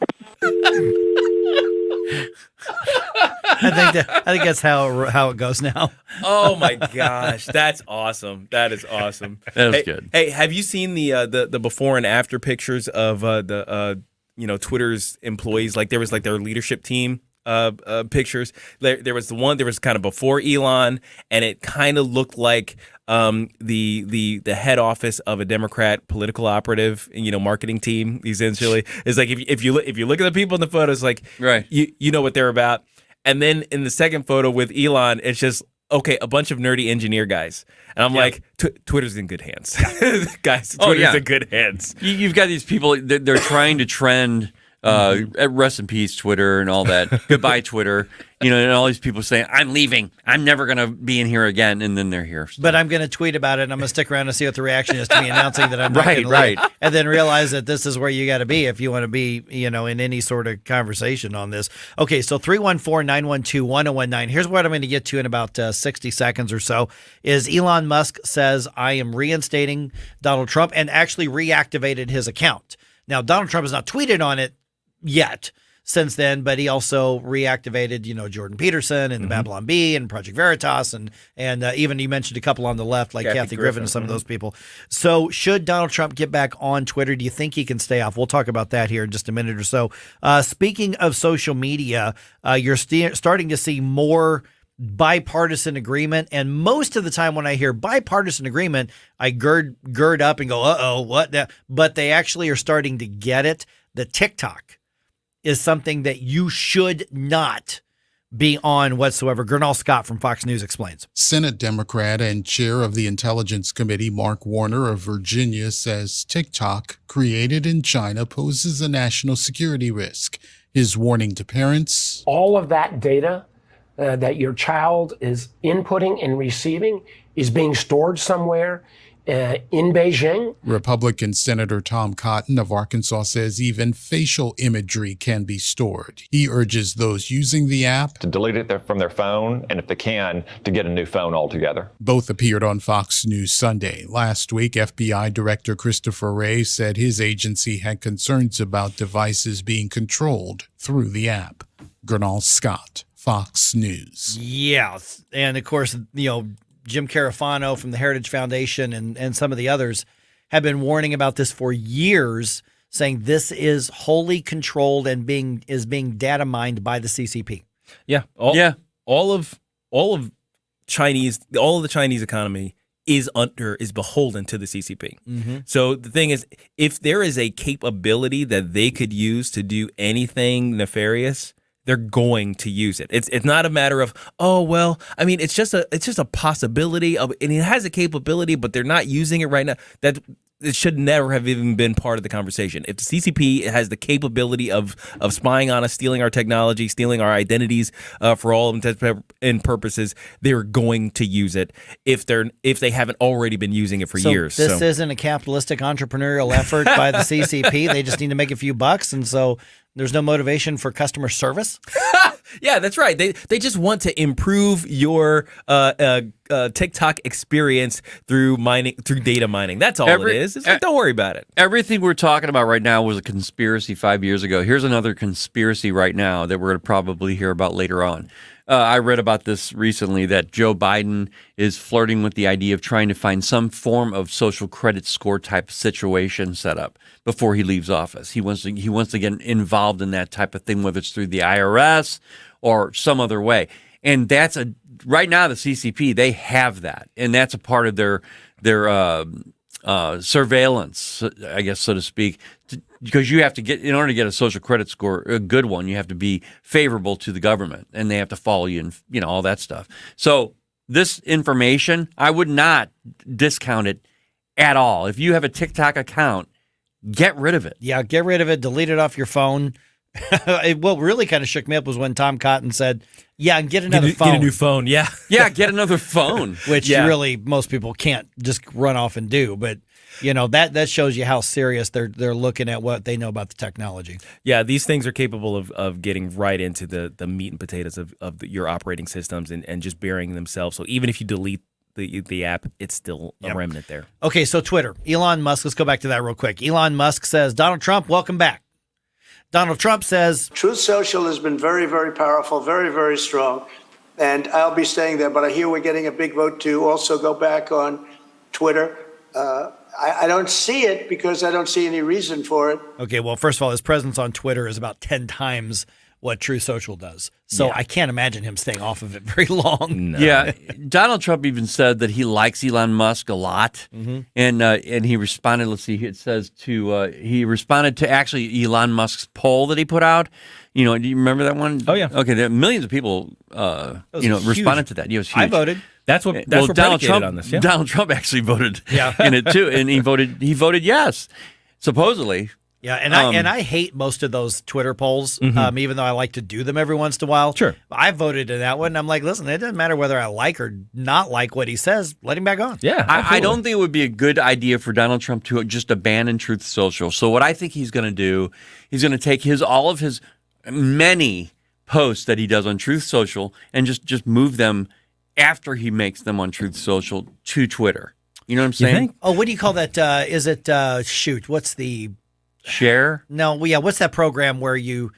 I think that's how it goes now. Oh my gosh, that's awesome. That is awesome. That was good. Hey, have you seen the before and after pictures of Twitter's employees? Like there was like their leadership team pictures. There was kind of before Elon, and it kind of looked like the head office of a Democrat political operative, marketing team. Essentially, it's like if you look at the people in the photos, like right, you know what they're about. And then in the second photo with Elon, it's just a bunch of nerdy engineer guys, and I'm like, Twitter's in good hands, guys. Twitter's in good hands. You've got these people; they're trying to trend. Rest in peace, Twitter, and all that. Goodbye, Twitter. And all these people saying, "I'm leaving. I'm never going to be in here again," and then they're here. But I'm going to tweet about it, and I'm going to stick around and see what the reaction is to me announcing that I'm not going to leave, and then realize that this is where you got to be if you want to be, in any sort of conversation on this. Okay, so 314-912-1019. Here's what I'm going to get to in about 60 seconds or so. Is Elon Musk says, "I am reinstating Donald Trump," and actually reactivated his account. Now, Donald Trump has not tweeted on it yet since then, but he also reactivated, Jordan Peterson and the Babylon Bee and Project Veritas and even you mentioned a couple on the left like Kathy Griffin and some of those people. So should Donald Trump get back on Twitter? Do you think he can stay off? We'll talk about that here in just a minute or so. Speaking of social media, you're starting to see more bipartisan agreement, and most of the time when I hear bipartisan agreement, I gird up and go, "Uh-oh, what?" But they actually are starting to get it. The TikTok is something that you should not be on whatsoever. Gernal Scott from Fox News explains. Senate Democrat and chair of the Intelligence Committee, Mark Warner of Virginia, says TikTok, created in China, poses a national security risk. His warning to parents: all of that data that your child is inputting and receiving is being stored somewhere, in Beijing. Republican Senator Tom Cotton of Arkansas says even facial imagery can be stored. He urges those using the app to delete it from their phone, and if they can, to get a new phone altogether. Both appeared on Fox News Sunday. Last week, FBI Director Christopher Wray said his agency had concerns about devices being controlled through the app. Gernal Scott, Fox News. Yeah, and of course, Jim Carafano from the Heritage Foundation and some of the others have been warning about this for years, saying this is wholly controlled and being data mined by the CCP. Yeah. All of the Chinese economy is beholden to the CCP. Mm-hmm. So the thing is, if there is a capability that they could use to do anything nefarious, they're going to use it. It's not a matter of, it's just a possibility of, and it has a capability, but they're not using it right now. That it should never have even been part of the conversation. If the CCP has the capability of spying on us, stealing our technology, stealing our identities for all intents and purposes, they're going to use it if they haven't already been using it for years. This isn't a capitalistic entrepreneurial effort by the CCP. They just need to make a few bucks, and so there's no motivation for customer service. Yeah, that's right. They just want to improve your TikTok experience through data mining. That's all it is. It's like, don't worry about it. Everything we're talking about right now was a conspiracy 5 years ago. Here's another conspiracy right now that we're going to probably hear about later on. I read about this recently, that Joe Biden is flirting with the idea of trying to find some form of social credit score type situation set up before he leaves office. He wants to get involved in that type of thing, whether it's through the IRS or some other way. And right now the CCP, they have that, and that's a part of their surveillance, I guess, so to speak, because you have to in order to get a social credit score, a good one, you have to be favorable to the government, and they have to follow you and all that stuff. So this information, I would not discount it at all. If you have a TikTok account, get rid of it. Yeah, get rid of it. Delete it off your phone. What really kind of shook me up was when Tom Cotton said, "Yeah, and get another phone. Get a new phone." Yeah, yeah, get another phone. Which really most people can't just run off and do. But that shows you how serious they're looking at what they know about the technology. Yeah, these things are capable of getting right into the meat and potatoes of your operating systems and just burying themselves. So even if you delete the app, it's still a remnant there. Okay, so Twitter, Elon Musk. Let's go back to that real quick. Elon Musk says, "Donald Trump, welcome back." Donald Trump says, Truth Social has been very, very powerful, very, very strong, and I'll be staying there. But I hear we're getting a big vote to also go back on Twitter. I don't see it because I don't see any reason for it. Okay, well, first of all, his presence on Twitter is about 10 times what Truth Social does. So I can't imagine him staying off of it very long. No. Yeah, Donald Trump even said that he likes Elon Musk a lot, and he responded. Let's see, it says he responded to actually Elon Musk's poll that he put out. Do you remember that one? Oh yeah. Okay, there millions of people responded to that. It was huge. I voted. That's what Donald Trump on this. Yeah. Donald Trump actually voted in it too, and he voted yes, supposedly. Yeah, and I hate most of those Twitter polls, even though I like to do them every once in a while. Sure. I voted in that one. I'm like, listen, it doesn't matter whether I like or not like what he says. Let him back on. Yeah, I don't think it would be a good idea for Donald Trump to just abandon Truth Social. So what I think he's going to do, he's going to take all of his many posts that he does on Truth Social and just move them after he makes them on Truth Social to Twitter. You know what I'm saying? You think? Oh, what do you call that? Is it, what's the... Share? No, what's that program where you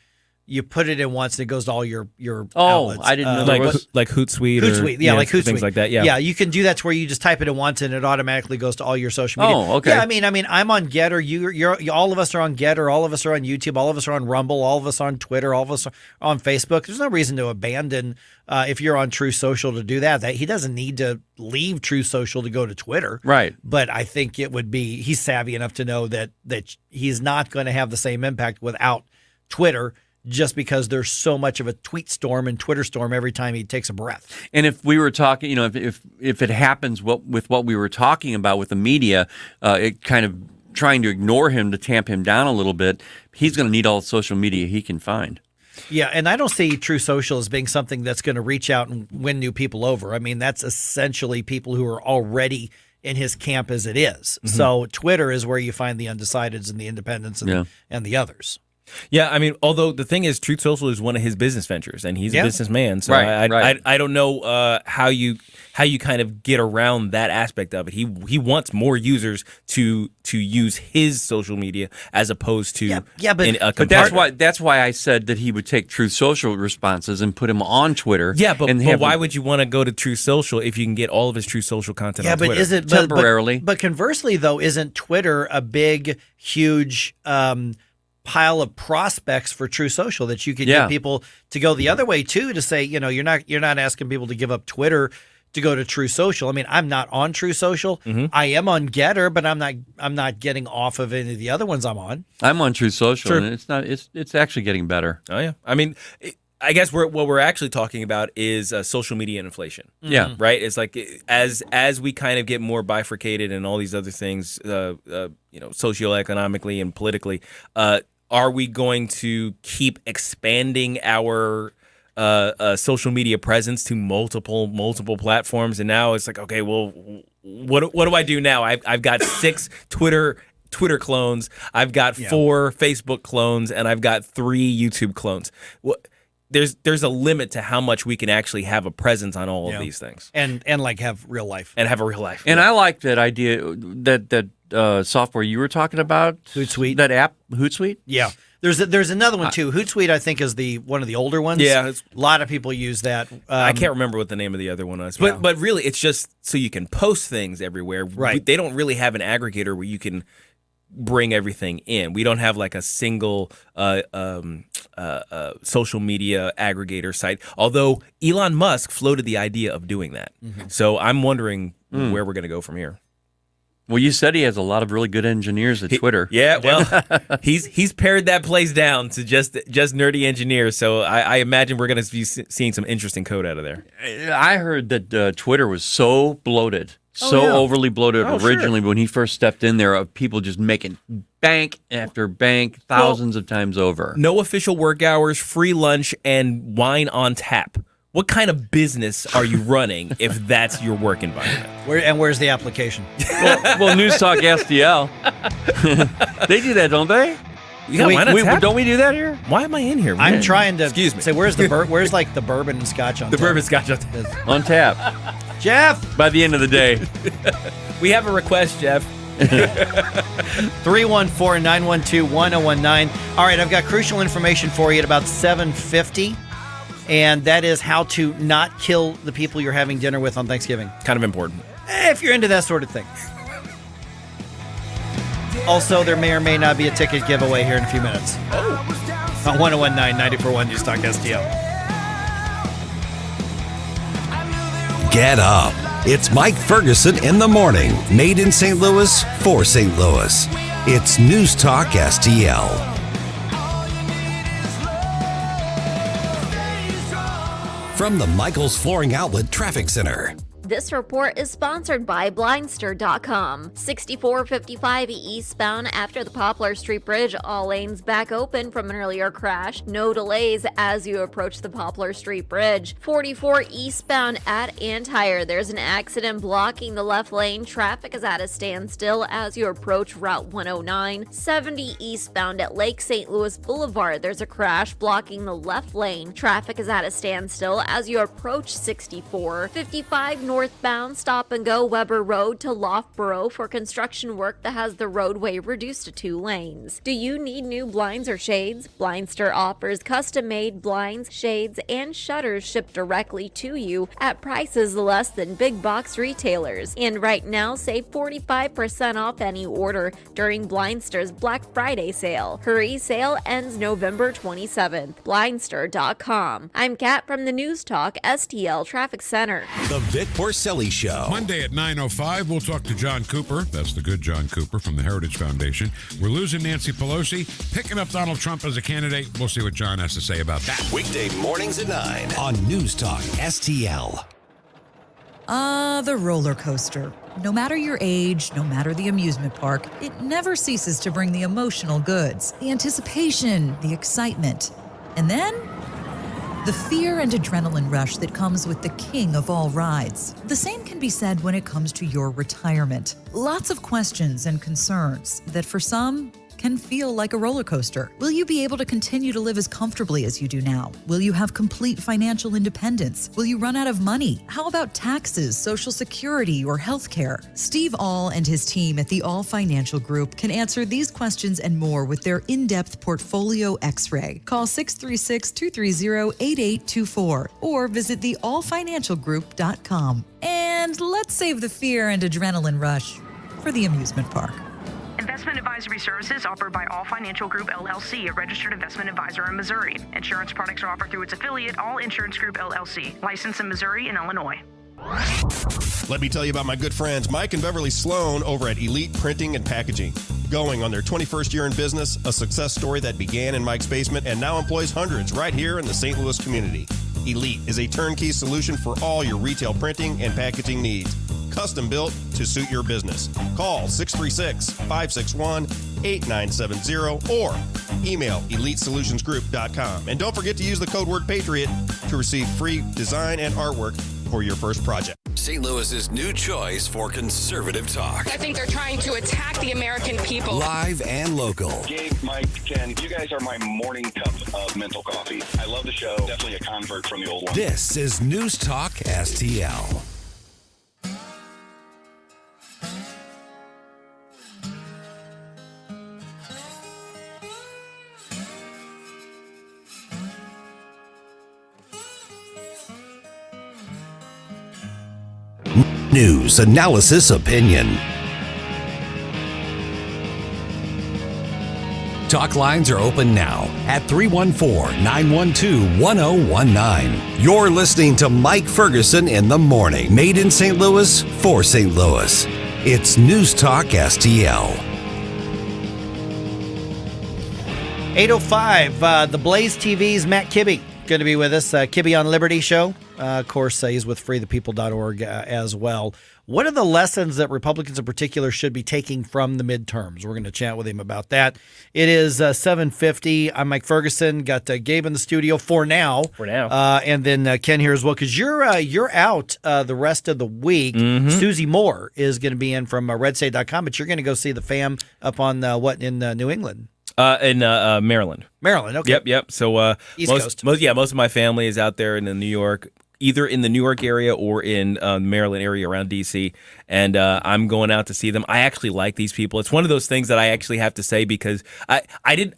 put it in once and it goes to all your outlets? I didn't know like Hootsuite. Hootsuite, like Hootsuite. Things like that. Yeah, yeah, you can do that to where you just type it in once and it automatically goes to all your social media. Oh, okay. Yeah, I mean, I'm on Getter. You're all of us are on Getter. All of us are on YouTube. All of us are on Rumble. All of us are on Twitter. All of us are on Facebook. There's no reason to abandon if you're on True Social to do that. That he doesn't need to leave True Social to go to Twitter. Right. But I think it would be he's savvy enough to know that he's not going to have the same impact without Twitter, just because there's so much of a tweet storm and Twitter storm every time he takes a breath. And if we were talking, if it happens with what we were talking about with the media, it kind of trying to ignore him to tamp him down a little bit, he's going to need all the social media he can find. Yeah, and I don't see True Social as being something that's going to reach out and win new people over. I mean, that's essentially people who are already in his camp as it is. So Twitter is where you find the undecideds and the independents and the others. Yeah, I mean, although the thing is, Truth Social is one of his business ventures, and he's a businessman. So Right. I don't know how you kind of get around that aspect of it. He wants more users to use his social media as opposed to but that's why I said that he would take Truth Social responses and put them on Twitter. Yeah, but why would you want to go to Truth Social if you can get all of his Truth Social content on Twitter? Is it temporarily? But conversely, though, isn't Twitter a big, huge pile of prospects for True Social that you could get people to go the other way too, to say, you're not asking people to give up Twitter to go to True Social. I mean, I'm not on True Social. I am on Getter, but I'm not getting off of any of the other ones I'm on. I'm on True Social, and it's actually getting better. Oh yeah, I mean, I guess what we're actually talking about is social media inflation. Yeah, right. It's like as we kind of get more bifurcated and all these other things, socioeconomically and politically. Are we going to keep expanding our social media presence to multiple platforms? And now it's like, okay, well, what do I do now? I've got 6 Twitter clones, I've got 4 Facebook clones, and I've got 3 YouTube clones. There's a limit to how much we can actually have a presence on all of these things, and like have real life, and have a real life. And I like that idea, that software you were talking about, Hootsuite, that app, Hootsuite. Yeah, there's another one too. Hootsuite, I think, is one of the older ones. Yeah, a lot of people use that. I can't remember what the name of the other one was, but really, it's just so you can post things everywhere. Right. They don't really have an aggregator where you can bring everything in. We don't have like a single social media aggregator site, although Elon Musk floated the idea of doing that. So I'm wondering where we're going to go from here. Well, you said he has a lot of really good engineers at Twitter. Yeah, well, he's pared that place down to just nerdy engineers. So I imagine we're going to be seeing some interesting code out of there. I heard that Twitter was so bloated, overly bloated originally when he first stepped in there, of people just making bank after bank, thousands of times over. No official work hours, free lunch, and wine on tap. What kind of business are you running if that's your work environment? Where's the application? well, NewstalkSTL. They do that, don't they? Yeah, don't we do that here? Why am I in here? I'm trying to say where's like the bourbon and scotch on the tap? Bourbon scotch on tap. On tap. Jeff! By the end of the day. We have a request, Jeff. 314-912-1019. All right, I've got crucial information for you at about 7:50. And that is how to not kill the people you're having dinner with on Thanksgiving. Kind of important. If you're into that sort of thing. Also, there may or may not be a ticket giveaway here in a few minutes. On 1019 94.1 NewstalkSTL. Get up. It's Mike Ferguson in the morning. Made in St. Louis for St. Louis. It's NewstalkSTL. From the Michaels Flooring Outlet Traffic Center. This report is sponsored by Blindster.com. 6455 eastbound after the Poplar Street Bridge. All lanes back open from an earlier crash. No delays as you approach the Poplar Street Bridge. 44 eastbound at Antire. There's an accident blocking the left lane. Traffic is at a standstill as you approach Route 109. 70 eastbound at Lake St. Louis Boulevard. There's a crash blocking the left lane. Traffic is at a standstill as you approach 64. 55 northbound, stop and go Weber Road to Loughborough for construction work that has the roadway reduced to 2 lanes. Do you need new blinds or shades? Blindster offers custom-made blinds, shades, and shutters shipped directly to you at prices less than big box retailers. And right now, save 45% off any order during Blindster's Black Friday sale. Hurry, sale ends November 27th. Blindster.com. I'm Kat from the News Talk STL Traffic Center. The Vic Porcelli Show. Monday at 9:05, we'll talk to John Cooper. That's the good John Cooper from the Heritage Foundation. We're losing Nancy Pelosi, picking up Donald Trump as a candidate. We'll see what John has to say about that. Weekday mornings at 9 on News Talk STL. The roller coaster. No matter your age, no matter the amusement park, it never ceases to bring the emotional goods, the anticipation, the excitement. And then The fear and adrenaline rush that comes with the king of all rides. The same can be said when it comes to your retirement. Lots of questions and concerns that for some can feel like a roller coaster. Will you be able to continue to live as comfortably as you do now? Will you have complete financial independence? Will you run out of money? How about taxes, Social Security, or health care? Steve All and his team at the All Financial Group can answer these questions and more with their in-depth portfolio x-ray. Call 636-230-8824 or visit theallfinancialgroup.com. And let's save the fear and adrenaline rush for the amusement park. Investment advisory services offered by All Financial Group, LLC, a registered investment advisor in Missouri. Insurance products are offered through its affiliate, All Insurance Group, LLC, licensed in Missouri and Illinois. Let me tell you about my good friends Mike and Beverly Sloan over at Elite Printing and Packaging. Going on their 21st year in business, a success story that began in Mike's basement and now employs hundreds right here in the St. Louis community. Elite is a turnkey solution for all your retail printing and packaging needs. Custom built to suit your business. Call 636-561-8970 or email elitesolutionsgroup.com. And don't forget to use the code word Patriot to receive free design and artwork for your first project. St. Louis's new choice for conservative talk. I think they're trying to attack the American people. Live and local. Gabe, Mike, Ken, you guys are my morning cup of mental coffee. I love the show. Definitely a convert from the old one. This is News Talk STL. News, analysis, opinion. Talk lines are open now at 314-912-1019. You're listening to Mike Ferguson in the morning. Made in St. Louis for St. Louis. It's News Talk STL. 8:05, the Blaze TV's Matt Kibbe going to be with us. Kibbe on Liberty show. Of course, he's with freethepeople.org as well. What are the lessons that Republicans in particular should be taking from the midterms? We're going to chat with him about that. It is 7:50. I'm Mike Ferguson. Got Gabe in the studio for now. And then Ken here as well, because you're out the rest of the week. Mm-hmm. Susie Moore is going to be in from redstate.com, but you're going to go see the fam up on in New England? In Maryland. Maryland, okay. Yep. So East Coast. most of my family is out there in the New York, either in the New York area or in the Maryland area around D.C., and I'm going out to see them. I actually like these people. It's one of those things that I actually have to say because I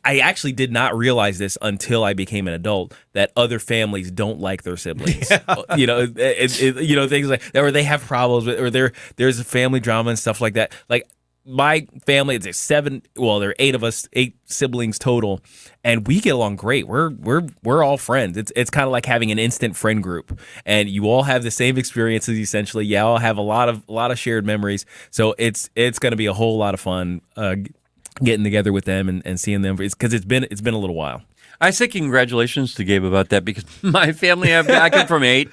actually did not realize this until I became an adult, that other families don't like their siblings. You know, things like that, or they have problems with, or there's family drama and stuff like that. Like, my family, there are 8 of us, 8 siblings total, and we get along great. We're all friends. It's kind of like having an instant friend group, and you all have the same experiences essentially. You all have a lot of shared memories. So it's going to be a whole lot of fun getting together with them and seeing them, because it's been a little while. I say congratulations to Gabe about that, because my family, I come from 8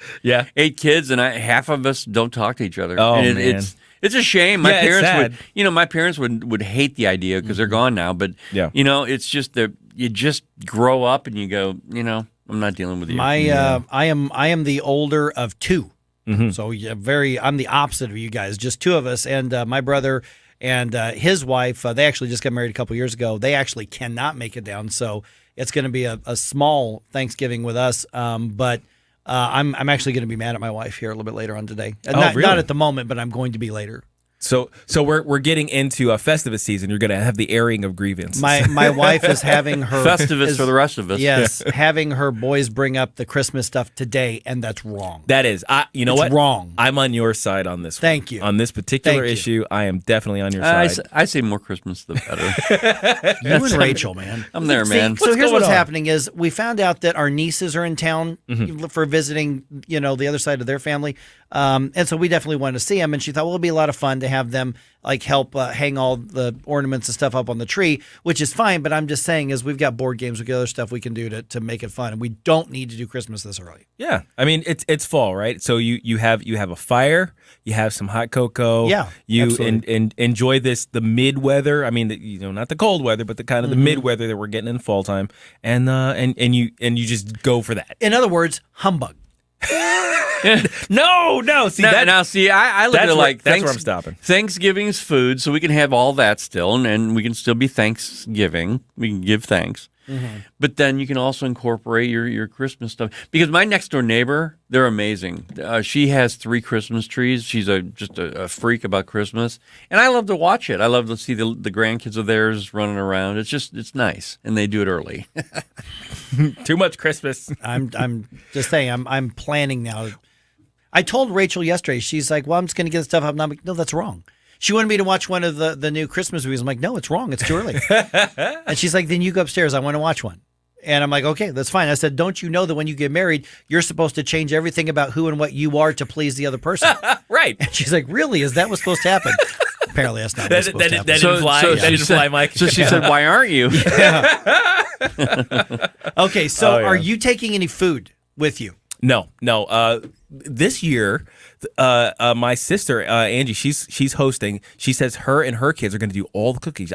kids, and half of us don't talk to each other. Oh, and man. It's a shame. My parents would hate the idea because they're gone now. But it's just that you just grow up and you go, I'm not dealing with you. I am the older of 2, so I'm the opposite of you guys. Just 2 of us, and my brother and his wife. They actually just got married a couple years ago. They actually cannot make it down, so it's going to be a small Thanksgiving with us. But I'm actually going to be mad at my wife here a little bit later on today. Really? Not at the moment, but I'm going to be later. So we're getting into a Festivus season. You're going to have the airing of grievances. My wife is having her Festivus for the rest of us. Yes, having her boys bring up the Christmas stuff today, and that's wrong. That is, it's wrong. I'm on your side on this. Thank you. On this particular issue, I am definitely on your side. I say more Christmas the better. You and Rachel, man. I'm there, man. So here's what's happening is we found out that our nieces are in town for visiting, the other side of their family. And so we definitely wanted to see them. And she thought, well, it'd be a lot of fun to have them like help hang all the ornaments and stuff up on the tree, which is fine. But I'm just saying, is we've got board games, we've got other stuff we can do to make it fun, and we don't need to do Christmas this early. Yeah, I mean it's fall, right? So you have a fire, you have some hot cocoa. Yeah, you absolutely. enjoy the mid weather. I mean, not the cold weather, but the kind of the mid weather that we're getting in fall time, and you just go for that. In other words, humbug. No. See that now. See, I look at it like that's where I'm stopping. Thanksgiving's food, so we can have all that still, and we can still be Thanksgiving. We can give thanks, but then you can also incorporate your Christmas stuff. Because my next door neighbor, they're amazing. She has 3 Christmas trees. She's just a freak about Christmas, and I love to watch it. I love to see the grandkids of theirs running around. It's nice, and they do it early. Too much Christmas. I'm just saying. I'm planning now. I told Rachel yesterday. She's like, "Well, I'm just going to get the stuff up." And I'm like, "No, that's wrong." She wanted me to watch one of the new Christmas movies. I'm like, "No, it's wrong. It's too early." And she's like, "Then you go upstairs. I want to watch one." And I'm like, "Okay, that's fine." I said, "Don't you know that when you get married, you're supposed to change everything about who and what you are to please the other person?" Right. And she's like, "Really? Is that what's supposed to happen?" Apparently, that's not what's supposed to happen. That didn't fly. That didn't fly, Mike. So she said, "Why aren't you?" Okay, so are you taking any food with you? No. This year, my sister Angie, she's hosting. She says her and her kids are going to do all the cookies.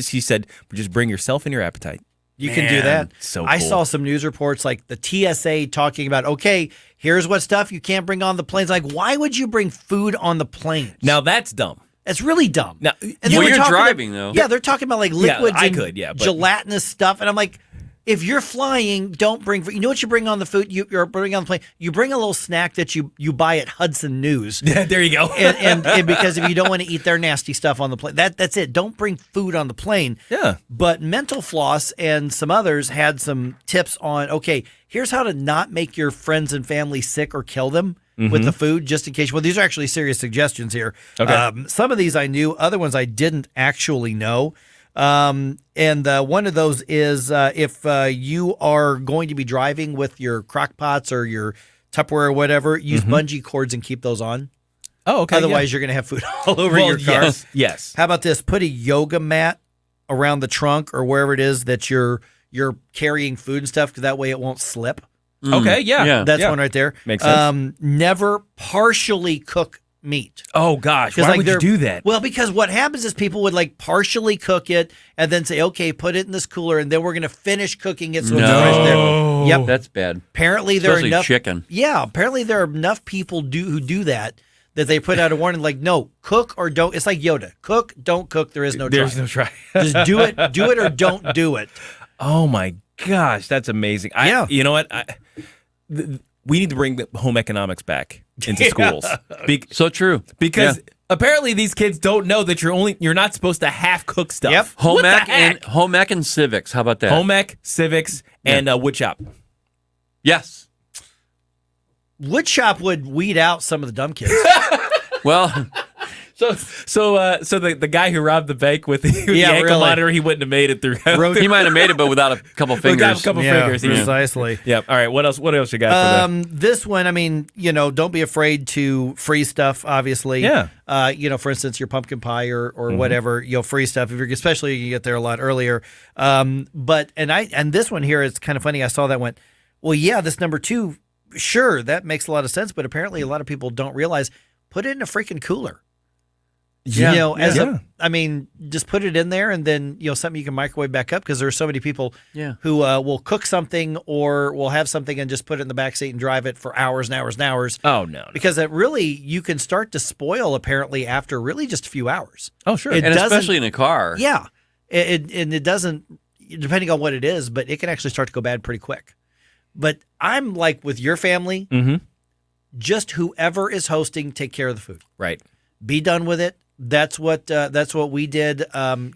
She said, just bring yourself and your appetite. You can do that. So I cool. saw some news reports like the TSA talking about, okay, here's what stuff you can't bring on the planes. Like, why would you bring food on the planes? Now that's dumb. It's really dumb. Now, And they were you're talking driving, about, though. Yeah, they're talking about like liquids and but- gelatinous stuff. And I'm like, if you're flying, don't bring. You know what you bring on the food? You're bringing on the plane. You bring a little snack that you buy at Hudson News. There you go. and because if you don't want to eat their nasty stuff on the plane, that's it. Don't bring food on the plane. Yeah. But Mental Floss and some others had some tips on, okay, here's how to not make your friends and family sick or kill them with the food, just in case. Well, these are actually serious suggestions here. Okay. Some of these I knew, other ones I didn't actually know. And one of those is if you are going to be driving with your crock pots or your Tupperware or whatever, use bungee cords and keep those on. Oh, okay. Otherwise, you're going to have food all over your car. Yes. How about this? Put a yoga mat around the trunk or wherever it is that you're carrying food and stuff, because that way it won't slip. Okay, yeah. That's one right there. Makes sense. Never partially cook meat. Oh, gosh. Why would you do that? Well, because what happens is people would like partially cook it and then say, okay, put it in this cooler, and then we're going to finish cooking it so it's fresh there. Yep. That's bad. Apparently there are Especially enough chicken. Yeah, apparently there are enough people who do that they put out a warning like, no, cook or don't. It's like Yoda. Cook, don't cook. There is no try. There's no try. Just do it or don't do it. Oh my gosh, that's amazing. You know what? We need to bring the home economics back into schools. So true. Because apparently these kids don't know that you're not supposed to half cook stuff. Yep. Home ec and civics. How about that? Home ec, civics, and wood shop. Yes. Wood shop would weed out some of the dumb kids. Well, so the guy who robbed the bank with the ankle monitor, he wouldn't have made it through. He might have made it, but without a couple fingers. Without a couple fingers. Precisely. Yeah. All right. What else you got for that? This one, I mean, don't be afraid to freeze stuff, obviously. Yeah. For instance, your pumpkin pie or whatever, freeze stuff. If especially you get there a lot earlier. But this one here is kind of funny. I saw that went, well, yeah, this number 2, sure, that makes a lot of sense, but apparently a lot of people don't realize, put it in a freaking cooler. Yeah. Just put it in there, and then something you can microwave back up, because there are so many people who will cook something or will have something and just put it in the backseat and drive it for hours and hours and hours. Oh no! Because it really, you can start to spoil apparently after really just a few hours. Oh sure, and especially in a car. Yeah, it doesn't, depending on what it is, but it can actually start to go bad pretty quick. But I'm like with your family, just whoever is hosting, take care of the food. Right. Be done with it. That's what we did. And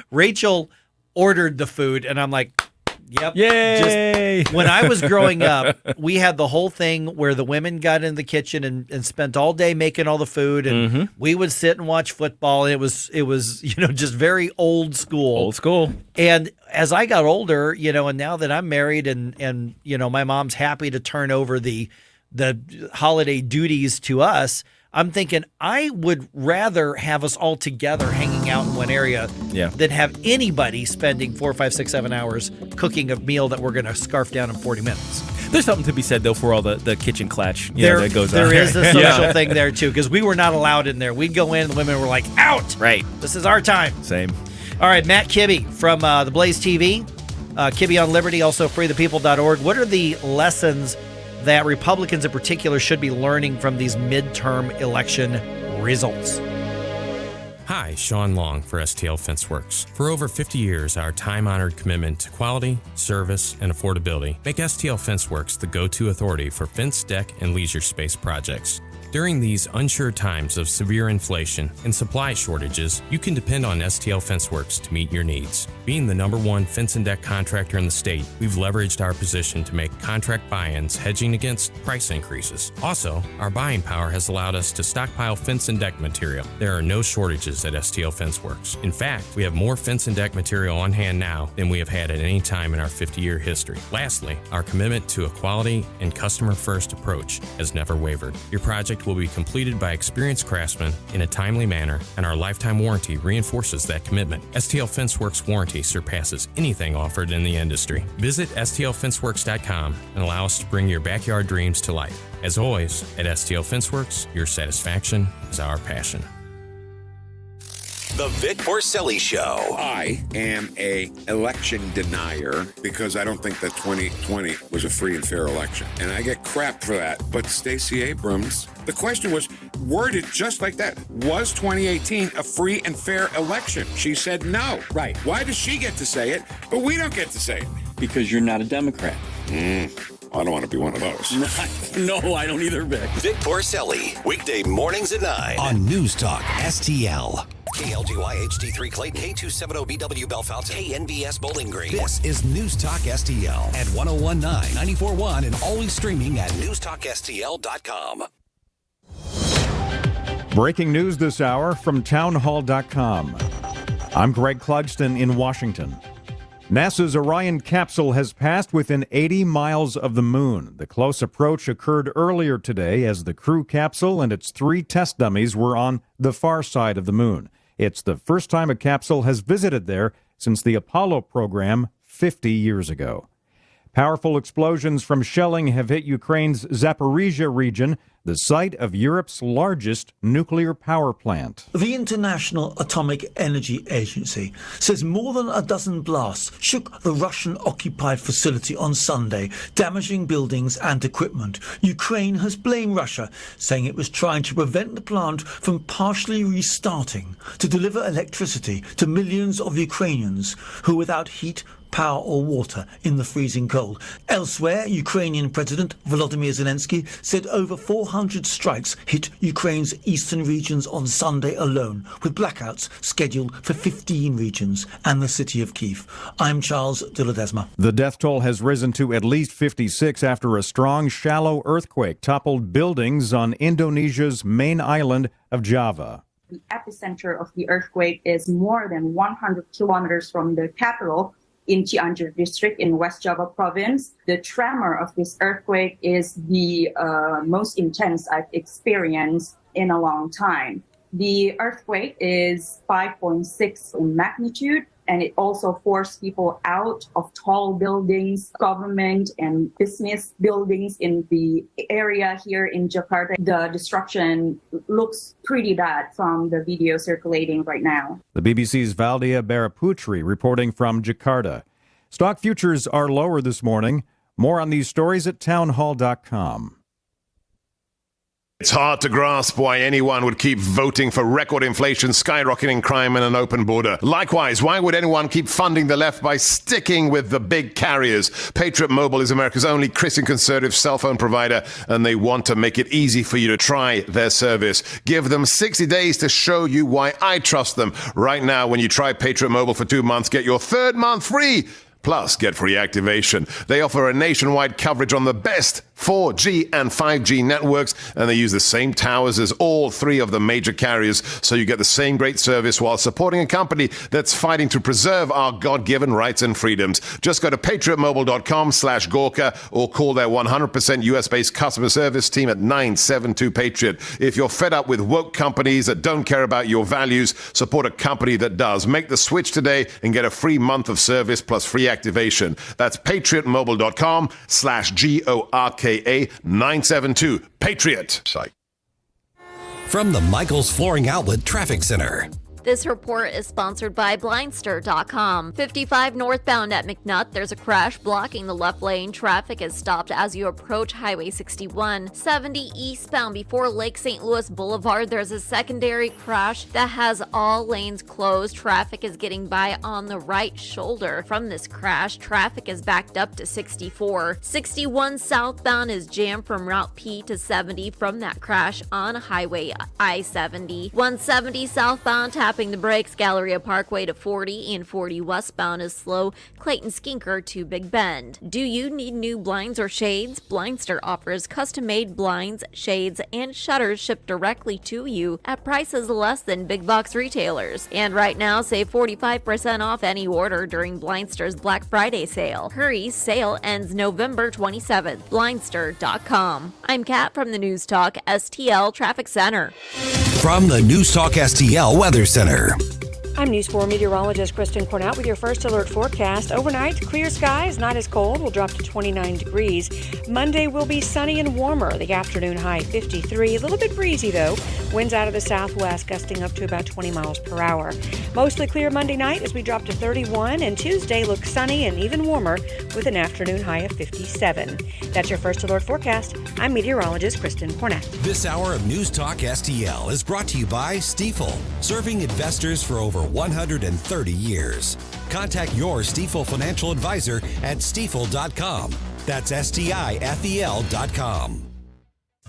Rachel ordered the food, and I'm like, yep. Yay! When I was growing up, we had the whole thing where the women got in the kitchen and spent all day making all the food, and we would sit and watch football. And it was just very old school. Old school. And as I got older, and now that I'm married and my mom's happy to turn over the the holiday duties to us, I'm thinking I would rather have us all together hanging out in one area than have anybody spending 4, 5, 6, 7 hours cooking a meal that we're going to scarf down in 40 minutes. There's something to be said, though, for all the kitchen clatch that goes on. There is a social thing there, too, because we were not allowed in there. We'd go in, and the women were like, out! Right. This is our time. Same. All right, Matt Kibbe from the Blaze TV, Kibbe on Liberty, also freethepeople.org. What are the lessons that Republicans in particular should be learning from these midterm election results? Hi, Sean Long for STL FenceWorks. For over 50 years, our time-honored commitment to quality, service, and affordability make STL FenceWorks the go-to authority for fence, deck, and leisure space projects. During these unsure times of severe inflation and supply shortages, you can depend on STL FenceWorks to meet your needs. Being the #1 fence and deck contractor in the state, we've leveraged our position to make contract buy-ins hedging against price increases. Also, our buying power has allowed us to stockpile fence and deck material. There are no shortages at STL FenceWorks. In fact, we have more fence and deck material on hand now than we have had at any time in our 50-year history. Lastly, our commitment to a quality and customer-first approach has never wavered. Your project will be completed by experienced craftsmen in a timely manner, and our lifetime warranty reinforces that commitment. STL FenceWorks warranty surpasses anything offered in the industry. Visit STLFenceWorks.com and allow us to bring your backyard dreams to life. As always, at STL FenceWorks, your satisfaction is our passion. The Vic Porcelli Show. I am a election denier because I don't think that 2020 was a free and fair election. And I get crap for that. But Stacey Abrams, the question was worded just like that. Was 2018 a free and fair election? She said no. Right. Why does she get to say it, but we don't get to say it? Because you're not a Democrat. I don't want to be one of those. No, I don't either, Vic. Vic Porcelli, weekday mornings at 9 on News Talk STL. KLGY HD3 Clayton, K270BW Bellefonte, KNBS Bowling Green. This is News Talk STL at 1019, 94.1, and always streaming at NewstalkSTL.com. Breaking news this hour from townhall.com. I'm Greg Clugston in Washington. NASA's Orion capsule has passed within 80 miles of the moon. The close approach occurred earlier today as the crew capsule and its 3 test dummies were on the far side of the moon. It's the first time a capsule has visited there since the Apollo program 50 years ago. Powerful explosions from shelling have hit Ukraine's Zaporizhia region, the site of Europe's largest nuclear power plant. The International Atomic Energy Agency says more than a dozen blasts shook the Russian-occupied facility on Sunday, damaging buildings and equipment. Ukraine has blamed Russia, saying it was trying to prevent the plant from partially restarting to deliver electricity to millions of Ukrainians who are without heat, power or water in the freezing cold. Elsewhere, Ukrainian President Volodymyr Zelensky said over 400 strikes hit Ukraine's eastern regions on Sunday alone, with blackouts scheduled for 15 regions and the city of Kyiv. I'm Charles de Ledesma. The death toll has risen to at least 56 after a strong, shallow earthquake toppled buildings on Indonesia's main island of Java. The epicenter of the earthquake is more than 100 kilometers from the capital, in Cianjur district in West Java province. The tremor of this earthquake is the most intense I've experienced in a long time. The earthquake is 5.6 in magnitude, and it also forced people out of tall buildings, government and business buildings in the area here in Jakarta. The destruction looks pretty bad from the video circulating right now. The BBC's Valdia Baraputri reporting from Jakarta. Stock futures are lower this morning. More on these stories at townhall.com. It's hard to grasp why anyone would keep voting for record inflation, skyrocketing crime, and an open border. Likewise, why would anyone keep funding the left by sticking with the big carriers? Patriot Mobile is America's only Christian conservative cell phone provider, and they want to make it easy for you to try their service. Give them 60 days to show you why I trust them. Right now, when you try Patriot Mobile for 2 months, get your 3rd month free. Plus, get free activation. They offer a nationwide coverage on the best 4G and 5G networks, and they use the same towers as all three of the major carriers, so you get the same great service while supporting a company that's fighting to preserve our God-given rights and freedoms. Just go to patriotmobile.com/Gorka or call their 100% US-based customer service team at 972-PATRIOT. If you're fed up with woke companies that don't care about your values, support a company that does. Make the switch today and get a free month of service plus free activation. That's patriotmobile.com/GORKA 972 Patriot. Psych. From the Michaels Flooring Outlet Traffic Center. This report is sponsored by Blindster.com. 55 northbound at McNutt, there's a crash blocking the left lane. Traffic is stopped as you approach Highway 61. 70 eastbound before Lake St. Louis Boulevard, there's a secondary crash that has all lanes closed. Traffic is getting by on the right shoulder. From this crash, traffic is backed up to 64. 61 southbound is jammed from Route P to 70 from that crash on Highway I-70. 170 southbound tapping the brakes, Galleria Parkway to 40, and 40 westbound is slow, Clayton Skinker to Big Bend. Do you need new blinds or shades? Blindster offers custom-made blinds, shades, and shutters shipped directly to you at prices less than big box retailers. And right now, save 45% off any order during Blindster's Black Friday sale. Hurry, sale ends November 27th. Blindster.com. I'm Kat from the News Talk STL Traffic Center. From the News Talk STL Weather Center. I'm News 4 meteorologist Kristen Cornett with your first alert forecast. Overnight, clear skies, not as cold, will drop to 29 degrees. Monday will be sunny and warmer. The afternoon high 53. A little bit breezy though. Winds out of the southwest gusting up to about 20 miles per hour. Mostly clear Monday night as we drop to 31, and Tuesday looks sunny and even warmer with an afternoon high of 57. That's your first alert forecast. I'm meteorologist Kristen Cornett. This hour of News Talk STL is brought to you by Stifel, serving investors for over 130 years. Contact your Stifel financial advisor at stifel.com. That's STIFEL.com.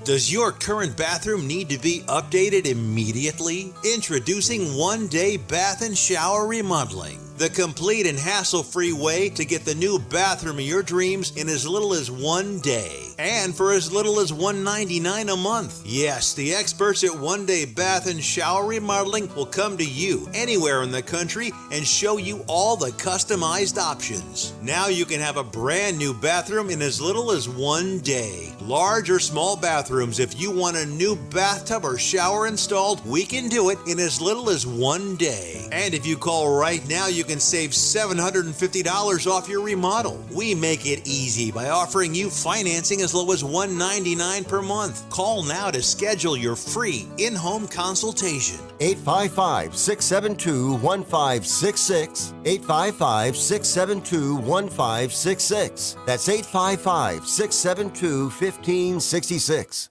Does your current bathroom need to be updated immediately? Introducing One Day Bath and Shower Remodeling, the complete and hassle-free way to get the new bathroom of your dreams in as little as 1 day, and for as little as $199 a month. Yes, the experts at One Day Bath and Shower Remodeling will come to you anywhere in the country and show you all the customized options. Now you can have a brand new bathroom in as little as 1 day. Large or small bathrooms, if you want a new bathtub or shower installed, we can do it in as little as 1 day. And if you call right now, you can save $750 off your remodel. We make it easy by offering you financing as low as $199 per month. Call now to schedule your free in-home consultation. 855-672-1566. 855-672-1566. That's 855-672-1566.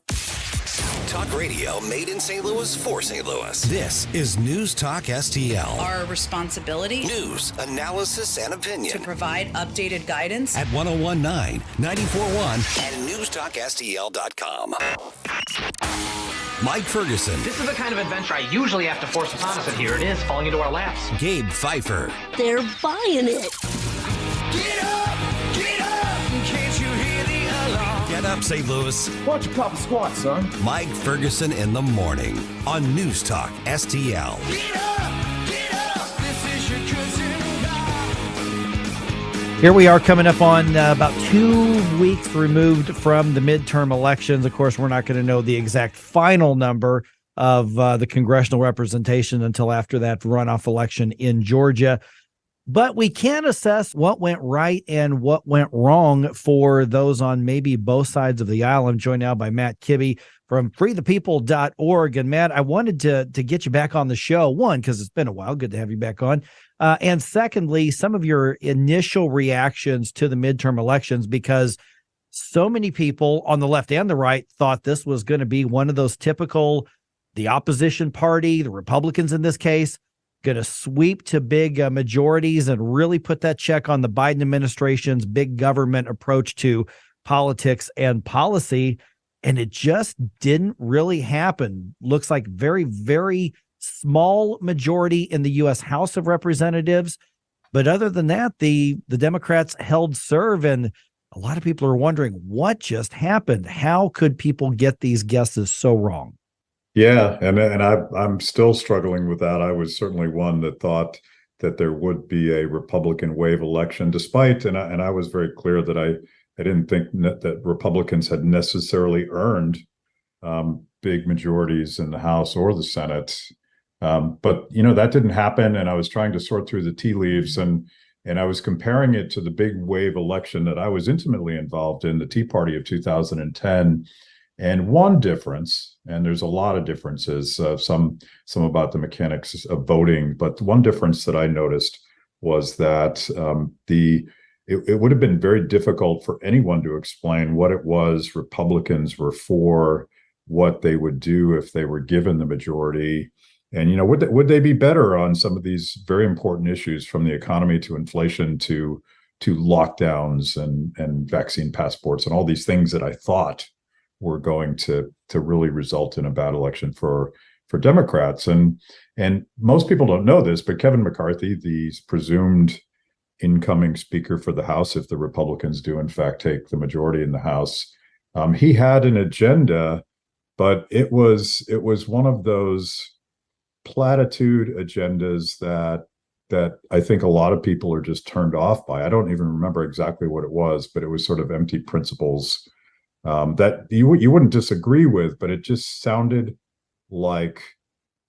Talk radio made in St. Louis for St. Louis. This is News Talk STL. Our responsibility. News, analysis, and opinion. To provide updated guidance. At 1019, 94.1. And NewstalkSTL.com. Mike Ferguson. This is the kind of adventure I usually have to force upon us, and here it is, falling into our laps. Gabe Pfeiffer. They're buying it. Get up! Get up! Can't you hear the alarm? Get up, St. Louis. Why don't you pop a squat, son? Mike Ferguson in the morning on News Talk STL. Get up! Get up! This is your cousin God. Here we are coming up on about 2 weeks removed from the midterm elections. Of course, we're not going to know the exact final number of the congressional representation until after that runoff election in Georgia. But we can assess what went right and what went wrong for those on maybe both sides of the aisle. I'm joined now by Matt Kibbe from freethepeople.org. And Matt, I wanted to get you back on the show. One, because it's been a while. Good to have you back on. And secondly, some of your initial reactions to the midterm elections, because so many people on the left and the right thought this was going to be one of those typical, the opposition party, the Republicans in this case, going to sweep to big majorities and really put that check on the Biden administration's big government approach to politics and policy. And it just didn't really happen. Looks like very, very small majority in the U.S. House of Representatives, But other than that, the Democrats held serve, and a lot of people are wondering what just happened. How could people get these guesses so wrong? Yeah, and I'm still struggling with that. I was certainly one that thought that there would be a Republican wave election, despite, and I was very clear that I didn't think that Republicans had necessarily earned big majorities in the House or the Senate. But that didn't happen, and I was trying to sort through the tea leaves, and I was comparing it to the big wave election that I was intimately involved in, the Tea Party of 2010. And one difference, and there's a lot of differences, some about the mechanics of voting, but one difference that I noticed was that it would have been very difficult for anyone to explain what it was Republicans were for, what they would do if they were given the majority. And, would they be better on some of these very important issues, from the economy to inflation to lockdowns and vaccine passports and all these things that I thought were going to really result in a bad election for Democrats. And most people don't know this, but Kevin McCarthy, the presumed incoming Speaker for the House, if the Republicans do in fact take the majority in the House, he had an agenda, but it was one of those platitude agendas that I think a lot of people are just turned off by. I don't even remember exactly what it was, but it was sort of empty principles that you wouldn't disagree with, but it just sounded like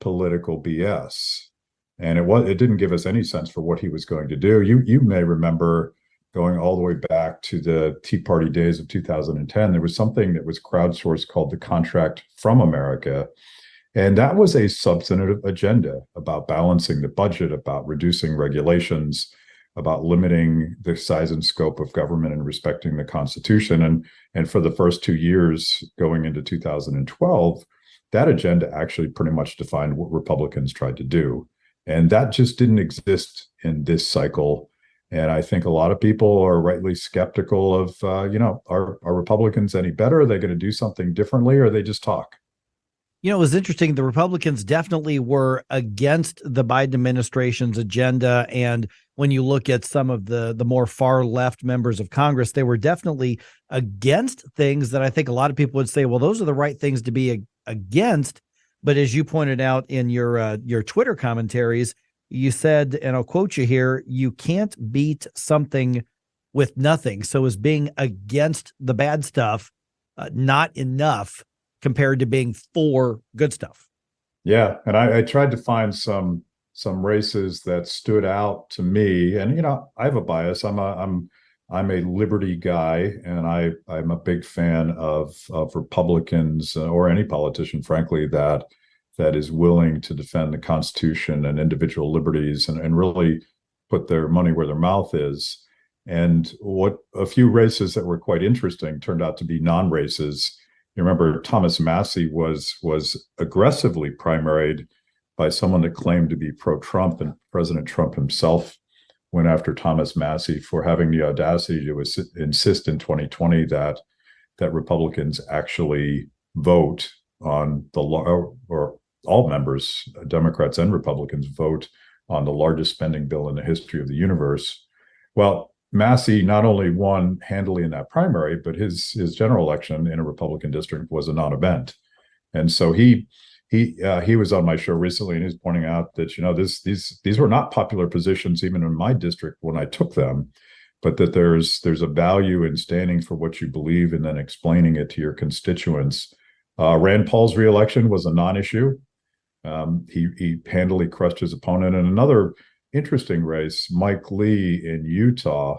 political BS. And it didn't give us any sense for what he was going to do. You may remember, going all the way back to the Tea Party days of 2010, there was something that was crowdsourced called the Contract from America. And that was a substantive agenda about balancing the budget, about reducing regulations, about limiting the size and scope of government and respecting the Constitution. And for the first 2 years going into 2012, that agenda actually pretty much defined what Republicans tried to do. And that just didn't exist in this cycle. And I think a lot of people are rightly skeptical of, are Republicans any better? Are they going to do something differently, or they just talk? It was interesting. The Republicans definitely were against the Biden administration's agenda. And when you look at some of the more far left members of Congress, they were definitely against things that I think a lot of people would say, well, those are the right things to be against. But as you pointed out in your Twitter commentaries, you said, and I'll quote you here, you can't beat something with nothing. So is being against the bad stuff not enough compared to being for good stuff? Yeah, and I tried to find some races that stood out to me, and I have a bias. I'm a liberty guy, and I'm a big fan of Republicans or any politician, frankly, that is willing to defend the Constitution and individual liberties and really put their money where their mouth is. And what a few races that were quite interesting turned out to be non-races. You remember Thomas Massey was aggressively primaried by someone that claimed to be pro-Trump, and President Trump himself went after Thomas Massey for having the audacity to insist in 2020 that Republicans actually vote on or all members, Democrats and Republicans, vote on the largest spending bill in the history of the universe. Well, Massey not only won handily in that primary, but his general election in a Republican district was a non-event. And so he was on my show recently, and he's pointing out that these were not popular positions even in my district when I took them, but that there's a value in standing for what you believe and then explaining it to your constituents. Rand Paul's reelection was a non-issue. He handily crushed his opponent. And another interesting race, Mike Lee in Utah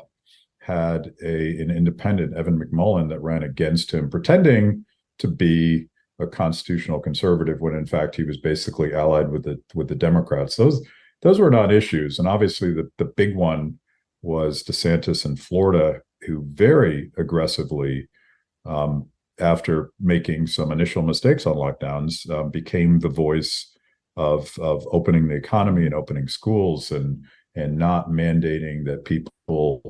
had an independent, Evan McMullen, that ran against him, pretending to be a constitutional conservative when in fact he was basically allied with the Democrats. Those were not issues. And obviously the big one was DeSantis in Florida, who very aggressively, after making some initial mistakes on lockdowns, became the voice of opening the economy and opening schools and not mandating that people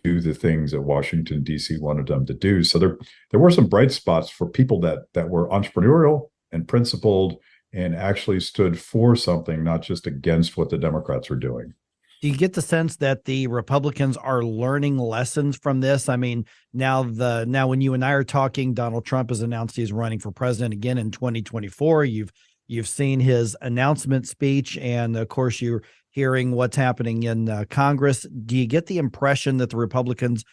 do the things that Washington, D.C. wanted them to do. So there were some bright spots for people that were entrepreneurial and principled and actually stood for something, not just against what the Democrats were doing. Do you get the sense that the Republicans are learning lessons from this? I mean, now when you and I are talking, Donald Trump has announced he's running for president again in 2024. You've seen his announcement speech, and of course, you're hearing what's happening in Congress. Do you get the impression that the Republicans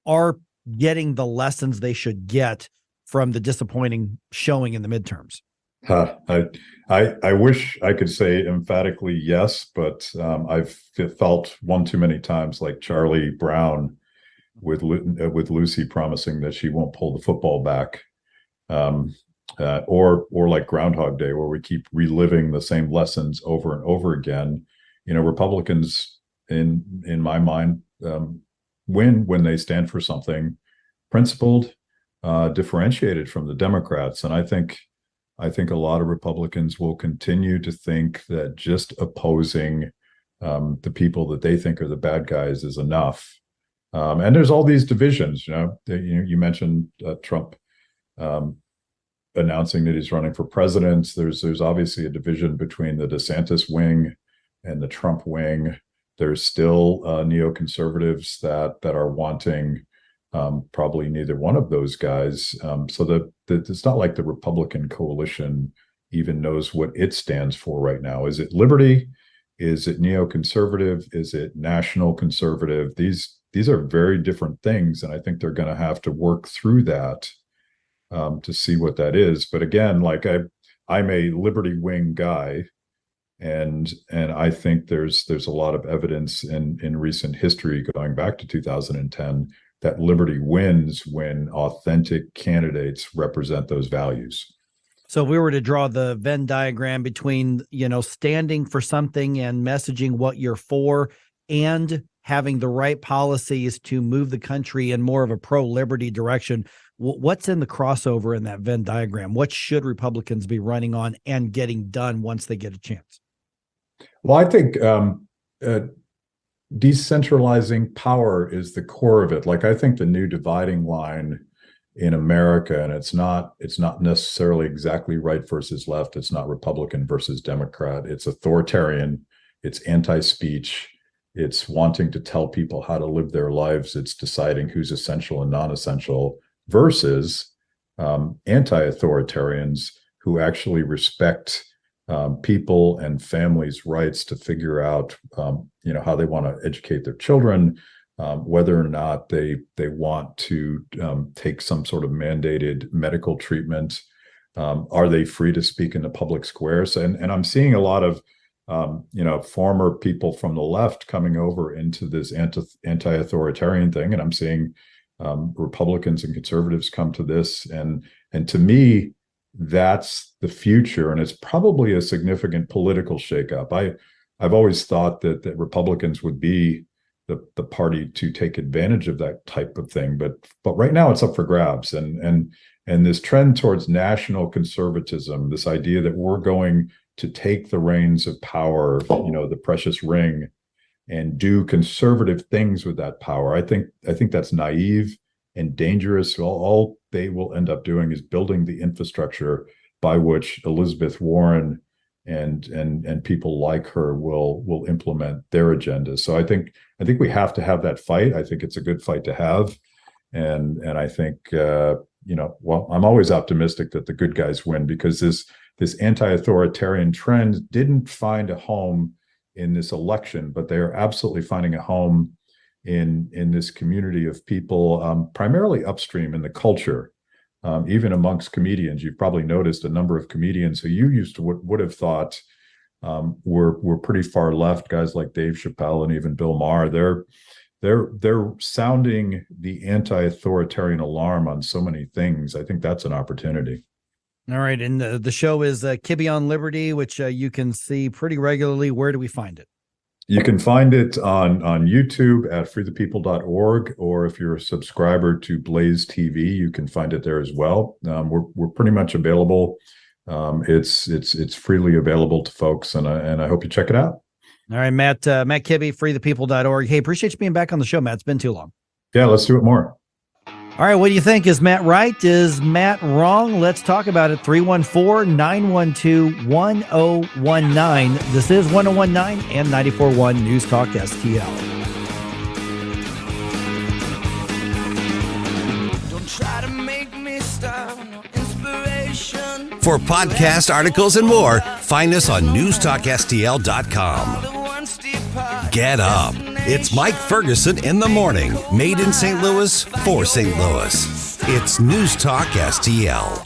are getting the lessons they should get from the disappointing showing in the midterms? I wish I could say emphatically yes, but I've felt one too many times like Charlie Brown with Lucy promising that she won't pull the football back, or like Groundhog Day, where we keep reliving the same lessons over and over again. Republicans, in my mind, win when they stand for something principled, differentiated from the Democrats, and I think a lot of Republicans will continue to think that just opposing the people that they think are the bad guys is enough. And there's all these divisions. You mentioned Trump announcing that he's running for president. There's obviously a division between the DeSantis wing and the Trump wing. There's still neoconservatives that are wanting probably neither one of those guys. So that it's not like the Republican coalition even knows what it stands for right now. Is it liberty? Is it neoconservative? Is it national conservative? These are very different things, and I think they're going to have to work through that to see what that is. But again, like I'm a liberty wing guy, and I think there's a lot of evidence in recent history going back to 2010 that liberty wins when authentic candidates represent those values. So if we were to draw the Venn diagram between, standing for something and messaging what you're for and having the right policies to move the country in more of a pro-liberty direction, what's in the crossover in that Venn diagram? What should Republicans be running on and getting done once they get a chance? Well, I think decentralizing power is the core of it. Like, I think the new dividing line in America, and it's not necessarily exactly right versus left. It's not Republican versus Democrat. It's authoritarian. It's anti-speech. It's wanting to tell people how to live their lives. It's deciding who's essential and non-essential versus anti-authoritarians who actually respect people and families' rights to figure out, how they want to educate their children, whether or not they want to take some sort of mandated medical treatment. Are they free to speak in the public squares? And I'm seeing a lot of, former people from the left coming over into this anti-authoritarian thing, and I'm seeing Republicans and conservatives come to this, and to me, that's the future, and it's probably a significant political shakeup. I've always thought that Republicans would be the party to take advantage of that type of thing, but right now it's up for grabs, and this trend towards national conservatism, this idea that we're going to take the reins of power, the precious ring, and do conservative things with that power. I think that's naive and dangerous. All they will end up doing is building the infrastructure by which Elizabeth Warren and people like her will implement their agenda. So I think we have to have that fight. I think it's a good fight to have, and I think I'm always optimistic that the good guys win, because this anti-authoritarian trend didn't find a home in this election, but they are absolutely finding a home in this community of people, primarily upstream in the culture, even amongst comedians. You've probably noticed a number of comedians who you used to would have thought were pretty far left, guys like Dave Chappelle and even Bill Maher. They're sounding the anti-authoritarian alarm on so many things. I think that's an opportunity. All right, and the show is Kibbe on Liberty, which you can see pretty regularly. Where do we find it? You can find it on YouTube at freethepeople.org, or if you're a subscriber to Blaze TV, you can find it there as well. We're pretty much available. It's freely available to folks, and I hope you check it out. All right, Matt Kibbe, freethepeople.org. Hey, appreciate you being back on the show, Matt. It's been too long. Yeah, let's do it more. All right, what do you think? Is Matt right? Is Matt wrong? Let's talk about it. 314-912-1019. This is 1019 and 94.1 News Talk STL. Don't try to make me stop. No inspiration. For podcast articles and more, find us on NewstalkSTL.com. Get up. It's Mike Ferguson in the morning. Made in St. Louis for St. Louis. It's News Talk STL.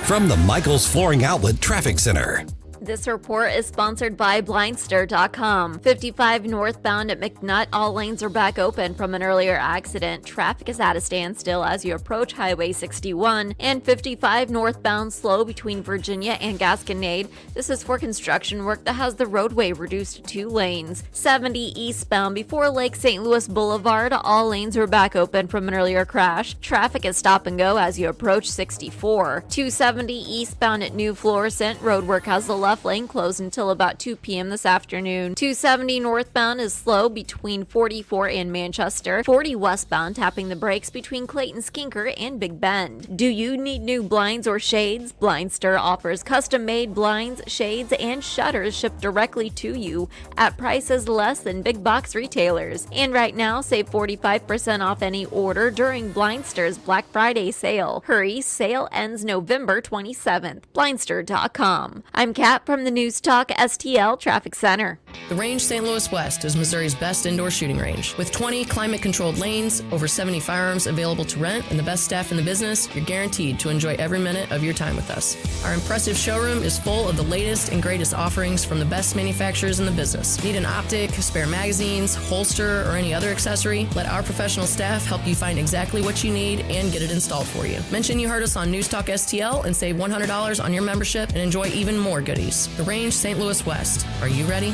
From the Michaels Flooring Outlet Traffic Center. This report is sponsored by Blindster.com. 55 northbound at McNutt, all lanes are back open from an earlier accident. Traffic is at a standstill as you approach Highway 61, and 55 northbound slow between Virginia and Gasconade. This is for construction work that has the roadway reduced to 2 lanes. 70 eastbound before Lake St. Louis Boulevard, all lanes are back open from an earlier crash. Traffic is stop and go as you approach 64. 270 eastbound at New Florissant, roadwork has the left lane closed until about 2 p.m. this afternoon. 270 northbound is slow between 44 and Manchester. 40 westbound tapping the brakes between Clayton Skinker and Big Bend. Do you need new blinds or shades? Blindster offers custom-made blinds, shades, and shutters shipped directly to you at prices less than big box retailers. And right now, save 45% off any order during Blindster's Black Friday sale. Hurry, sale ends November 27th. Blindster.com. I'm Kat from the News Talk STL Traffic Center. The Range St. Louis West is Missouri's best indoor shooting range. With 20 climate-controlled lanes, over 70 firearms available to rent, and the best staff in the business, you're guaranteed to enjoy every minute of your time with us. Our impressive showroom is full of the latest and greatest offerings from the best manufacturers in the business. Need an optic, spare magazines, holster, or any other accessory? Let our professional staff help you find exactly what you need and get it installed for you. Mention you heard us on News Talk STL and save $100 on your membership and enjoy even more goodies. The Range St. Louis West. Are you ready?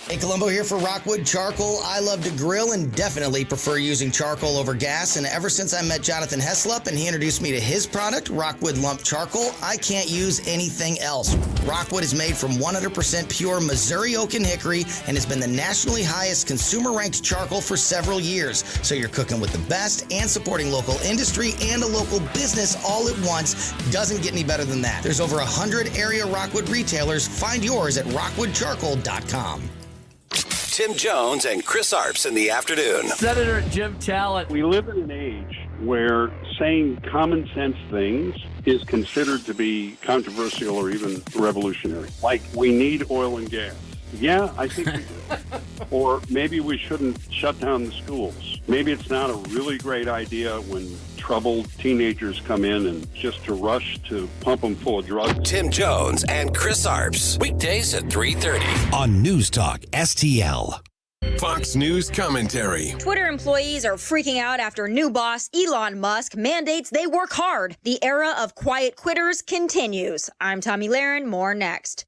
Hey, Columbo here for Rockwood Charcoal. I love to grill and definitely prefer using charcoal over gas. And ever since I met Jonathan Heslop and he introduced me to his product, Rockwood Lump Charcoal, I can't use anything else. Rockwood is made from 100% pure Missouri oak and hickory and has been the nationally highest consumer-ranked charcoal for several years. So you're cooking with the best and supporting local industry and a local business all at once. Doesn't get any better than that. There's over 100 area Rockwood retailers. Find yours at rockwoodcharcoal.com. Tim Jones and Chris Arps in the afternoon. Senator Jim Talent. We live in an age where saying common sense things is considered to be controversial or even revolutionary. Like, we need oil and gas. Yeah, I think we do. Or maybe we shouldn't shut down the schools. Maybe it's not a really great idea when troubled teenagers come in and just to rush to pump them full of drugs. Tim Jones and Chris Arps. Weekdays at 3:30. On News Talk STL. Fox News commentary. Twitter employees are freaking out after new boss Elon Musk mandates they work hard. The era of quiet quitters continues. I'm Tommy Lahren. More next.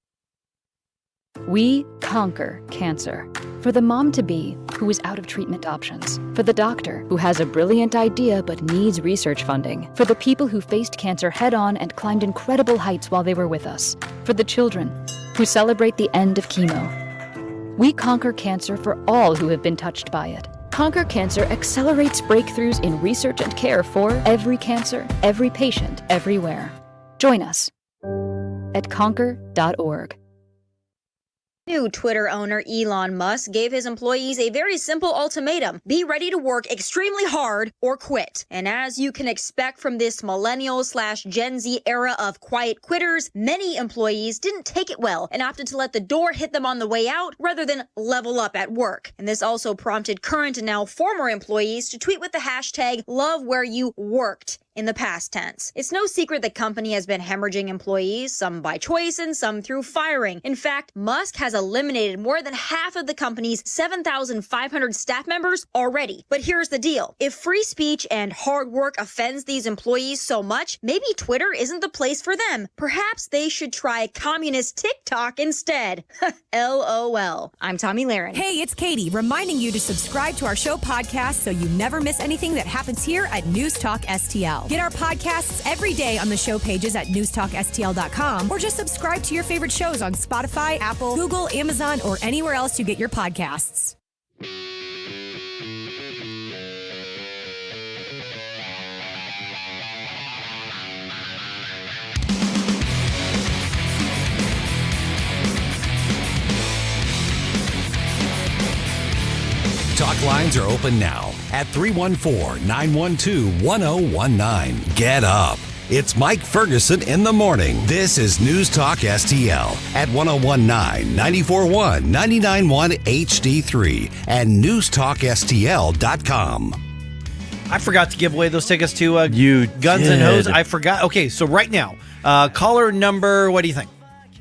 We conquer cancer. For the mom-to-be who is out of treatment options. For the doctor who has a brilliant idea but needs research funding. For the people who faced cancer head-on and climbed incredible heights while they were with us. For the children who celebrate the end of chemo. We conquer cancer for all who have been touched by it. Conquer Cancer accelerates breakthroughs in research and care for every cancer, every patient, everywhere. Join us at conquer.org. New Twitter owner Elon Musk gave his employees a very simple ultimatum. Be ready to work extremely hard or quit. And as you can expect from this millennial/Gen Z era of quiet quitters, many employees didn't take it well and opted to let the door hit them on the way out rather than level up at work. And this also prompted current and now former employees to tweet with the hashtag #LoveWhereYouWorked. In the past tense. It's no secret the company has been hemorrhaging employees, some by choice and some through firing. In fact, Musk has eliminated more than half of the company's 7,500 staff members already. But here's the deal. If free speech and hard work offends these employees so much, maybe Twitter isn't the place for them. Perhaps they should try communist TikTok instead. LOL. I'm Tommy Lahren. Hey, it's Katie, reminding you to subscribe to our show podcast so you never miss anything that happens here at News Talk STL. Get our podcasts every day on the show pages at NewstalkSTL.com or just subscribe to your favorite shows on Spotify, Apple, Google, Amazon, or anywhere else you get your podcasts. Talk lines are open now at 314-912-1019. Get up. It's Mike Ferguson in the morning. This is News Talk STL at 1019, 94.1, 99.1 HD3 and NewstalkSTL.com. I forgot to give away those tickets to you Guns did. N' Hoses. I forgot. Okay, so right now, caller number, what do you think?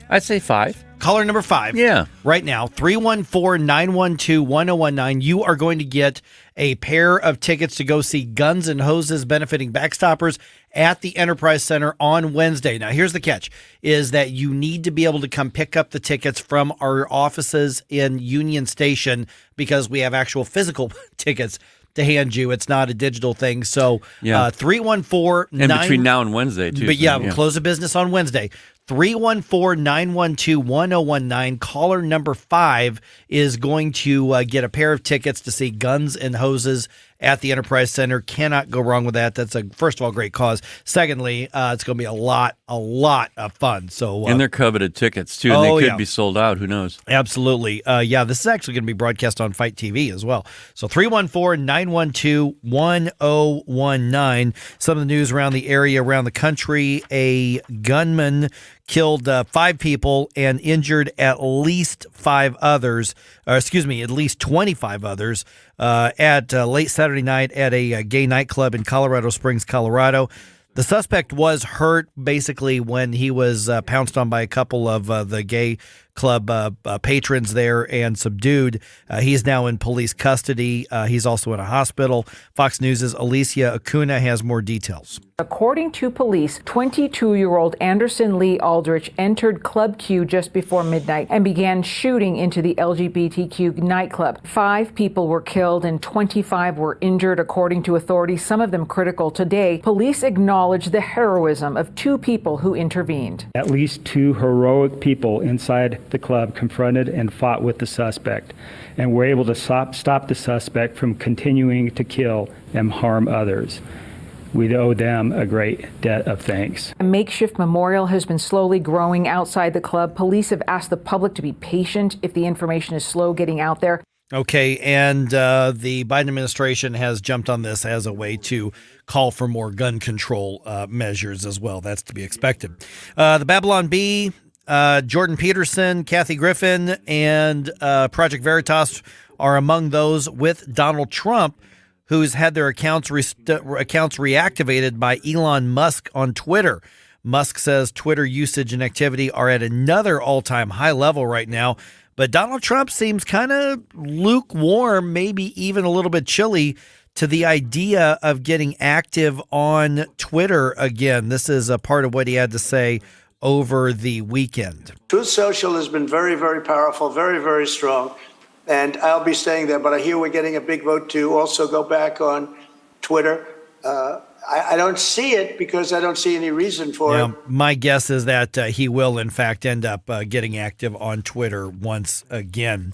I'd say 5. Caller number 5. Yeah. Right now, 314-912-1019. You are going to get a pair of tickets to go see Guns N' Hoses benefiting Backstoppers at the Enterprise Center on Wednesday. Now, here's the catch, is that you need to be able to come pick up the tickets from our offices in Union Station because we have actual physical tickets to hand you. It's not a digital thing. So 314 And between now and Wednesday, too. But we'll close the business on Wednesday. 314-912-1019. Caller number 5 is going to get a pair of tickets to see Guns N' Hoses at the Enterprise Center. Cannot go wrong with that. That's first of all, great cause. Secondly, it's going to be a lot of fun. So and they're coveted tickets, too. And they could be sold out. Who knows? Absolutely. This is actually going to be broadcast on Fight TV as well. So 314-912-1019. Some of the news around the area, around the country. A gunman killed 5 people and injured at least 5 others, at least 25 others at late Saturday night at a gay nightclub in Colorado Springs, Colorado. The suspect was hurt basically when he was pounced on by a couple of the gay club patrons there and subdued. He's now in police custody. He's also in a hospital. Fox News' Alicia Acuna has more details. According to police, 22-year-old Anderson Lee Aldrich entered Club Q just before midnight and began shooting into the LGBTQ nightclub. 5 people were killed and 25 were injured, according to authorities, some of them critical. Today, police acknowledged the heroism of 2 people who intervened. At least 2 heroic people inside the club confronted and fought with the suspect and were able to stop the suspect from continuing to kill and harm others. We owe them a great debt of thanks. A makeshift memorial has been slowly growing outside the club. Police have asked the public to be patient if the information is slow getting out there. Okay, and the Biden administration has jumped on this as a way to call for more gun control measures as well. That's to be expected. The Babylon Bee, Jordan Peterson, Kathy Griffin, and Project Veritas are among those with Donald Trump, who's had their accounts reactivated by Elon Musk on Twitter. Musk says Twitter usage and activity are at another all-time high level right now, but Donald Trump seems kind of lukewarm, maybe even a little bit chilly to the idea of getting active on Twitter again. This is a part of what he had to say over the weekend. Truth Social has been very, very powerful, very, very strong. And I'll be staying there, but I hear we're getting a big vote to also go back on Twitter. I don't see it because I don't see any reason for it. My guess is that he will, in fact, end up getting active on Twitter once again.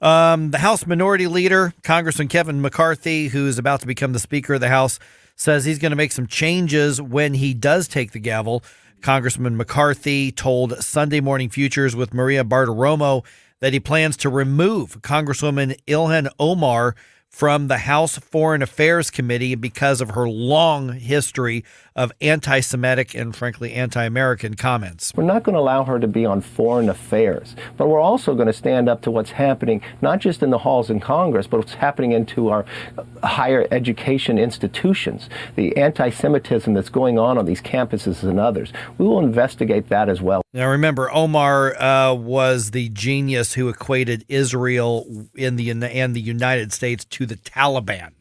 The House Minority Leader, Congressman Kevin McCarthy, who's about to become the Speaker of the House, says he's going to make some changes when he does take the gavel. Congressman McCarthy told Sunday Morning Futures with Maria Bartiromo that he plans to remove Congresswoman Ilhan Omar from the House Foreign Affairs Committee because of her long history of anti-Semitic and, frankly, anti-American comments. We're not going to allow her to be on foreign affairs, but we're also going to stand up to what's happening, not just in the halls in Congress, but what's happening into our higher education institutions, the anti-Semitism that's going on these campuses and others. We will investigate that as well. Now, remember, Omar was the genius who equated Israel and the United States to the Taliban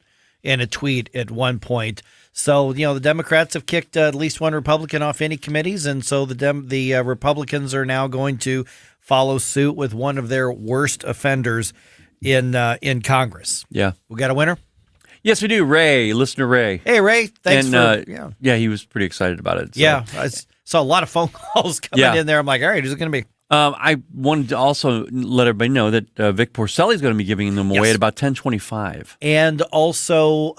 in a tweet at one point. So, the Democrats have kicked at least one Republican off any committees, and so the Republicans are now going to follow suit with one of their worst offenders in Congress. Yeah. We got a winner? Yes, we do. Ray, listener Ray. Hey, Ray. Thanks yeah, he was pretty excited about it. So. Yeah, I saw a lot of phone calls coming in there. I'm like, all right, who's it going to be? I wanted to also let everybody know that Vic Porcelli is going to be giving them away at about 10:25. And also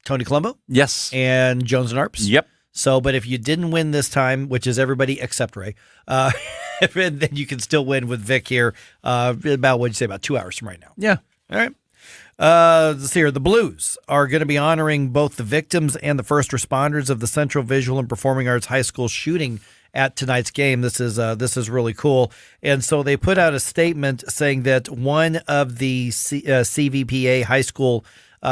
Tony Colombo. Yes. And Jones and Arps. Yep. So, but if you didn't win this time, which is everybody except Ray, then you can still win with Vic here about, what'd you say, about 2 hours from right now. Yeah. All right. Let's see here. The Blues are going to be honoring both the victims and the first responders of the Central Visual and Performing Arts High School shooting at tonight's game. This is really cool. And so they put out a statement saying that one of the CVPA high school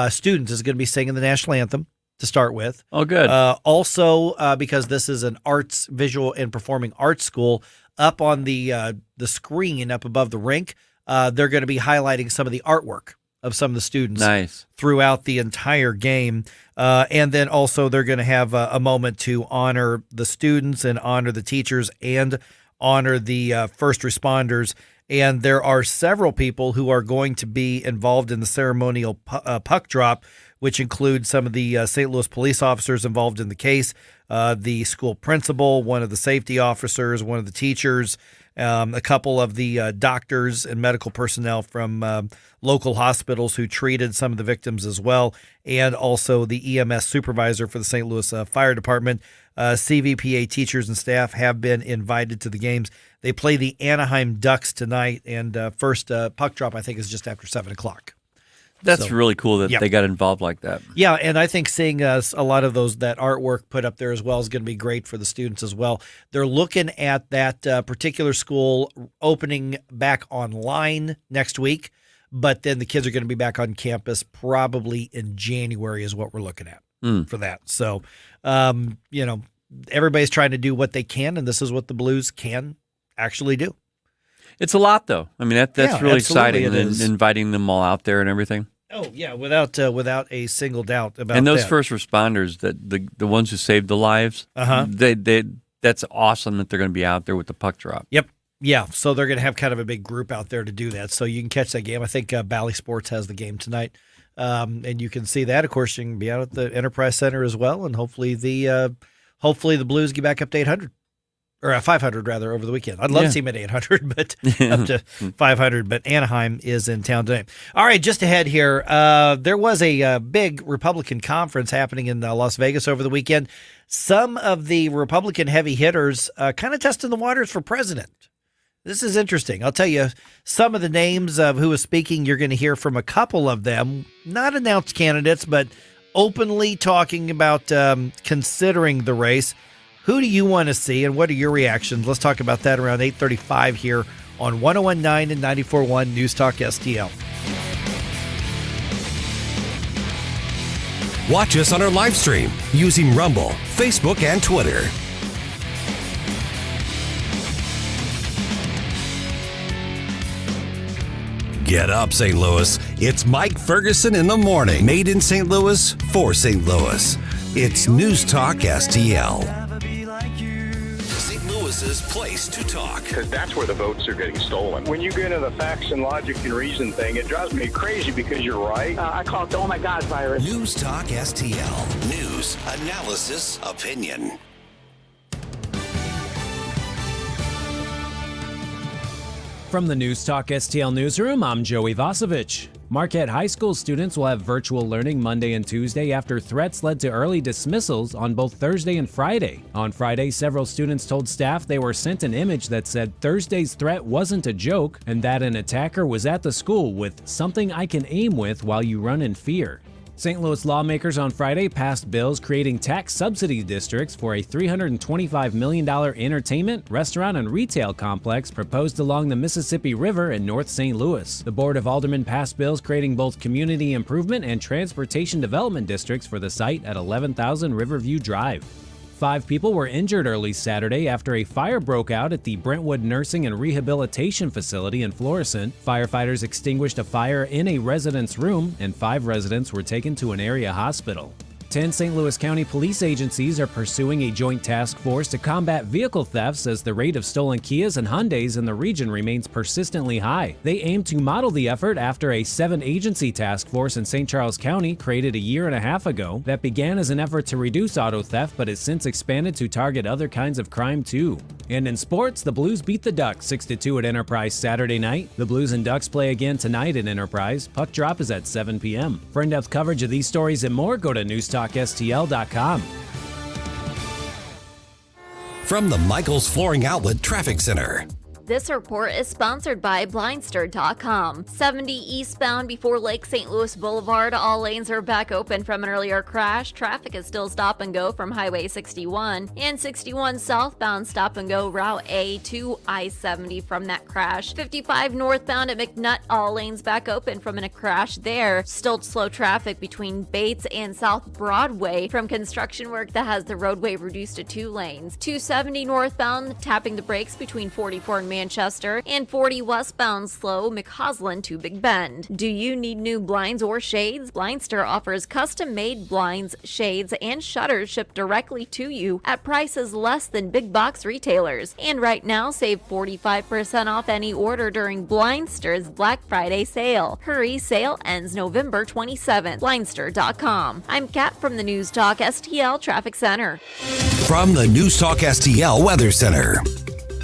students is going to be singing the national anthem to start with. Oh, good. Also, because this is an arts, visual, and performing arts school, up on the screen up above the rink, they're going to be highlighting some of the artwork of some of the students throughout the entire game. And then also they're going to have a moment to honor the students and honor the teachers and honor the first responders. And there are several people who are going to be involved in the ceremonial puck drop, which include some of the St. Louis police officers involved in the case, the school principal, one of the safety officers, one of the teachers, a couple of the doctors and medical personnel from local hospitals who treated some of the victims as well, and also the EMS supervisor for the St. Louis Fire Department. CVPA teachers and staff have been invited to the games. They play the Anaheim Ducks tonight, and first puck drop, I think, is just after 7 o'clock. That's really cool that they got involved like that. Yeah, and I think seeing a lot of that artwork put up there as well is going to be great for the students as well. They're looking at that particular school opening back online next week, but then the kids are going to be back on campus probably in January is what we're looking at for that. So, everybody's trying to do what they can, and this is what the Blues can actually do. It's a lot, though. I mean, that's really exciting, and inviting them all out there and everything. Oh yeah, without a single doubt about that. And those first responders, the ones who saved the lives, that's awesome that they're going to be out there with the puck drop. Yep. Yeah, so they're going to have kind of a big group out there to do that. So you can catch that game. I think Bally Sports has the game tonight, and you can see that. Of course, you can be out at the Enterprise Center as well, and hopefully the Blues get back up to 800. Or 500, rather, over the weekend. I'd love to see them at 800, but up to 500. But Anaheim is in town today. All right, just ahead here, there was a big Republican conference happening in Las Vegas over the weekend. Some of the Republican heavy hitters kind of testing the waters for president. This is interesting. I'll tell you some of the names of who is speaking. You're going to hear from a couple of them, not announced candidates, but openly talking about considering the race. Who do you want to see, and what are your reactions? Let's talk about that around 8:35 here on 101.9 and 94.1 News Talk STL. Watch us on our live stream using Rumble, Facebook, and Twitter. Get up, St. Louis. It's Mike Ferguson in the morning. Made in St. Louis for St. Louis. It's News Talk STL. Place to talk. Because that's where the votes are getting stolen. When you get into the facts and logic and reason thing, it drives me crazy because you're right. I call it the oh my God virus. News Talk STL. News, analysis, opinion. From the News Talk STL newsroom, I'm Joey Vasovich. Marquette High School students will have virtual learning Monday and Tuesday after threats led to early dismissals on both Thursday and Friday. On Friday, several students told staff they were sent an image that said Thursday's threat wasn't a joke and that an attacker was at the school with something I can aim with while you run in fear. St. Louis lawmakers on Friday passed bills creating tax subsidy districts for a $325 million entertainment, restaurant, and retail complex proposed along the Mississippi River in North St. Louis. The Board of Aldermen passed bills creating both community improvement and transportation development districts for the site at 11,000 Riverview Drive. 5 people were injured early Saturday after a fire broke out at the Brentwood Nursing and Rehabilitation Facility in Florissant. Firefighters extinguished a fire in a resident's room, and 5 residents were taken to an area hospital. 10 St. Louis County police agencies are pursuing a joint task force to combat vehicle thefts as the rate of stolen Kias and Hyundais in the region remains persistently high. They aim to model the effort after a 7-agency task force in St. Charles County created a year and a half ago that began as an effort to reduce auto theft but has since expanded to target other kinds of crime too. And in sports, the Blues beat the Ducks 6-2 at Enterprise Saturday night. The Blues and Ducks play again tonight at Enterprise. Puck drop is at 7 p.m. For in-depth coverage of these stories and more, go to NewstalkSTL.com. From the Michaels Flooring Outlet Traffic Center. This report is sponsored by Blindster.com. 70 eastbound before Lake St. Louis Boulevard. All lanes are back open from an earlier crash. Traffic is still stop and go from Highway 61 and 61 southbound stop and go Route A to I-70 from that crash. 55 northbound at McNutt. All lanes back open from a crash there. Still slow traffic between Bates and South Broadway from construction work that has the roadway reduced to 2 lanes. 270 northbound tapping the brakes between 44 and Manchester, and 40 westbound slow McCausland to Big Bend. Do you need new blinds or shades? Blindster offers custom-made blinds, shades, and shutters shipped directly to you at prices less than big box retailers. And right now, save 45% off any order during Blindster's Black Friday sale. Hurry, sale ends November 27th. Blindster.com. I'm Kat from the News Talk STL Traffic Center. From the News Talk STL Weather Center.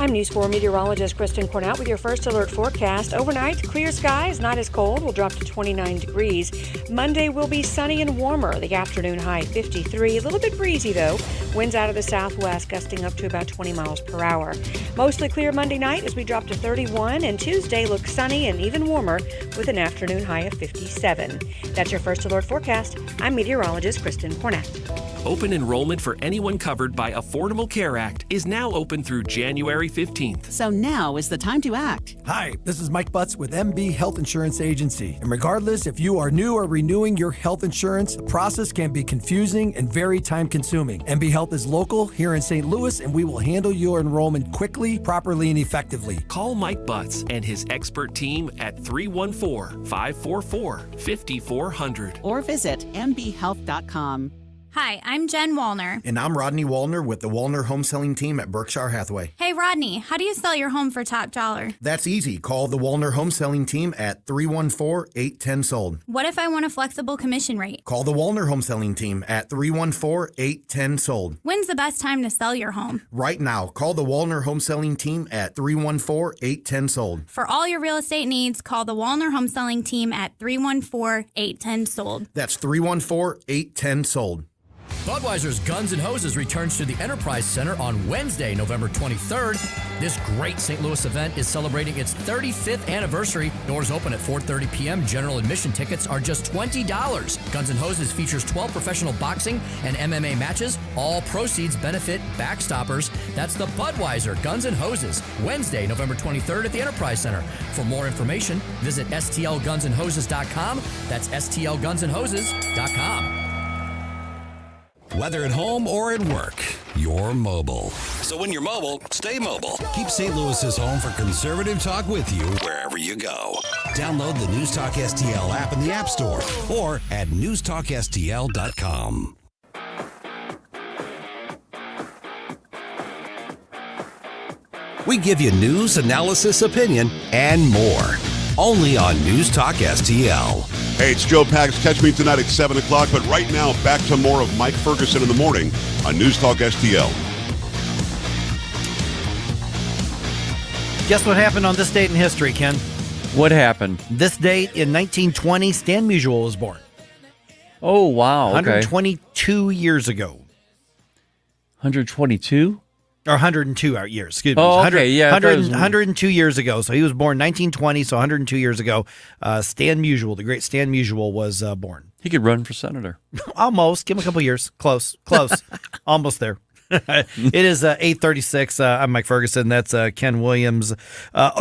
I'm News 4 meteorologist Kristen Cornett with your first alert forecast. Overnight, clear skies, not as cold. Will drop to 29 degrees. Monday will be sunny and warmer. The afternoon high 53. A little bit breezy, though. Winds out of the southwest, gusting up to about 20 miles per hour. Mostly clear Monday night as we drop to 31. And Tuesday looks sunny and even warmer with an afternoon high of 57. That's your first alert forecast. I'm meteorologist Kristen Cornett. Open enrollment for anyone covered by Affordable Care Act is now open through January 15th. So now is the time to act. Hi, this is Mike Butts with MB Health Insurance Agency. And regardless if you are new or renewing your health insurance, the process can be confusing and very time-consuming. MB Health is local here in St. Louis, and we will handle your enrollment quickly, properly, and effectively. Call Mike Butts and his expert team at 314-544-5400. Or visit mbhealth.com. Hi, I'm Jen Wallner. And I'm Rodney Wallner with the Wallner Home Selling Team at Berkshire Hathaway. Hey, Rodney, how do you sell your home for top dollar? That's easy. Call the Wallner Home Selling Team at 314-810-SOLD. What if I want a flexible commission rate? Call the Wallner Home Selling Team at 314-810-SOLD. When's the best time to sell your home? Right now. Call the Wallner Home Selling Team at 314-810-SOLD. For all your real estate needs, call the Wallner Home Selling Team at 314-810-SOLD. That's 314-810-SOLD. Budweiser's Guns N' Hoses returns to the Enterprise Center on Wednesday, November 23rd. This great St. Louis event is celebrating its 35th anniversary. Doors open at 4:30 p.m. General admission tickets are just $20. Guns N' Hoses features 12 professional boxing and MMA matches. All proceeds benefit Backstoppers. That's the Budweiser Guns N' Hoses, Wednesday, November 23rd at the Enterprise Center. For more information, visit stlgunsandhoses.com. That's stlgunsandhoses.com. Whether at home or at work, you're mobile. So when you're mobile, stay mobile. Keep St. Louis's home for conservative talk with you wherever you go. Download the News Talk STL app in the App Store or at newstalkstl.com. We give you news, analysis, opinion, and more. Only on News Talk STL. Hey, it's Joe Pags. Catch me tonight at 7 o'clock. But right now, back to more of Mike Ferguson in the morning on News Talk STL. Guess what happened on this date in history, Ken? What happened? This date in 1920, Stan Musial was born. Oh, wow. Okay. 122 years ago. 122? Or 102 years, excuse me. Oh, okay, yeah. 102 years ago. So he was born 1920, so 102 years ago. Stan Musial, the great Stan Musial, was born. He could run for senator. Almost. Give him a couple years. Close. Almost there. It is 8:36. I'm Mike Ferguson. That's Ken Williams.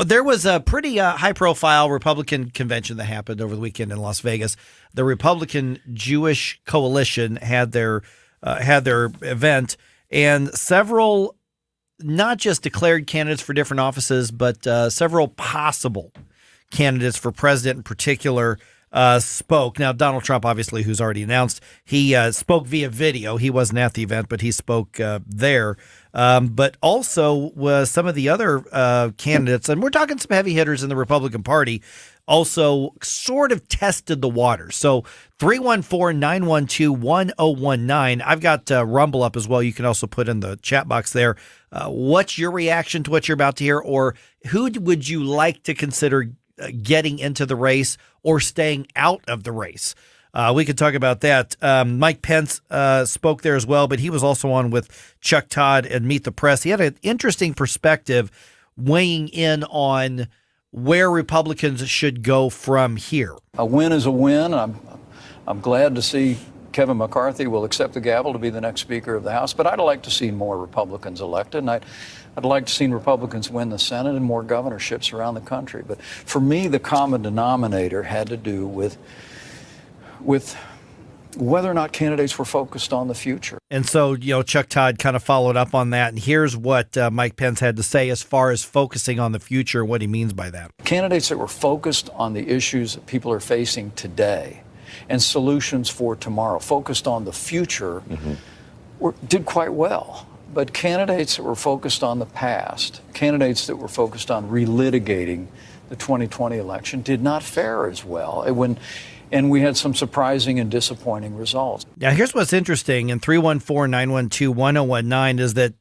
There was a pretty high-profile Republican convention that happened over the weekend in Las Vegas. The Republican Jewish Coalition had their event, and several not just declared candidates for different offices, but several possible candidates for president in particular spoke. Now, Donald Trump, obviously, who's already announced, he spoke via video. He wasn't at the event, but he spoke there. But also some of the other candidates, and we're talking some heavy hitters in the Republican Party, also sort of tested the waters. So 314-912-1019. I've got Rumble up as well. You can also put in the chat box there. What's your reaction to what you're about to hear? Or who would you like to consider getting into the race or staying out of the race? We could talk about that. Mike Pence spoke there as well, but he was also on with Chuck Todd and Meet the Press. He had an interesting perspective weighing in on where Republicans should go from here. A win is a win. I'm glad to see Kevin McCarthy will accept the gavel to be the next Speaker of the House, but I'd like to see more Republicans elected, and I'd like to see Republicans win the Senate and more governorships around the country. But for me, the common denominator had to do with whether or not candidates were focused on the future. And so, Chuck Todd kind of followed up on that, and here's what Mike Pence had to say as far as focusing on the future, what he means by that. Candidates that were focused on the issues that people are facing today and solutions for tomorrow, focused on the future, did quite well. But candidates that were focused on the past, candidates that were focused on relitigating the 2020 election did not fare as well. And we had some surprising and disappointing results. Now, here's what's interesting in 314-912-1019 is that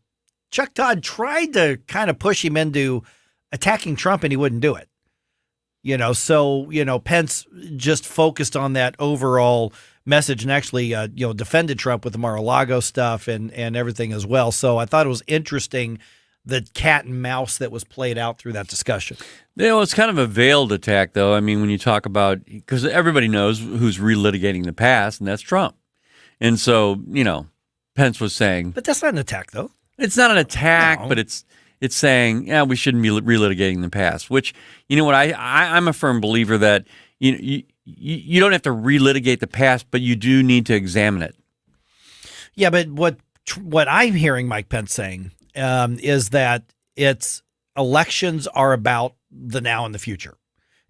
Chuck Todd tried to kind of push him into attacking Trump, and he wouldn't do it. Pence just focused on that overall message and actually, defended Trump with the Mar-a-Lago stuff and everything as well. So I thought it was interesting, the cat and mouse that was played out through that discussion. It's kind of a veiled attack, though. I mean, when you talk about, because everybody knows who's relitigating the past, and that's Trump. And so, Pence was saying. But that's not an attack, though. It's not an attack, but it's saying, we shouldn't be relitigating the past, which, I'm a firm believer that, you don't have to relitigate the past, but you do need to examine it. Yeah, but what I'm hearing Mike Pence saying is that elections are about the now and the future.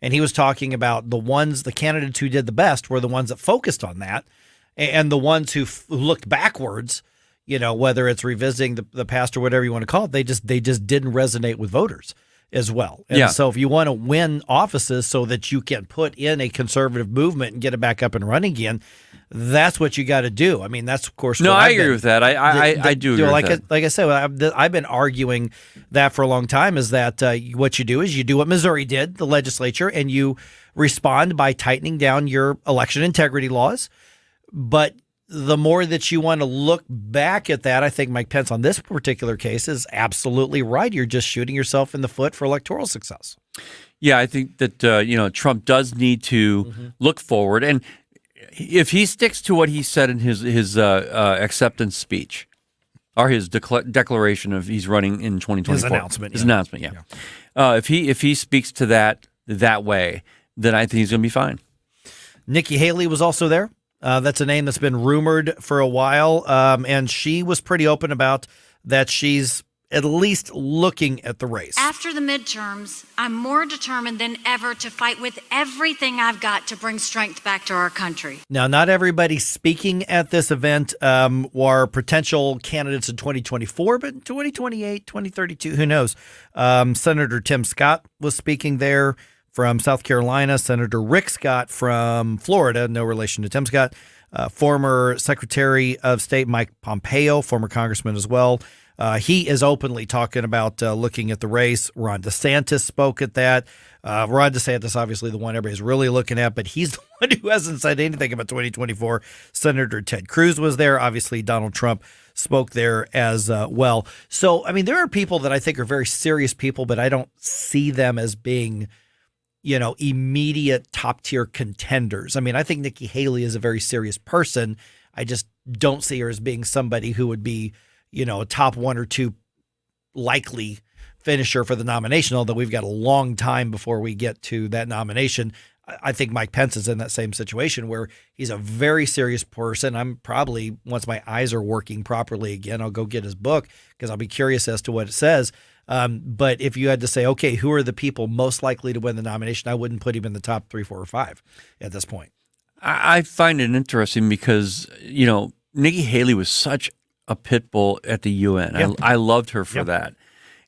And he was talking about the candidates who did the best were the ones that focused on that, and the ones who looked backwards, whether it's revisiting the past or whatever you want to call it, they just didn't resonate with voters as well. And so if you want to win offices so that you can put in a conservative movement and get it back up and running again, that's what you got to do. I mean, that's, of course, no, I agree with that. I do agree with that. Like I said, I've been arguing that for a long time, is that what you do is you do what Missouri did, the legislature, and you respond by tightening down your election integrity laws. But the more that you want to look back at that, I think Mike Pence on this particular case is absolutely right. You're just shooting yourself in the foot for electoral success. Yeah, I think that, Trump does need to look forward. And if he sticks to what he said in his acceptance speech, or his declaration of he's running in 2024. His announcement, yeah. If he speaks to that way, then I think he's going to be fine. Nikki Haley was also there. That's a name that's been rumored for a while, and she was pretty open about that she's at least looking at the race. After the midterms, I'm more determined than ever to fight with everything I've got to bring strength back to our country. Now, not everybody speaking at this event were potential candidates in 2024, but in 2028, 2032, who knows? Senator Tim Scott was speaking there from South Carolina, Senator Rick Scott from Florida, no relation to Tim Scott, former Secretary of State Mike Pompeo, former congressman as well. He is openly talking about looking at the race. Ron DeSantis spoke at that. Ron DeSantis, obviously the one everybody's really looking at, but he's the one who hasn't said anything about 2024. Senator Ted Cruz was there. Obviously, Donald Trump spoke there as well. So, I mean, there are people that I think are very serious people, but I don't see them as being, immediate top-tier contenders. I mean, I think Nikki Haley is a very serious person. I just don't see her as being somebody who would be, a top one or two likely finisher for the nomination, although we've got a long time before we get to that nomination. I think Mike Pence is in that same situation where he's a very serious person. I'm probably, once my eyes are working properly again, I'll go get his book because I'll be curious as to what it says. But if you had to say, okay, who are the people most likely to win the nomination, I wouldn't put him in the top 3, 4, or 5 at this point. I find it interesting because, Nikki Haley was such a pit bull at the UN. Yep. I loved her for that.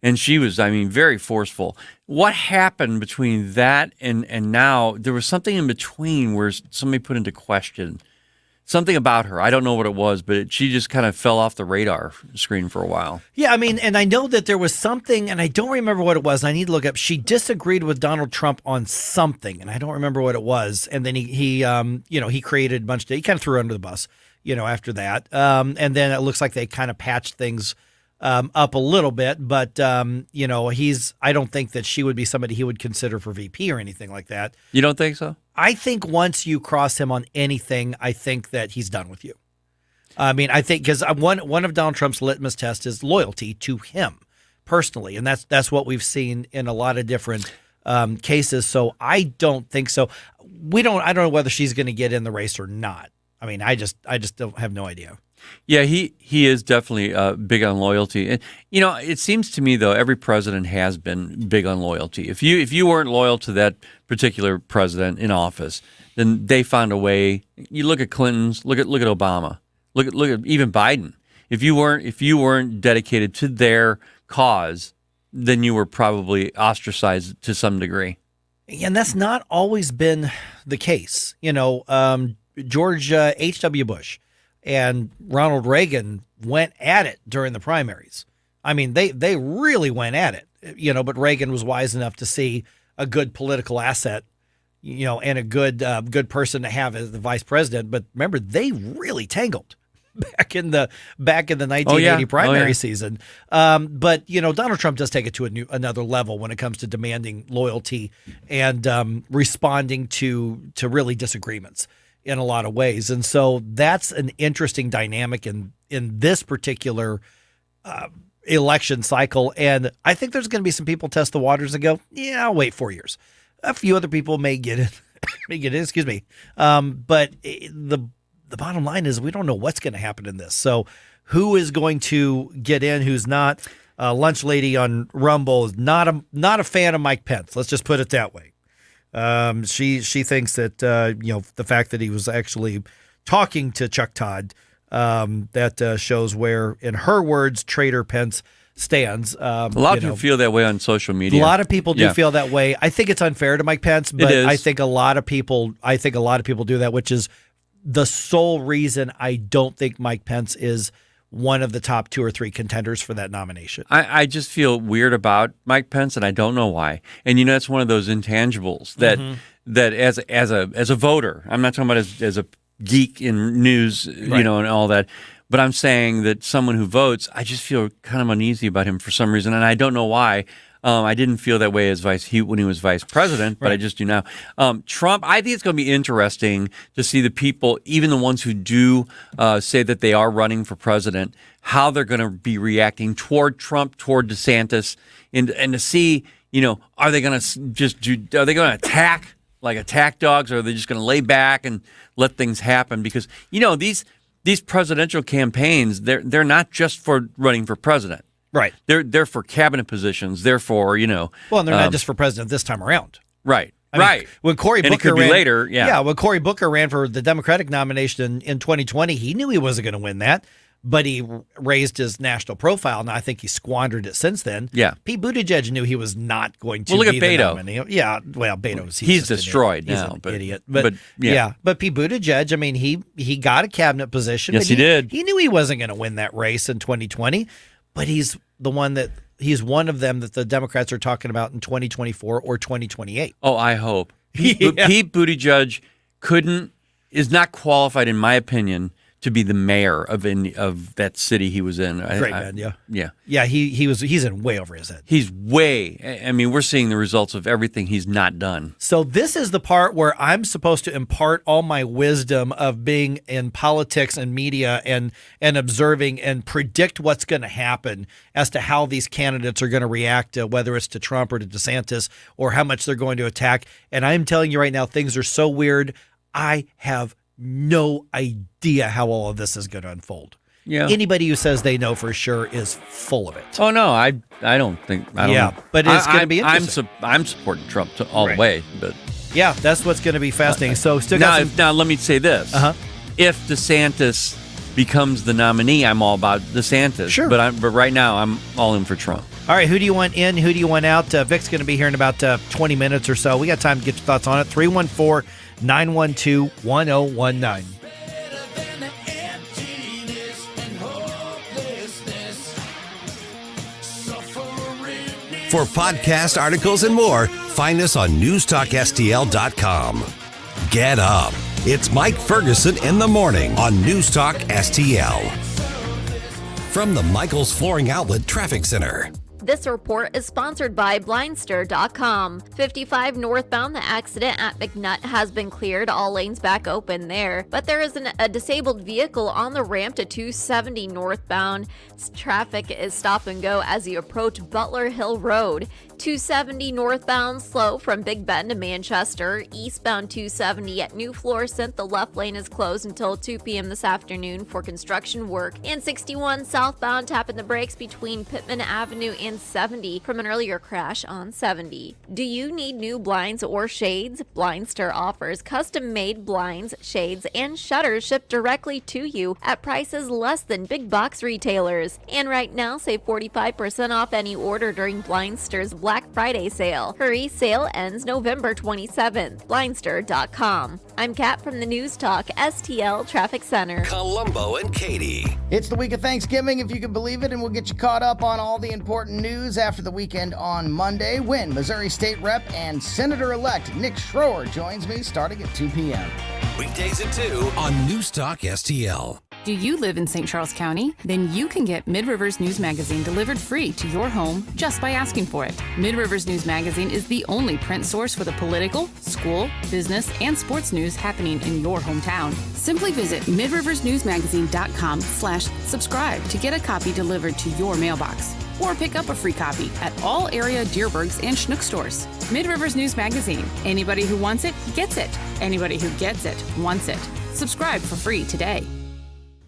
And she was, very forceful. What happened between that and now? There was something in between where somebody put into question something about her. I don't know what it was, but she just kind of fell off the radar screen for a while. Yeah, and I know that there was something, and I don't remember what it was, and I need to look up. She disagreed with Donald Trump on something, and I don't remember what it was. And then he created a bunch of, he kind of threw her under the bus, after that. And then it looks like they kind of patched things up a little bit, but I don't think that she would be somebody he would consider for VP or anything like that. You don't think so? I think once you cross him on anything, I think that he's done with you. I mean, I think because one of Donald Trump's litmus tests is loyalty to him personally, and that's what we've seen in a lot of different cases. So I don't think so. I don't know whether she's going to get in the race or not. I mean, I just don't have no idea. Yeah, he is definitely big on loyalty. And, it seems to me, though, every president has been big on loyalty. If you weren't loyal to that particular president in office, then they found a way. You look at Clinton's, look at Obama, look at even Biden. If you weren't dedicated to their cause, then you were probably ostracized to some degree. And that's not always been the case. George H.W. Bush and Ronald Reagan went at it during the primaries. I mean, they really went at it, but Reagan was wise enough to see a good political asset, and a good person to have as the vice president. But remember, they really tangled back in the 1980 primary season. But Donald Trump does take it to another level when it comes to demanding loyalty and responding to really disagreements in a lot of ways. And so that's an interesting dynamic in this particular election cycle. And I think there's going to be some people test the waters and go, yeah, I'll wait 4 years. A few other people may get in, excuse me. But the bottom line is we don't know what's going to happen in this. So who is going to get in, who's not? Lunch Lady on Rumble is not a fan of Mike Pence. Let's just put it that way. She thinks that the fact that he was actually talking to Chuck Todd that shows where, in her words, traitor Pence stands. A lot of people feel that way on social media. A lot of people do feel that way. I think it's unfair to Mike Pence, but I think a lot of people do that, which is the sole reason I don't think Mike Pence is one of the top 2 or 3 contenders for that nomination. I just feel weird about Mike Pence, and I don't know why. And that's one of those intangibles that as a voter, I'm not talking about as a geek in news, and all that, but I'm saying that someone who votes, I just feel kind of uneasy about him for some reason, and I don't know why. I didn't feel that way when he was vice president, but I just do now. Trump, I think it's going to be interesting to see the people, even the ones who do say that they are running for president, how they're going to be reacting toward Trump, toward DeSantis, and to see, are they going to attack dogs, or are they just going to lay back and let things happen? Because these presidential campaigns, they're not just for running for president. Right. They're for cabinet positions. Therefore, Well, and they're not just for president this time around. Right. I mean, when Cory Booker it could be later, when Cory Booker ran for the Democratic nomination in 2020, he knew he wasn't going to win that, but he raised his national profile, and I think he squandered it since then. Yeah. Pete Buttigieg knew he was not going to look be at Beto. the nominee. Yeah, well, Beto's he's destroyed now. He's an idiot. But Pete Buttigieg, I mean, he got a cabinet position. Yes, he did. He knew he wasn't going to win that race in 2020, but he's one of them that the Democrats are talking about in 2024 or 2028. Oh, I hope. Pete Buttigieg is not qualified, in my opinion, to be the mayor of that city he was in. Great man, yeah. Yeah, he's in way over his head. He's way. I mean, we're seeing the results of everything he's not done. So this is the part where I'm supposed to impart all my wisdom of being in politics and media and observing and predict what's going to happen as to how these candidates are going to react, whether it's to Trump or to DeSantis, or how much they're going to attack. And I'm telling you right now, things are so weird. I have no idea how all of this is going to unfold. Yeah. Anybody who says they know for sure is full of it. Oh no, I don't think. But it's going to be interesting. I'm supporting Trump all the way, but yeah, that's what's going to be fascinating. So still now let me say this: if DeSantis becomes the nominee, I'm all about DeSantis. Sure, but right now I'm all in for Trump. All right, who do you want in? Who do you want out? Vic's going to be here in about 20 minutes or so. We got time to get your thoughts on it. 314-912-1019. For podcast articles and more, find us on NewstalkSTL.com. Get up. It's Mike Ferguson in the morning on Newstalk STL. from the Michaels Flooring Outlet Traffic Center. This report is sponsored by Blindster.com. 55 northbound, the accident at McNutt has been cleared. All lanes back open there. But there is a disabled vehicle on the ramp to 270 northbound. Traffic is stop and go as you approach Butler Hill Road. 270 northbound, slow from Big Bend to Manchester. Eastbound 270 at New Florissant, the left lane is closed until 2 p.m. this afternoon for construction work. And 61 southbound, tapping the brakes between Pittman Avenue and 70 from an earlier crash on 70. Do you need new blinds or shades? Blindster offers custom-made blinds, shades, and shutters shipped directly to you at prices less than big box retailers. And right now, save 45% off any order during Blindster's Black Friday sale. Hurry, sale ends November 27th. Blindster.com. I'm Kat from the News Talk STL Traffic Center. Columbo and Katie. It's the week of Thanksgiving, if you can believe it, and we'll get you caught up on all the important news after the weekend on Monday, when Missouri State Rep and Senator-elect Nick Schroer joins me starting at 2 p.m. Weekdays at 2 on Newstalk STL. Do you live in St. Charles County? Then you can get Mid-Rivers News Magazine delivered free to your home just by asking for it. Mid-Rivers News Magazine is the only print source for the political, school, business, and sports news happening in your hometown. Simply visit midriversnewsmagazine.com/subscribe to get a copy delivered to your mailbox. Or pick up a free copy at all area Deerbergs and Schnuck stores. Mid-Rivers News Magazine. Anybody who wants it, gets it. Anybody who gets it, wants it. Subscribe for free today.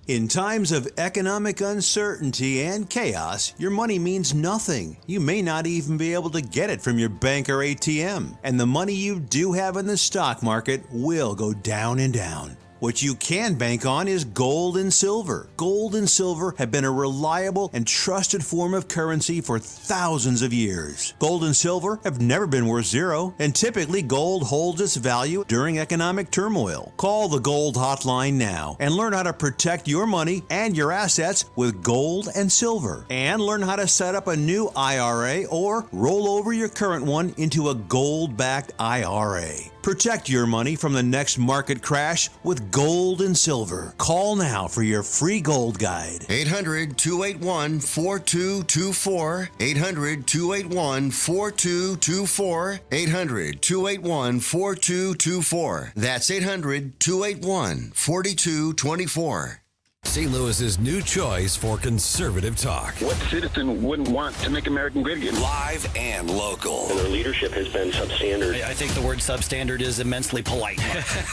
In times of economic uncertainty and chaos, your money means nothing. You may not even be able to get it from your bank or ATM. And the money you do have in the stock market will go down and down. What you can bank on is gold and silver. Gold and silver have been a reliable and trusted form of currency for thousands of years. Gold and silver have never been worth zero, and typically gold holds its value during economic turmoil. Call the Gold Hotline now and learn how to protect your money and your assets with gold and silver. And learn how to set up a new IRA or roll over your current one into a gold-backed IRA. Protect your money from the next market crash with gold and silver. Call now for your free gold guide. 800-281-4224. 800-281-4224. 800-281-4224. That's 800-281-4224. St. Louis's new choice for conservative talk. What citizen wouldn't want to make America great again? Live and local. And their leadership has been substandard. I think the word substandard is immensely polite.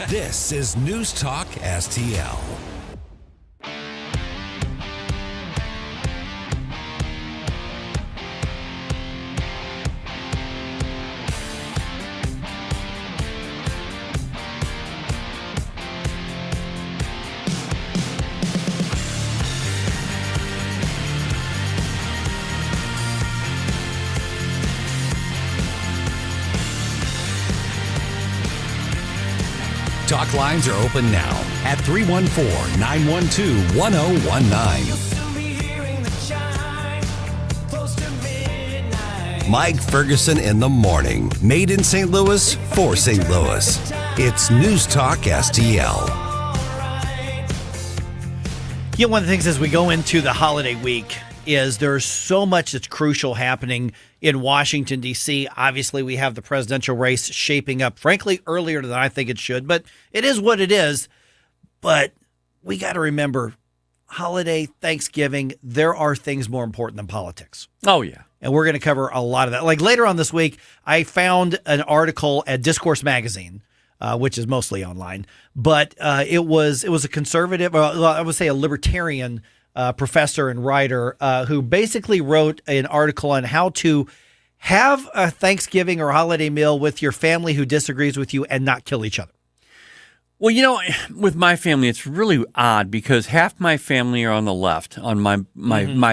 This is News Talk STL. Talk lines are open now at 314-912-1019. Mike Ferguson in the morning. Made in St. Louis for St. Louis. It's News Talk STL. You know, one of the things as we go into the holiday week is there's so much that's crucial happening in Washington, D.C. Obviously, we have the presidential race shaping up, frankly, earlier than I think it should, but it is what it is. But we got to remember, holiday, Thanksgiving, there are things more important than politics. Oh, yeah. And we're going to cover a lot of that. Like later on this week, I found an article at Discourse Magazine, which is mostly online, but it was a conservative, I would say a libertarian professor and writer who basically wrote an article on how to have a Thanksgiving or holiday meal with your family who disagrees with you and not kill each other. Well, you know, with my family, it's really odd because half my family are on the left, on my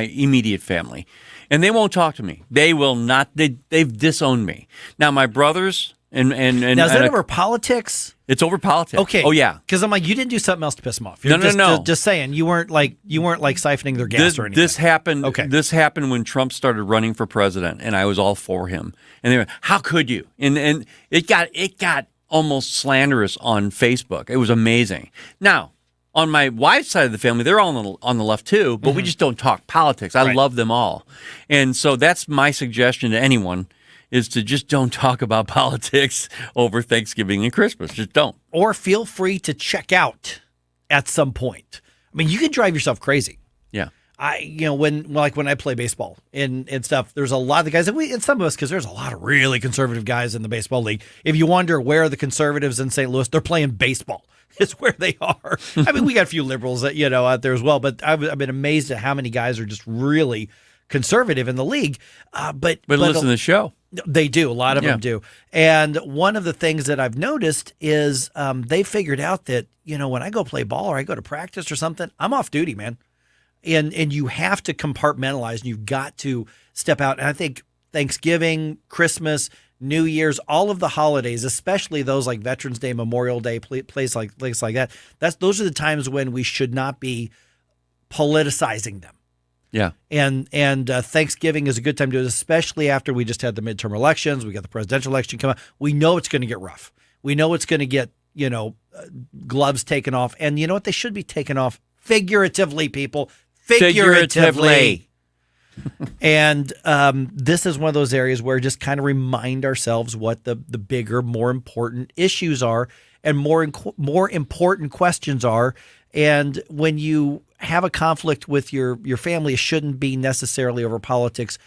immediate family, and they won't talk to me. They will not. They've disowned me. Now, my brothers and now is that over politics? It's over politics. Okay. Oh yeah. Because I'm like, you didn't do something else to piss them off. No. Just saying, you weren't like siphoning their gas or anything. This happened. Okay. This happened when Trump started running for president, and I was all for him. And they were, how could you? And it got almost slanderous on Facebook. It was amazing. Now, On my wife's side of the family, they're all on the left too, but we just don't talk politics. I love them all. And so that's my suggestion to anyone is to just don't talk about politics over Thanksgiving and Christmas. Just don't. Or feel free to check out at some point. I mean, you can drive yourself crazy. Yeah. When I play baseball and stuff, there's a lot of the guys, and some of us, because there's a lot of really conservative guys in the baseball league. If you wonder where are the conservatives in St. Louis, they're playing baseball. It's where they are. I mean, we got a few liberals that, out there as well, but I've been amazed at how many guys are just really conservative in the league. But listen to the show. They do. A lot of them do. And one of the things that I've noticed is they figured out that, when I go play ball or I go to practice or something, I'm off duty, man. And you have to compartmentalize and you've got to step out. And I think Thanksgiving, Christmas, New Year's, all of the holidays, especially those like Veterans Day, Memorial Day, places like that. Those are the times when we should not be politicizing them. Yeah. And Thanksgiving is a good time to do it, especially after we just had the midterm elections. We got the presidential election coming up. We know it's going to get rough. We know it's going to get, gloves taken off. And you know what? They should be taken off figuratively, people. Figuratively. And this is one of those areas where just kind of remind ourselves what the bigger, more important issues are and more important questions are. And when you have a conflict with your family, it shouldn't be necessarily over politics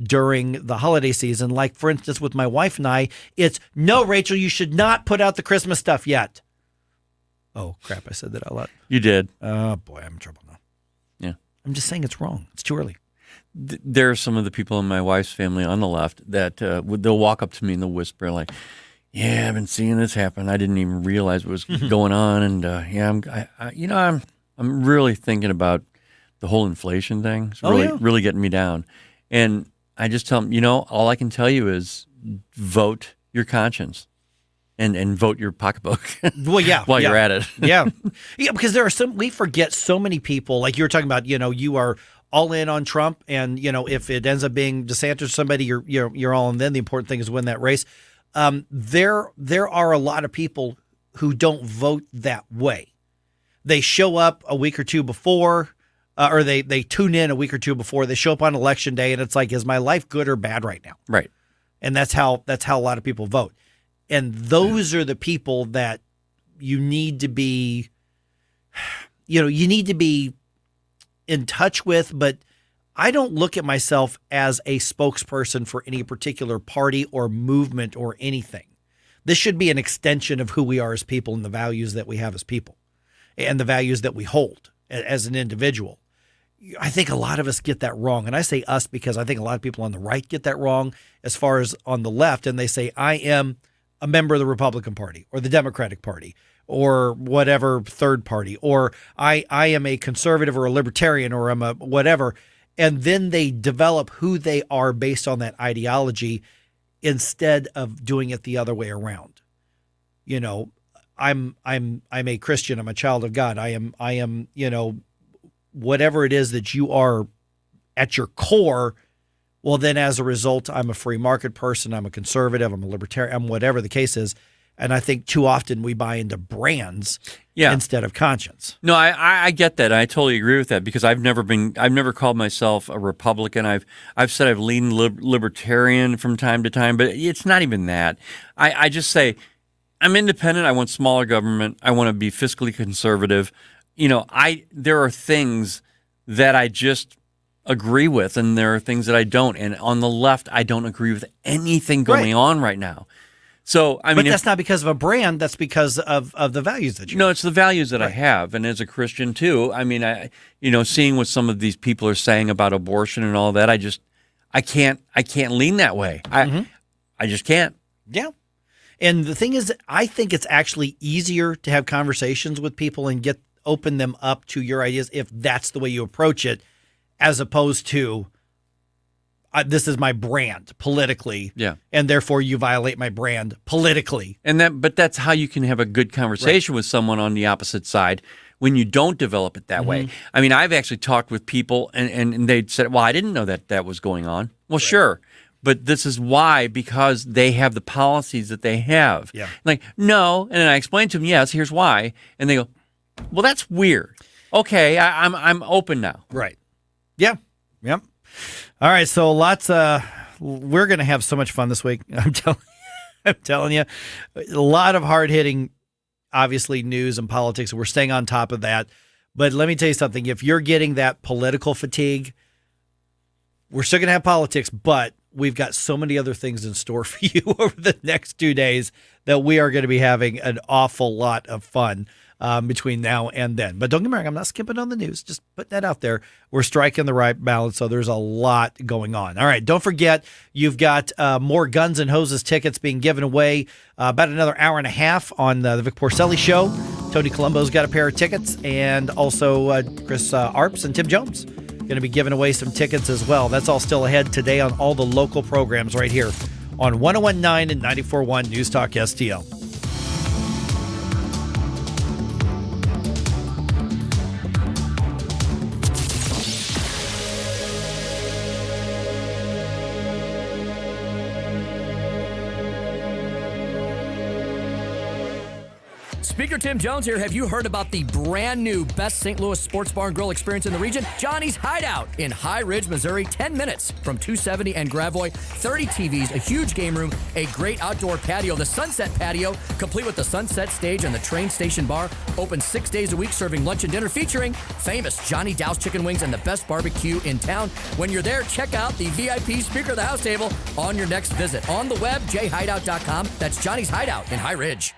during the holiday season. Like, for instance, with my wife and I, it's, no, Rachel, you should not put out the Christmas stuff yet. Oh, crap, I said that out loud. You did. Oh, boy, I'm in trouble now. Yeah. I'm just saying it's wrong. It's too early. There are some of the people in my wife's family on the left that they'll walk up to me and they'll whisper like, "Yeah, I've been seeing this happen. I didn't even realize what was going on." And I'm really thinking about the whole inflation thing. It's really getting me down. And I just tell them, all I can tell you is vote your conscience. And vote your pocketbook. Well, yeah. While you're at it. Yeah, because we forget so many people, like you were talking about, you are all in on Trump, and, if it ends up being DeSantis or somebody, you're all in. Then the important thing is win that race. There are a lot of people who don't vote that way. They show up a week or two before, or they tune in a week or two before. They show up on election day, and it's like, is my life good or bad right now? Right. And that's how a lot of people vote. And those are the people that you need to be, in touch with. But I don't look at myself as a spokesperson for any particular party or movement or anything. This should be an extension of who we are as people and the values that we have as people and the values that we hold as an individual. I think a lot of us get that wrong. And I say us because I think a lot of people on the right get that wrong as far as on the left. And they say, I am a member of the Republican Party or the Democratic Party or whatever third party, or I am a conservative or a libertarian or I'm a whatever. And then they develop who they are based on that ideology instead of doing it the other way around. I'm a Christian. I'm a child of God. I am, whatever it is that you are at your core. Well, then as a result, I'm a free market person. I'm a conservative. I'm a libertarian. I'm whatever the case is. And I think too often we buy into brands instead of conscience. No, I get that. I totally agree with that because I've never called myself a Republican. I've said I've leaned libertarian from time to time, but it's not even that. I just say I'm independent. I want smaller government. I want to be fiscally conservative. There are things that I just agree with, and there are things that I don't. And on the left, I don't agree with anything going on right now. So but that's not because of a brand. That's because of the values that you. No, it's the values that I have, and as a Christian too. I mean, seeing what some of these people are saying about abortion and all that, I can't lean that way. I just can't. Yeah. And the thing is, I think it's actually easier to have conversations with people and open them up to your ideas if that's the way you approach it, as opposed to this is my brand politically, and therefore you violate my brand politically. But that's how you can have a good conversation with someone on the opposite side when you don't develop it that way. I mean, I've actually talked with people, and they said, "Well, I didn't know that was going on." Well, sure. But this is why, because they have the policies that they have. Yeah. Like, no. And then I explained to them, yes, here's why. And they go, Well, that's weird. Okay, I'm open now. Right. Yeah. Yep. All right. So we're going to have so much fun this week. I'm telling you, a lot of hard hitting, obviously, news and politics. We're staying on top of that. But let me tell you something. If you're getting that political fatigue, we're still going to have politics, but we've got so many other things in store for you over the next 2 days that we are going to be having an awful lot of fun between now and then. But don't get me wrong, I'm not skipping on the news. Just put that out there. We're striking the right balance, so there's a lot going on. All right, don't forget, you've got more Guns and Hoses tickets being given away about another hour and a half on the Vic Porcelli Show. Tony Colombo's got a pair of tickets, and also Chris Arps and Tim Jones going to be giving away some tickets as well. That's all still ahead today on all the local programs right here on 101.9 and 94.1 News Talk STL. Speaker Tim Jones here. Have you heard about the brand new best St. Louis sports bar and grill experience in the region? Johnny's Hideout in High Ridge, Missouri. 10 minutes from 270 and Gravois. 30 TVs, a huge game room, a great outdoor patio, the Sunset Patio, complete with the Sunset Stage and the train station bar. Open 6 days a week, serving lunch and dinner, featuring famous Johnny Dow's chicken wings and the best barbecue in town. When you're there, check out the VIP Speaker of the House table on your next visit. On the web, jhideout.com. That's Johnny's Hideout in High Ridge.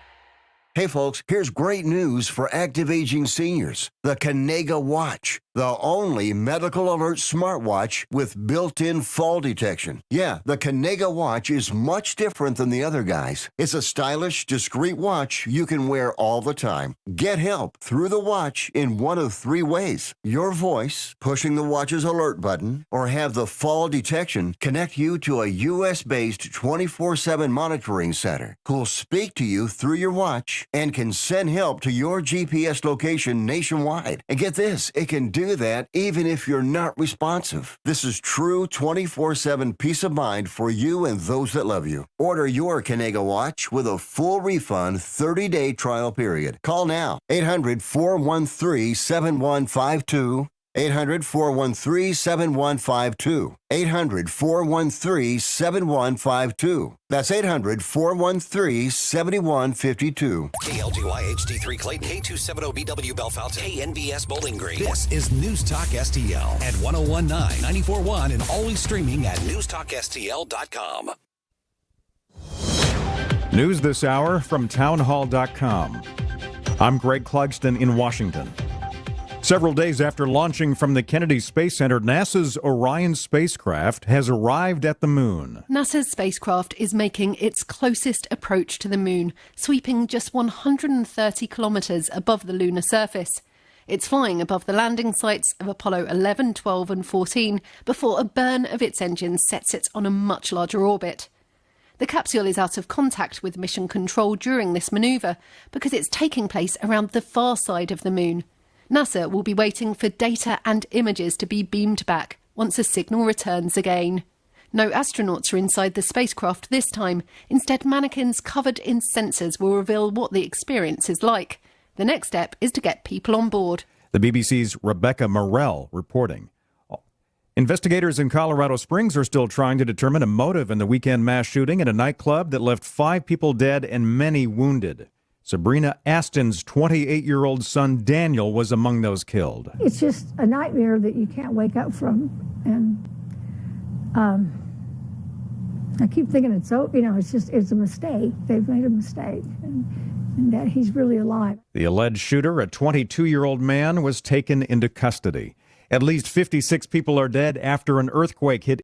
Hey folks, here's great news for active aging seniors. The Kanega Watch, the only medical alert smartwatch with built-in fall detection. Yeah, the Kanega Watch is much different than the other guys. It's a stylish, discreet watch you can wear all the time. Get help through the watch in one of 3 ways. Your voice, pushing the watch's alert button, or have the fall detection connect you to a US-based 24/7 monitoring center who'll speak to you through your watch and can send help to your GPS location nationwide. And get this, it can do that even if you're not responsive. This is true 24/7 peace of mind for you and those that love you. Order your Kanega Watch with a full refund 30-day trial period. Call now, 800-413-7152. 800-413-7152. 800-413-7152. That's 800-413-7152. KLGY HD3 Clayton, K270BW Bellefonte, KNBS Bowling Green. This is News Talk STL at 101.9, 94.1, and always streaming at NewstalkSTL.com. News this hour from townhall.com. I'm Greg Clugston in Washington. Several days after launching from the Kennedy Space Center, NASA's Orion spacecraft has arrived at the moon. NASA's spacecraft is making its closest approach to the moon, sweeping just 130 kilometers above the lunar surface. It's flying above the landing sites of Apollo 11, 12 and 14 before a burn of its engines sets it on a much larger orbit. The capsule is out of contact with mission control during this manoeuvre because it's taking place around the far side of the moon. NASA will be waiting for data and images to be beamed back once a signal returns again. No astronauts are inside the spacecraft this time. Instead, mannequins covered in sensors will reveal what the experience is like. The next step is to get people on board. The BBC's Rebecca Morrell reporting. Investigators in Colorado Springs are still trying to determine a motive in the weekend mass shooting at a nightclub that left 5 people dead and many wounded. Sabrina Aston's 28-year-old son, Daniel, was among those killed. It's just a nightmare that you can't wake up from. And I keep thinking it's a mistake. They've made a mistake. And that he's really alive. The alleged shooter, a 22-year-old man, was taken into custody. At least 56 people are dead after an earthquake hit